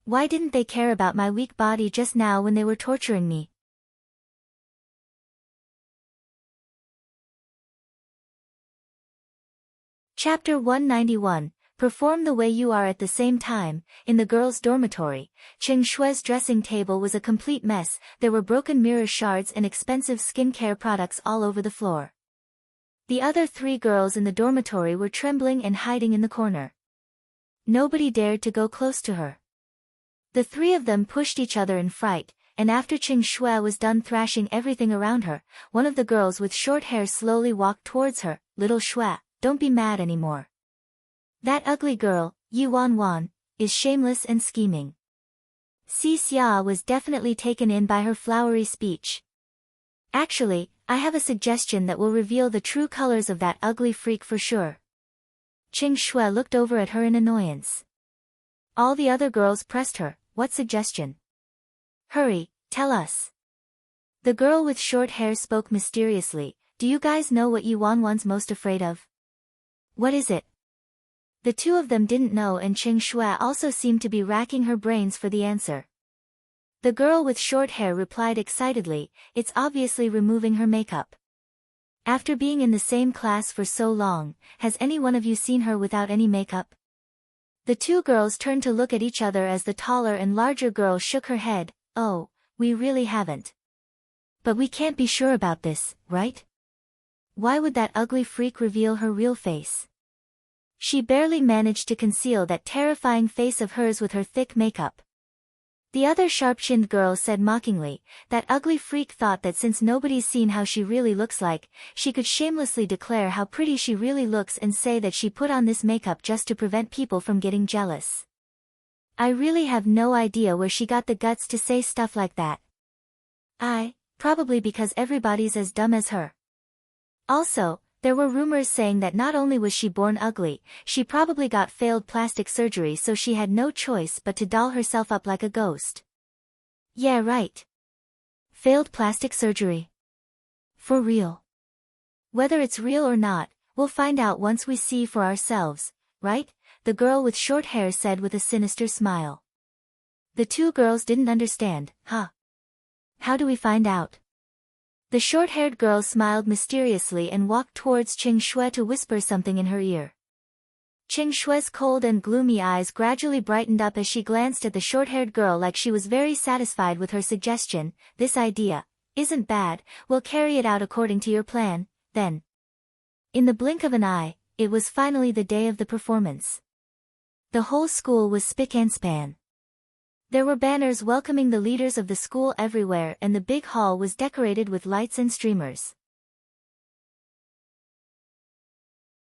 Why didn't they care about my weak body just now when they were torturing me? Chapter 191, Perform the Way You Are. At the same time, in the girls' dormitory, Cheng Shui's dressing table was a complete mess. There were broken mirror shards and expensive skincare products all over the floor. The other three girls in the dormitory were trembling and hiding in the corner. Nobody dared to go close to her. The three of them pushed each other in fright, and after Cheng Shui was done thrashing everything around her, one of the girls with short hair slowly walked towards her. "Little Shui, don't be mad anymore. That ugly girl, Yi Wanwan, is shameless and scheming." Xia was definitely taken in by her flowery speech. "Actually, I have a suggestion that will reveal the true colors of that ugly freak for sure." Cheng Shui looked over at her in annoyance. All the other girls pressed her, "What suggestion? Hurry, tell us." The girl with short hair spoke mysteriously, "Do you guys know what Yi Wanwan's most afraid of?" "What is it?" The two of them didn't know, and Cheng Shui also seemed to be racking her brains for the answer. The girl with short hair replied excitedly, "It's obviously removing her makeup. After being in the same class for so long, has any one of you seen her without any makeup?" The two girls turned to look at each other as the taller and larger girl shook her head, "Oh, we really haven't. But we can't be sure about this, right? Why would that ugly freak reveal her real face? She barely managed to conceal that terrifying face of hers with her thick makeup." The other sharp-chinned girl said mockingly, "That ugly freak thought that since nobody's seen how she really looks like, she could shamelessly declare how pretty she really looks and say that she put on this makeup just to prevent people from getting jealous. I really have no idea where she got the guts to say stuff like that. Probably because everybody's as dumb as her." Also, there were rumors saying that not only was she born ugly, she probably got failed plastic surgery, so she had no choice but to doll herself up like a ghost. Yeah, right. Failed plastic surgery. For real. Whether it's real or not, we'll find out once we see for ourselves, right? The girl with short hair said with a sinister smile. The two girls didn't understand. Huh? How do we find out? The short-haired girl smiled mysteriously and walked towards Qing Shui to whisper something in her ear. Qing Shui's cold and gloomy eyes gradually brightened up as she glanced at the short-haired girl like she was very satisfied with her suggestion. This idea isn't bad, we'll carry it out according to your plan, then. In the blink of an eye, it was finally the day of the performance. The whole school was spick and span. There were banners welcoming the leaders of the school everywhere, and the big hall was decorated with lights and streamers.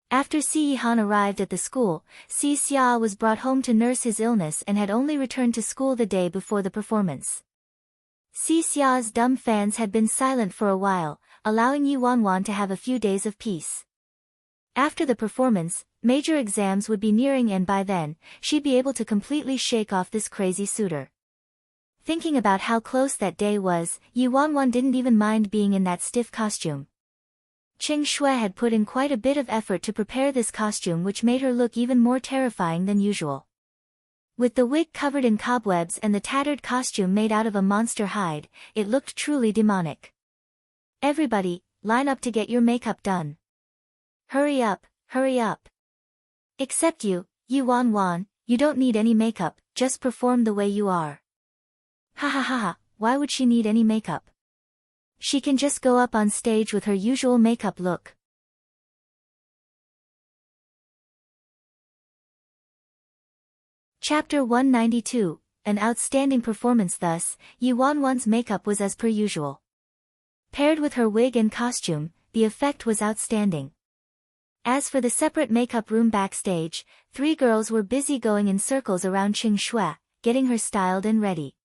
After Si Han arrived at the school, Si Xia was brought home to nurse his illness and had only returned to school the day before the performance. Si Xia's dumb fans had been silent for a while, allowing Yi Wanwan to have a few days of peace. After the performance, major exams would be nearing, and by then, she'd be able to completely shake off this crazy suitor. Thinking about how close that day was, Yi Wanwan didn't even mind being in that stiff costume. Qing Shui had put in quite a bit of effort to prepare this costume, which made her look even more terrifying than usual. With the wig covered in cobwebs and the tattered costume made out of a monster hide, it looked truly demonic. Everybody, line up to get your makeup done. Hurry up, hurry up. Except you, Yi Wanwan, you don't need any makeup, just perform the way you are. Ha ha ha ha, why would she need any makeup? She can just go up on stage with her usual makeup look. Chapter 192, An outstanding performance. Thus, Yi Wanwan's makeup was as per usual. Paired with her wig and costume, the effect was outstanding. As for the separate makeup room backstage, 3 girls were busy going in circles around Qing Shui, getting her styled and ready.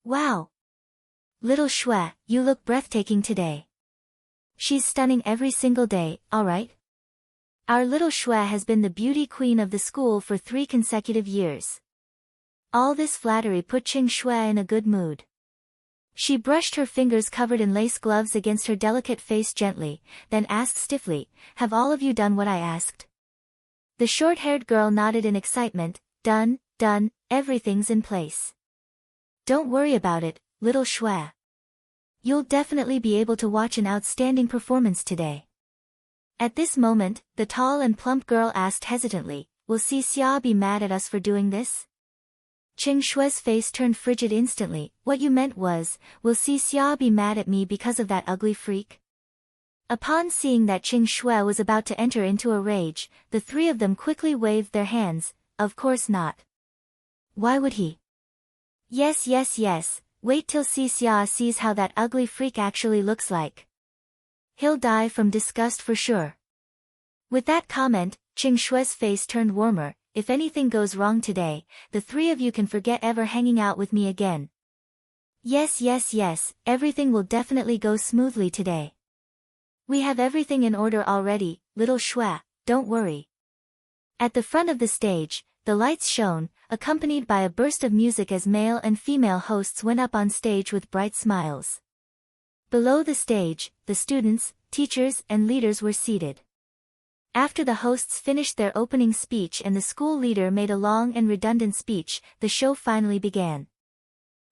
Wow! Little Shui, you look breathtaking today. She's stunning every single day, alright? Our little Shui has been the beauty queen of the school for 3 consecutive years. All this flattery put Qing Shui in a good mood. She brushed her fingers covered in lace gloves against her delicate face gently, then asked stiffly, "Have all of you done what I asked?" The short-haired girl nodded in excitement. Done, everything's in place. Don't worry about it, little Shui. You'll definitely be able to watch an outstanding performance today. At this moment, the tall and plump girl asked hesitantly, "Will Si Xia be mad at us for doing this?" Qing Shui's face turned frigid instantly. "What you meant was, will Si Xia be mad at me because of that ugly freak?" Upon seeing that Qing Shui was about to enter into a rage, the 3 of them quickly waved their hands. Of course not. Why would he? Yes, wait till Si Xia sees how that ugly freak actually looks like. He'll die from disgust for sure. With that comment, Qing Shui's face turned warmer. If anything goes wrong today, the 3 of you can forget ever hanging out with me again. Yes, everything will definitely go smoothly today. We have everything in order already, little Shui, don't worry. At the front of the stage, the lights shone, accompanied by a burst of music as male and female hosts went up on stage with bright smiles. Below the stage, the students, teachers, and leaders were seated. After the hosts finished their opening speech and the school leader made a long and redundant speech, the show finally began.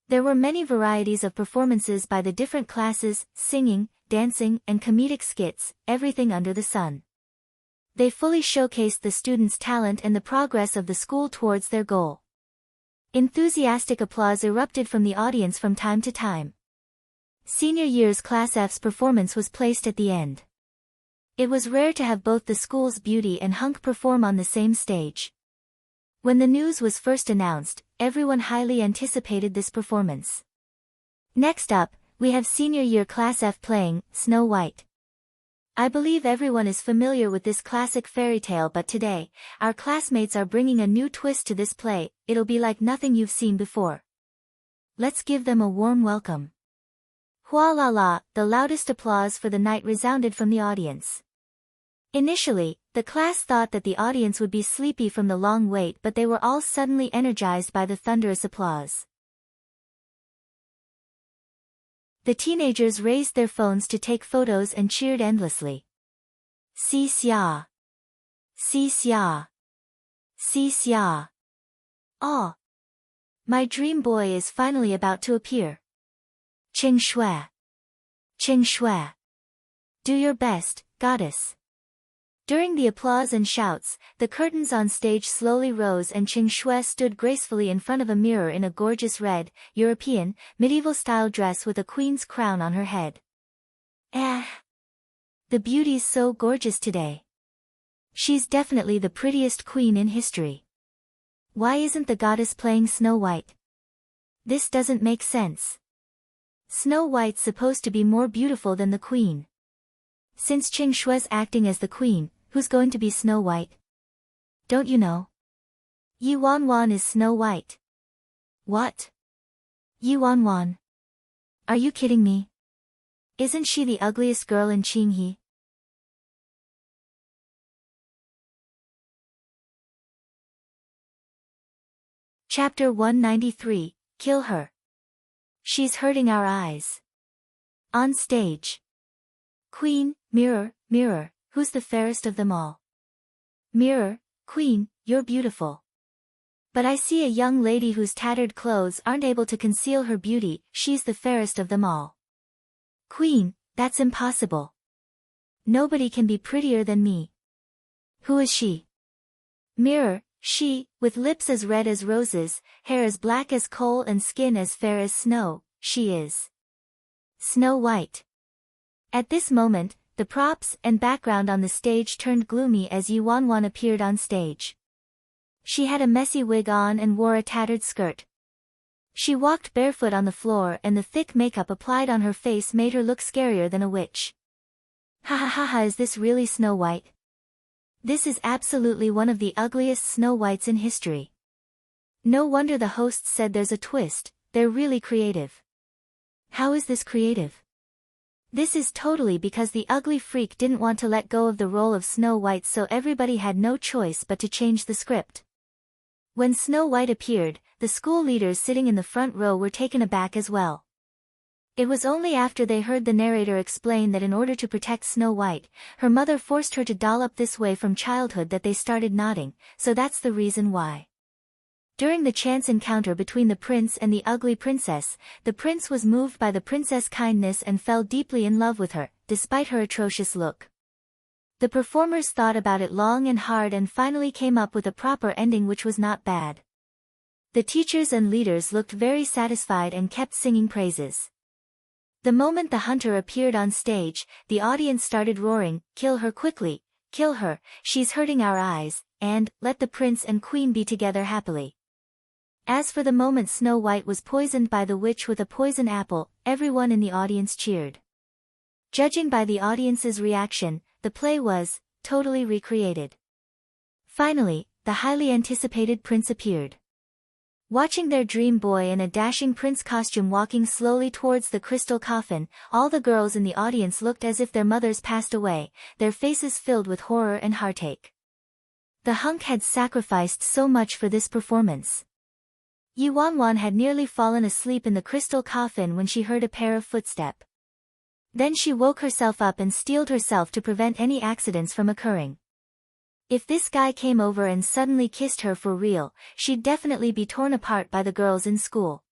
There were many varieties of performances by the different classes, singing, dancing, and comedic skits, everything under the sun. They fully showcased the students' talent and the progress of the school towards their goal. Enthusiastic applause erupted from the audience from time to time. Senior year's Class F's performance was placed at the end. It was rare to have both the school's beauty and hunk perform on the same stage. When the news was first announced, everyone highly anticipated this performance. Next up, we have Senior Year Class F playing Snow White. I believe everyone is familiar with this classic fairy tale, but today, our classmates are bringing a new twist to this play. It'll be like nothing you've seen before. Let's give them a warm welcome. Hua la la, the loudest applause for the night resounded from the audience. Initially, the class thought that the audience would be sleepy from the long wait, but they were all suddenly energized by the thunderous applause. The teenagers raised their phones to take photos and cheered endlessly. Si xia. Si xia. Si xia. Oh. My dream boy is finally about to appear. Qing shui. Qing shui. Do your best, goddess. During the applause and shouts, the curtains on stage slowly rose and Qing shui stood gracefully in front of a mirror in a gorgeous red, European, medieval-style dress with a queen's crown on her head. The beauty's so gorgeous today. She's definitely the prettiest queen in history. Why isn't the goddess playing Snow White? This doesn't make sense. Snow White's supposed to be more beautiful than the queen. Since Qing Shui's acting as the queen, who's going to be Snow White? Don't you know? Yi Wanwan is Snow White. What? Yi Wanwan? Are you kidding me? Isn't she the ugliest girl in Qinghe? Chapter 193, Kill Her. She's hurting our eyes. On stage. Queen, mirror, mirror, who's the fairest of them all? Mirror, queen, you're beautiful. But I see a young lady whose tattered clothes aren't able to conceal her beauty, she's the fairest of them all. Queen, that's impossible. Nobody can be prettier than me. Who is she? Mirror, she, with lips as red as roses, hair as black as coal and skin as fair as snow, she is Snow White. At this moment, the props and background on the stage turned gloomy as Yi Wanwan appeared on stage. She had a messy wig on and wore a tattered skirt. She walked barefoot on the floor and the thick makeup applied on her face made her look scarier than a witch. Ha ha ha ha, is this really Snow White? This is absolutely one of the ugliest Snow Whites in history. No wonder the hosts said there's a twist, they're really creative. How is this creative? This is totally because the ugly freak didn't want to let go of the role of Snow White, so everybody had no choice but to change the script. When Snow White appeared, the school leaders sitting in the front row were taken aback as well. It was only after they heard the narrator explain that in order to protect Snow White, her mother forced her to doll up this way from childhood that they started nodding, so that's the reason why. During the chance encounter between the prince and the ugly princess, the prince was moved by the princess' kindness and fell deeply in love with her, despite her atrocious look. The performers thought about it long and hard and finally came up with a proper ending which was not bad. The teachers and leaders looked very satisfied and kept singing praises. The moment the hunter appeared on stage, the audience started roaring, "Kill her quickly, kill her, she's hurting our eyes," and, "Let the prince and queen be together happily." As for the moment Snow White was poisoned by the witch with a poison apple, everyone in the audience cheered. Judging by the audience's reaction, the play was totally recreated. Finally, the highly anticipated prince appeared. Watching their dream boy in a dashing prince costume walking slowly towards the crystal coffin, all the girls in the audience looked as if their mothers passed away, their faces filled with horror and heartache. The hunk had sacrificed so much for this performance. Yi Wanwan had nearly fallen asleep in the crystal coffin when she heard a pair of footsteps. Then she woke herself up and steeled herself to prevent any accidents from occurring. If this guy came over and suddenly kissed her for real, she'd definitely be torn apart by the girls in school.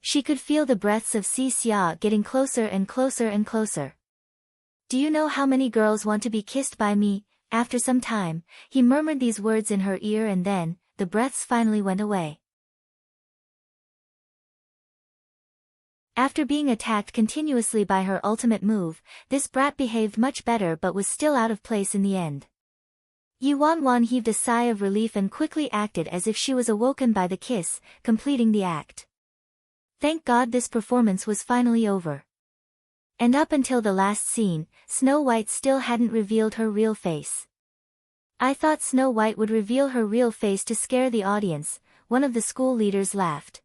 She could feel the breaths of Si Xia getting closer and closer and closer. "Do you know how many girls want to be kissed by me?" After some time, he murmured these words in her ear and then, the breaths finally went away. After being attacked continuously by her ultimate move, this brat behaved much better but was still out of place in the end. Yi Wanwan heaved a sigh of relief and quickly acted as if she was awoken by the kiss, completing the act. Thank God this performance was finally over. And up until the last scene, Snow White still hadn't revealed her real face. "I thought Snow White would reveal her real face to scare the audience," one of the school leaders laughed.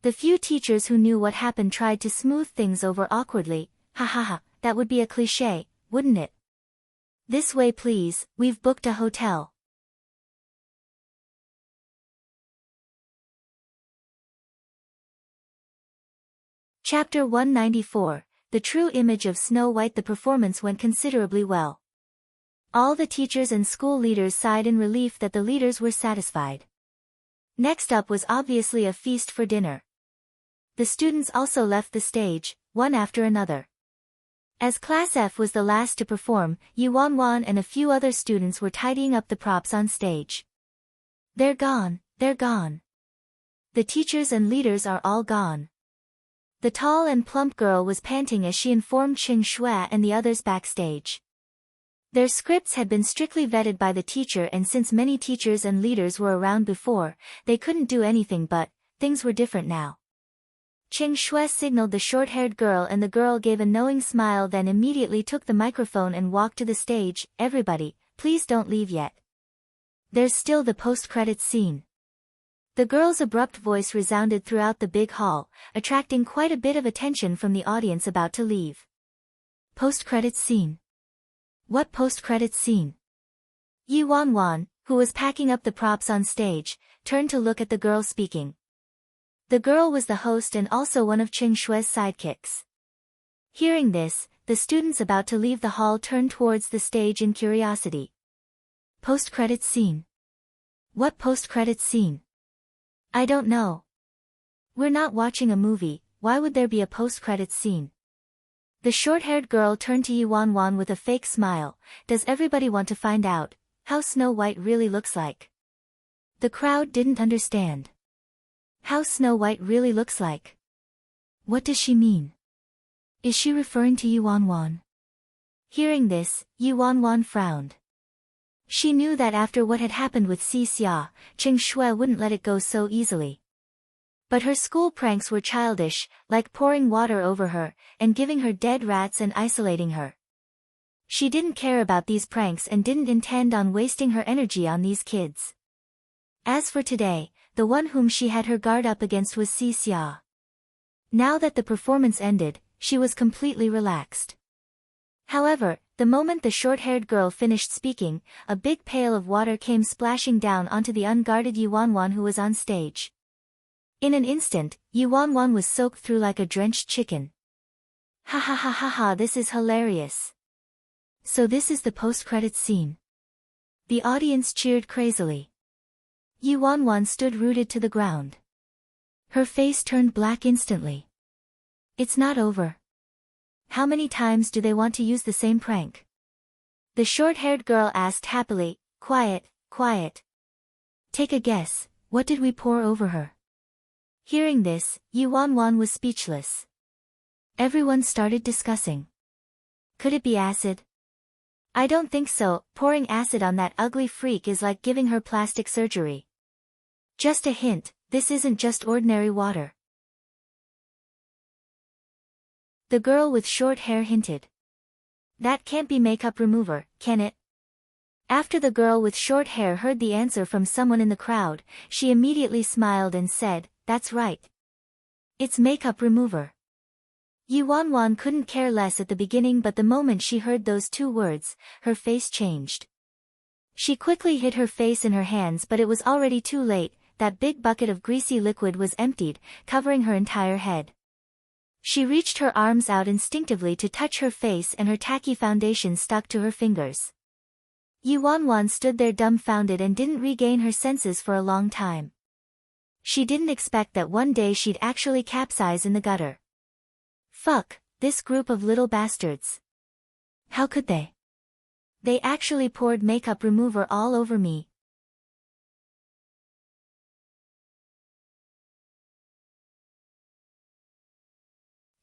The few teachers who knew what happened tried to smooth things over awkwardly. "Ha ha ha, that would be a cliché, wouldn't it? This way please, we've booked a hotel." Chapter 194, The True Image of Snow White. The performance went considerably well. All the teachers and school leaders sighed in relief that the leaders were satisfied. Next up was obviously a feast for dinner. The students also left the stage, one after another. As Class F was the last to perform, Yi Wanwan and a few other students were tidying up the props on stage. They're gone, they're gone. The teachers and leaders are all gone. The tall and plump girl was panting as she informed Qing Shui and the others backstage. Their scripts had been strictly vetted by the teacher, and since many teachers and leaders were around before, they couldn't do anything, but things were different now. Qing Shui signaled the short-haired girl, and the girl gave a knowing smile, then immediately took the microphone and walked to the stage. Everybody, please don't leave yet. There's still the post-credits scene. The girl's abrupt voice resounded throughout the big hall, attracting quite a bit of attention from the audience about to leave. Post-credits scene? What post-credits scene? Yi Wanwan, who was packing up the props on stage, turned to look at the girl speaking. The girl was the host and also one of Qing Shui's sidekicks. Hearing this, the students about to leave the hall turned towards the stage in curiosity. Post-credits scene? What post-credits scene? I don't know. We're not watching a movie, why would there be a post-credits scene? The short-haired girl turned to Yi Wanwan with a fake smile. Does everybody want to find out how Snow White really looks like? The crowd didn't understand. How Snow White really looks like? What does she mean? Is she referring to Yi Wanwan? Hearing this, Yi Wanwan frowned. She knew that after what had happened with Si Xia, Qing Shui wouldn't let it go so easily. But her school pranks were childish, like pouring water over her, and giving her dead rats and isolating her. She didn't care about these pranks and didn't intend on wasting her energy on these kids. As for today, the one whom she had her guard up against was Si Xia. Now that the performance ended, she was completely relaxed. However, the moment the short-haired girl finished speaking, a big pail of water came splashing down onto the unguarded Yi Wanwan who was on stage. In an instant, Yi Wanwan was soaked through like a drenched chicken. Ha ha ha ha ha, this is hilarious. So this is the post-credits scene. The audience cheered crazily. Yi Wanwan stood rooted to the ground. Her face turned black instantly. It's not over. How many times do they want to use the same prank? The short-haired girl asked happily. Quiet, quiet. Take a guess, what did we pour over her? Hearing this, Yi Wanwan was speechless. Everyone started discussing. Could it be acid? I don't think so. Pouring acid on that ugly freak is like giving her plastic surgery. Just a hint, this isn't just ordinary water. The girl with short hair hinted. That can't be makeup remover, can it? After the girl with short hair heard the answer from someone in the crowd, she immediately smiled and said, that's right. It's makeup remover. Yi Wanwan couldn't care less at the beginning, but the moment she heard those two words, her face changed. She quickly hid her face in her hands, but it was already too late. That big bucket of greasy liquid was emptied, covering her entire head. She reached her arms out instinctively to touch her face, and her tacky foundation stuck to her fingers. Yi Wanwan stood there dumbfounded and didn't regain her senses for a long time. She didn't expect that one day she'd actually capsize in the gutter. Fuck, this group of little bastards. How could they? They actually poured makeup remover all over me.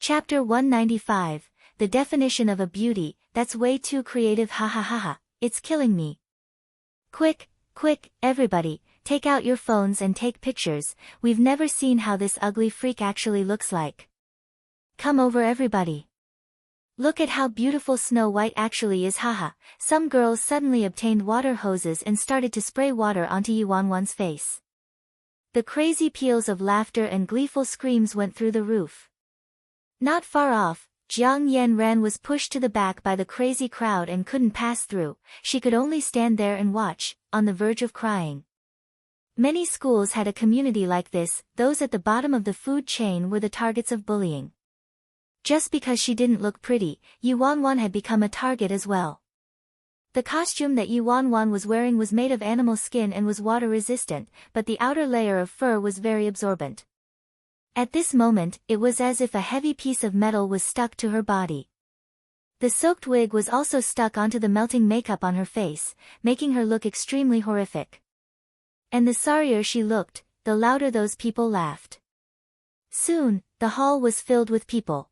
Chapter 195, The Definition of a Beauty, That's Way Too Creative. Ha ha ha ha, it's killing me. Quick, quick, everybody, take out your phones and take pictures. We've never seen how this ugly freak actually looks like. Come over everybody. Look at how beautiful Snow White actually is. Haha. Some girls suddenly obtained water hoses and started to spray water onto Yi Wanwan's face. The crazy peals of laughter and gleeful screams went through the roof. Not far off, Jiang Yan was pushed to the back by the crazy crowd and couldn't pass through. She could only stand there and watch, on the verge of crying. Many schools had a community like this. Those at the bottom of the food chain were the targets of bullying. Just because she didn't look pretty, Yi Wanwan had become a target as well. The costume that Yu Wanwan was wearing was made of animal skin and was water-resistant, but the outer layer of fur was very absorbent. At this moment, it was as if a heavy piece of metal was stuck to her body. The soaked wig was also stuck onto the melting makeup on her face, making her look extremely horrific. And the sorrier she looked, the louder those people laughed. Soon, the hall was filled with people.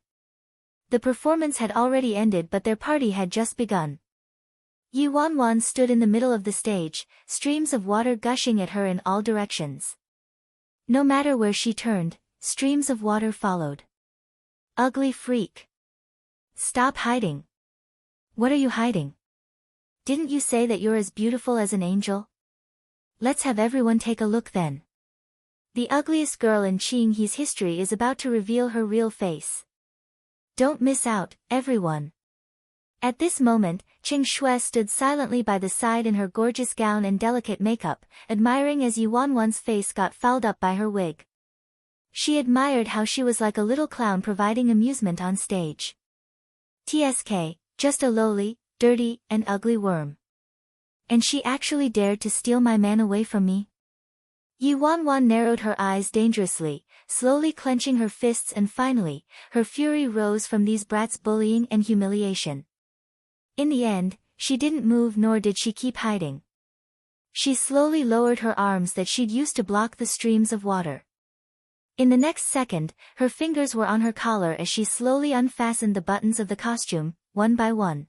The performance had already ended, but their party had just begun. Yu Wanwan stood in the middle of the stage, streams of water gushing at her in all directions. No matter where she turned, streams of water followed. Ugly freak. Stop hiding. What are you hiding? Didn't you say that you're as beautiful as an angel? Let's have everyone take a look then. The ugliest girl in Qing He's history is about to reveal her real face. Don't miss out, everyone. At this moment, Qing Shui stood silently by the side in her gorgeous gown and delicate makeup, admiring as Yu Wanwan's face got fouled up by her wig. She admired how she was like a little clown providing amusement on stage. TSK, just a lowly, dirty, and ugly worm. And she actually dared to steal my man away from me? Yu Wanwan narrowed her eyes dangerously, slowly clenching her fists, and finally, her fury rose from these brats' bullying and humiliation. In the end, she didn't move, nor did she keep hiding. She slowly lowered her arms that she'd used to block the streams of water. In the next second, her fingers were on her collar as she slowly unfastened the buttons of the costume, one by one.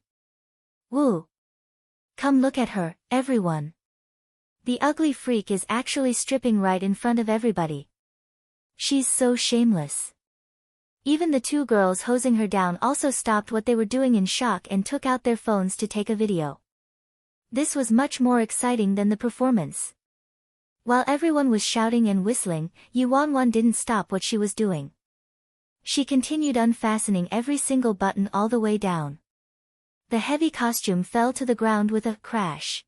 Woo! Come look at her, everyone. The ugly freak is actually stripping right in front of everybody. She's so shameless. Even the two girls hosing her down also stopped what they were doing in shock and took out their phones to take a video. This was much more exciting than the performance. While everyone was shouting and whistling, Yu Wanwan didn't stop what she was doing. She continued unfastening every single button all the way down. The heavy costume fell to the ground with a crash.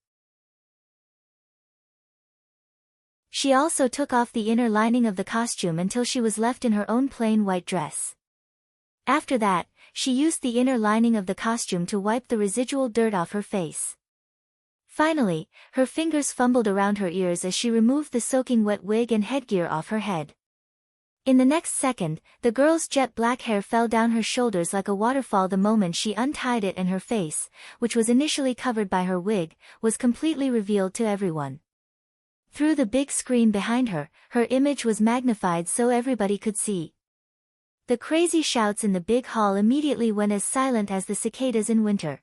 She also took off the inner lining of the costume until she was left in her own plain white dress. After that, she used the inner lining of the costume to wipe the residual dirt off her face. Finally, her fingers fumbled around her ears as she removed the soaking wet wig and headgear off her head. In the next second, the girl's jet black hair fell down her shoulders like a waterfall the moment she untied it, and her face, which was initially covered by her wig, was completely revealed to everyone. Through the big screen behind her, her image was magnified so everybody could see. The crazy shouts in the big hall immediately went as silent as the cicadas in winter.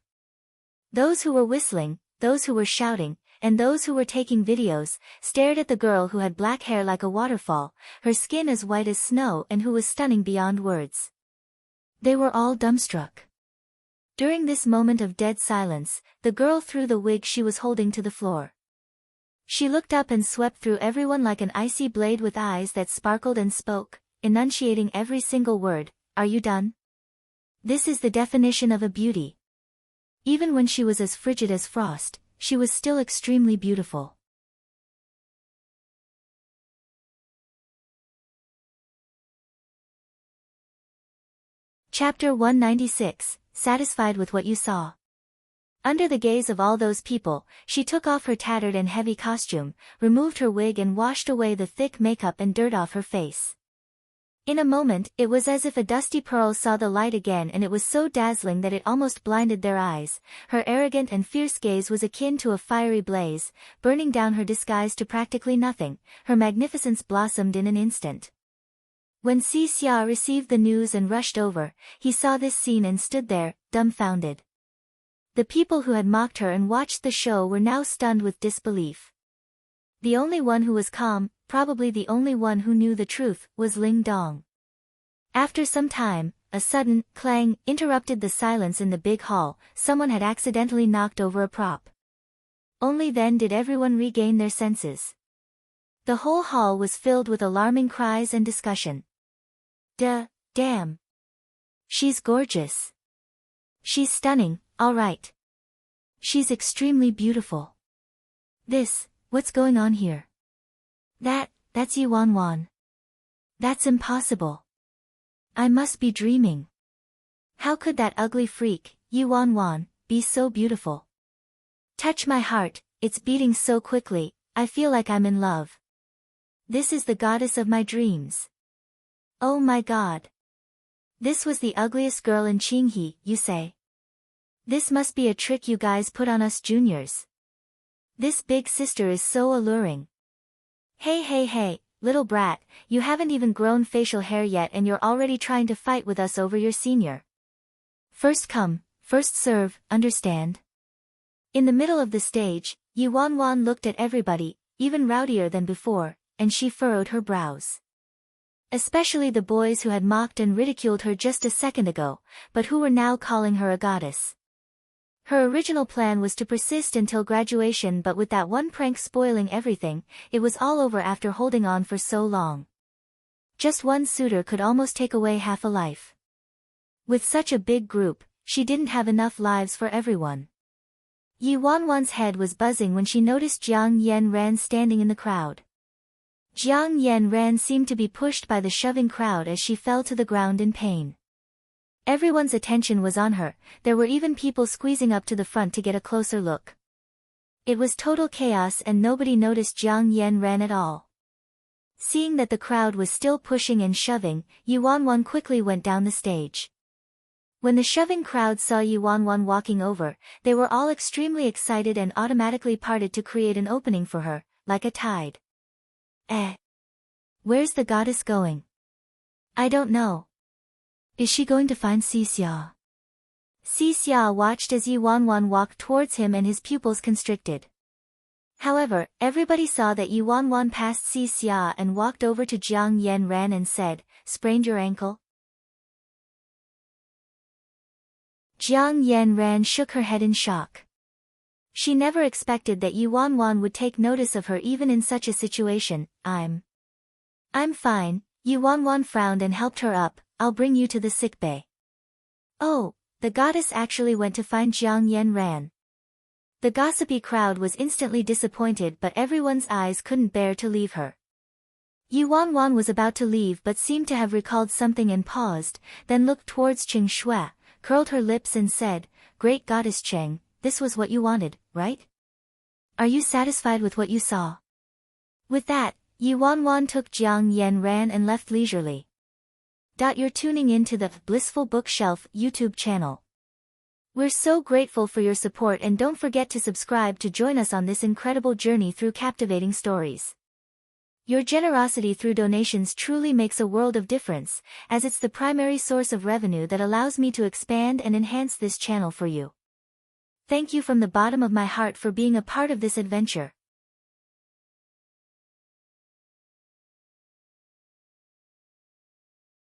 Those who were whistling, those who were shouting, and those who were taking videos, stared at the girl who had black hair like a waterfall, her skin as white as snow, and who was stunning beyond words. They were all dumbstruck. During this moment of dead silence, the girl threw the wig she was holding to the floor. She looked up and swept through everyone like an icy blade with eyes that sparkled and spoke, enunciating every single word. Are you done? This is the definition of a beauty. Even when she was as frigid as frost, she was still extremely beautiful. Chapter 196, Satisfied with what you saw. Under the gaze of all those people, she took off her tattered and heavy costume, removed her wig and washed away the thick makeup and dirt off her face. In a moment, it was as if a dusty pearl saw the light again, and it was so dazzling that it almost blinded their eyes. Her arrogant and fierce gaze was akin to a fiery blaze, burning down her disguise to practically nothing. Her magnificence blossomed in an instant. When Si Xia received the news and rushed over, he saw this scene and stood there, dumbfounded. The people who had mocked her and watched the show were now stunned with disbelief. The only one who was calm, probably the only one who knew the truth, was Ling Dong. After some time, a sudden clang interrupted the silence in the big hall. Someone had accidentally knocked over a prop. Only then did everyone regain their senses. The whole hall was filled with alarming cries and discussion. Damn. She's gorgeous. She's stunning, all right. She's extremely beautiful. What's going on here? That's Yu Wanwan. That's impossible. I must be dreaming. How could that ugly freak, Yu Wanwan, be so beautiful? Touch my heart, it's beating so quickly, I feel like I'm in love. This is the goddess of my dreams. Oh my god. This was the ugliest girl in Qinghe, you say? This must be a trick you guys put on us juniors. This big sister is so alluring. Hey, little brat, you haven't even grown facial hair yet and you're already trying to fight with us over your senior. First come, first serve, understand? In the middle of the stage, Yi Wanwan looked at everybody, even rowdier than before, and she furrowed her brows. Especially the boys who had mocked and ridiculed her just a second ago, but who were now calling her a goddess. Her original plan was to persist until graduation, but with that one prank spoiling everything, it was all over after holding on for so long. Just one suitor could almost take away half a life. With such a big group, she didn't have enough lives for everyone. Yi Wanwan's head was buzzing when she noticed Jiang Yanran standing in the crowd. Jiang Yanran seemed to be pushed by the shoving crowd as she fell to the ground in pain. Everyone's attention was on her, there were even people squeezing up to the front to get a closer look. It was total chaos and nobody noticed Jiang Yanran at all. Seeing that the crowd was still pushing and shoving, Yi Wanwan quickly went down the stage. When the shoving crowd saw Yi Wanwan walking over, they were all extremely excited and automatically parted to create an opening for her, like a tide. Where's the goddess going? I don't know. Is she going to find Xia? Xia watched as Yi Wanwan walked towards him and his pupils constricted. However, everybody saw that Yi Wanwan passed Xia and walked over to Jiang Yanran and said, "Sprained your ankle?" Jiang Yanran shook her head in shock. She never expected that Yi Wanwan would take notice of her even in such a situation. I'm fine, Yi Wanwan frowned and helped her up. I'll bring you to the sickbay. Oh, the goddess actually went to find Jiang Yanran. The gossipy crowd was instantly disappointed, but everyone's eyes couldn't bear to leave her. Yi Wanwan was about to leave but seemed to have recalled something and paused, then looked towards Qing Shui, curled her lips and said, "Great goddess Cheng, this was what you wanted, right? Are you satisfied with what you saw?" With that, Yi Wanwan took Jiang Yanran and left leisurely. You're tuning in to the Blissful Bookshelf YouTube channel. We're so grateful for your support and don't forget to subscribe to join us on this incredible journey through captivating stories. Your generosity through donations truly makes a world of difference, as it's the primary source of revenue that allows me to expand and enhance this channel for you. Thank you from the bottom of my heart for being a part of this adventure.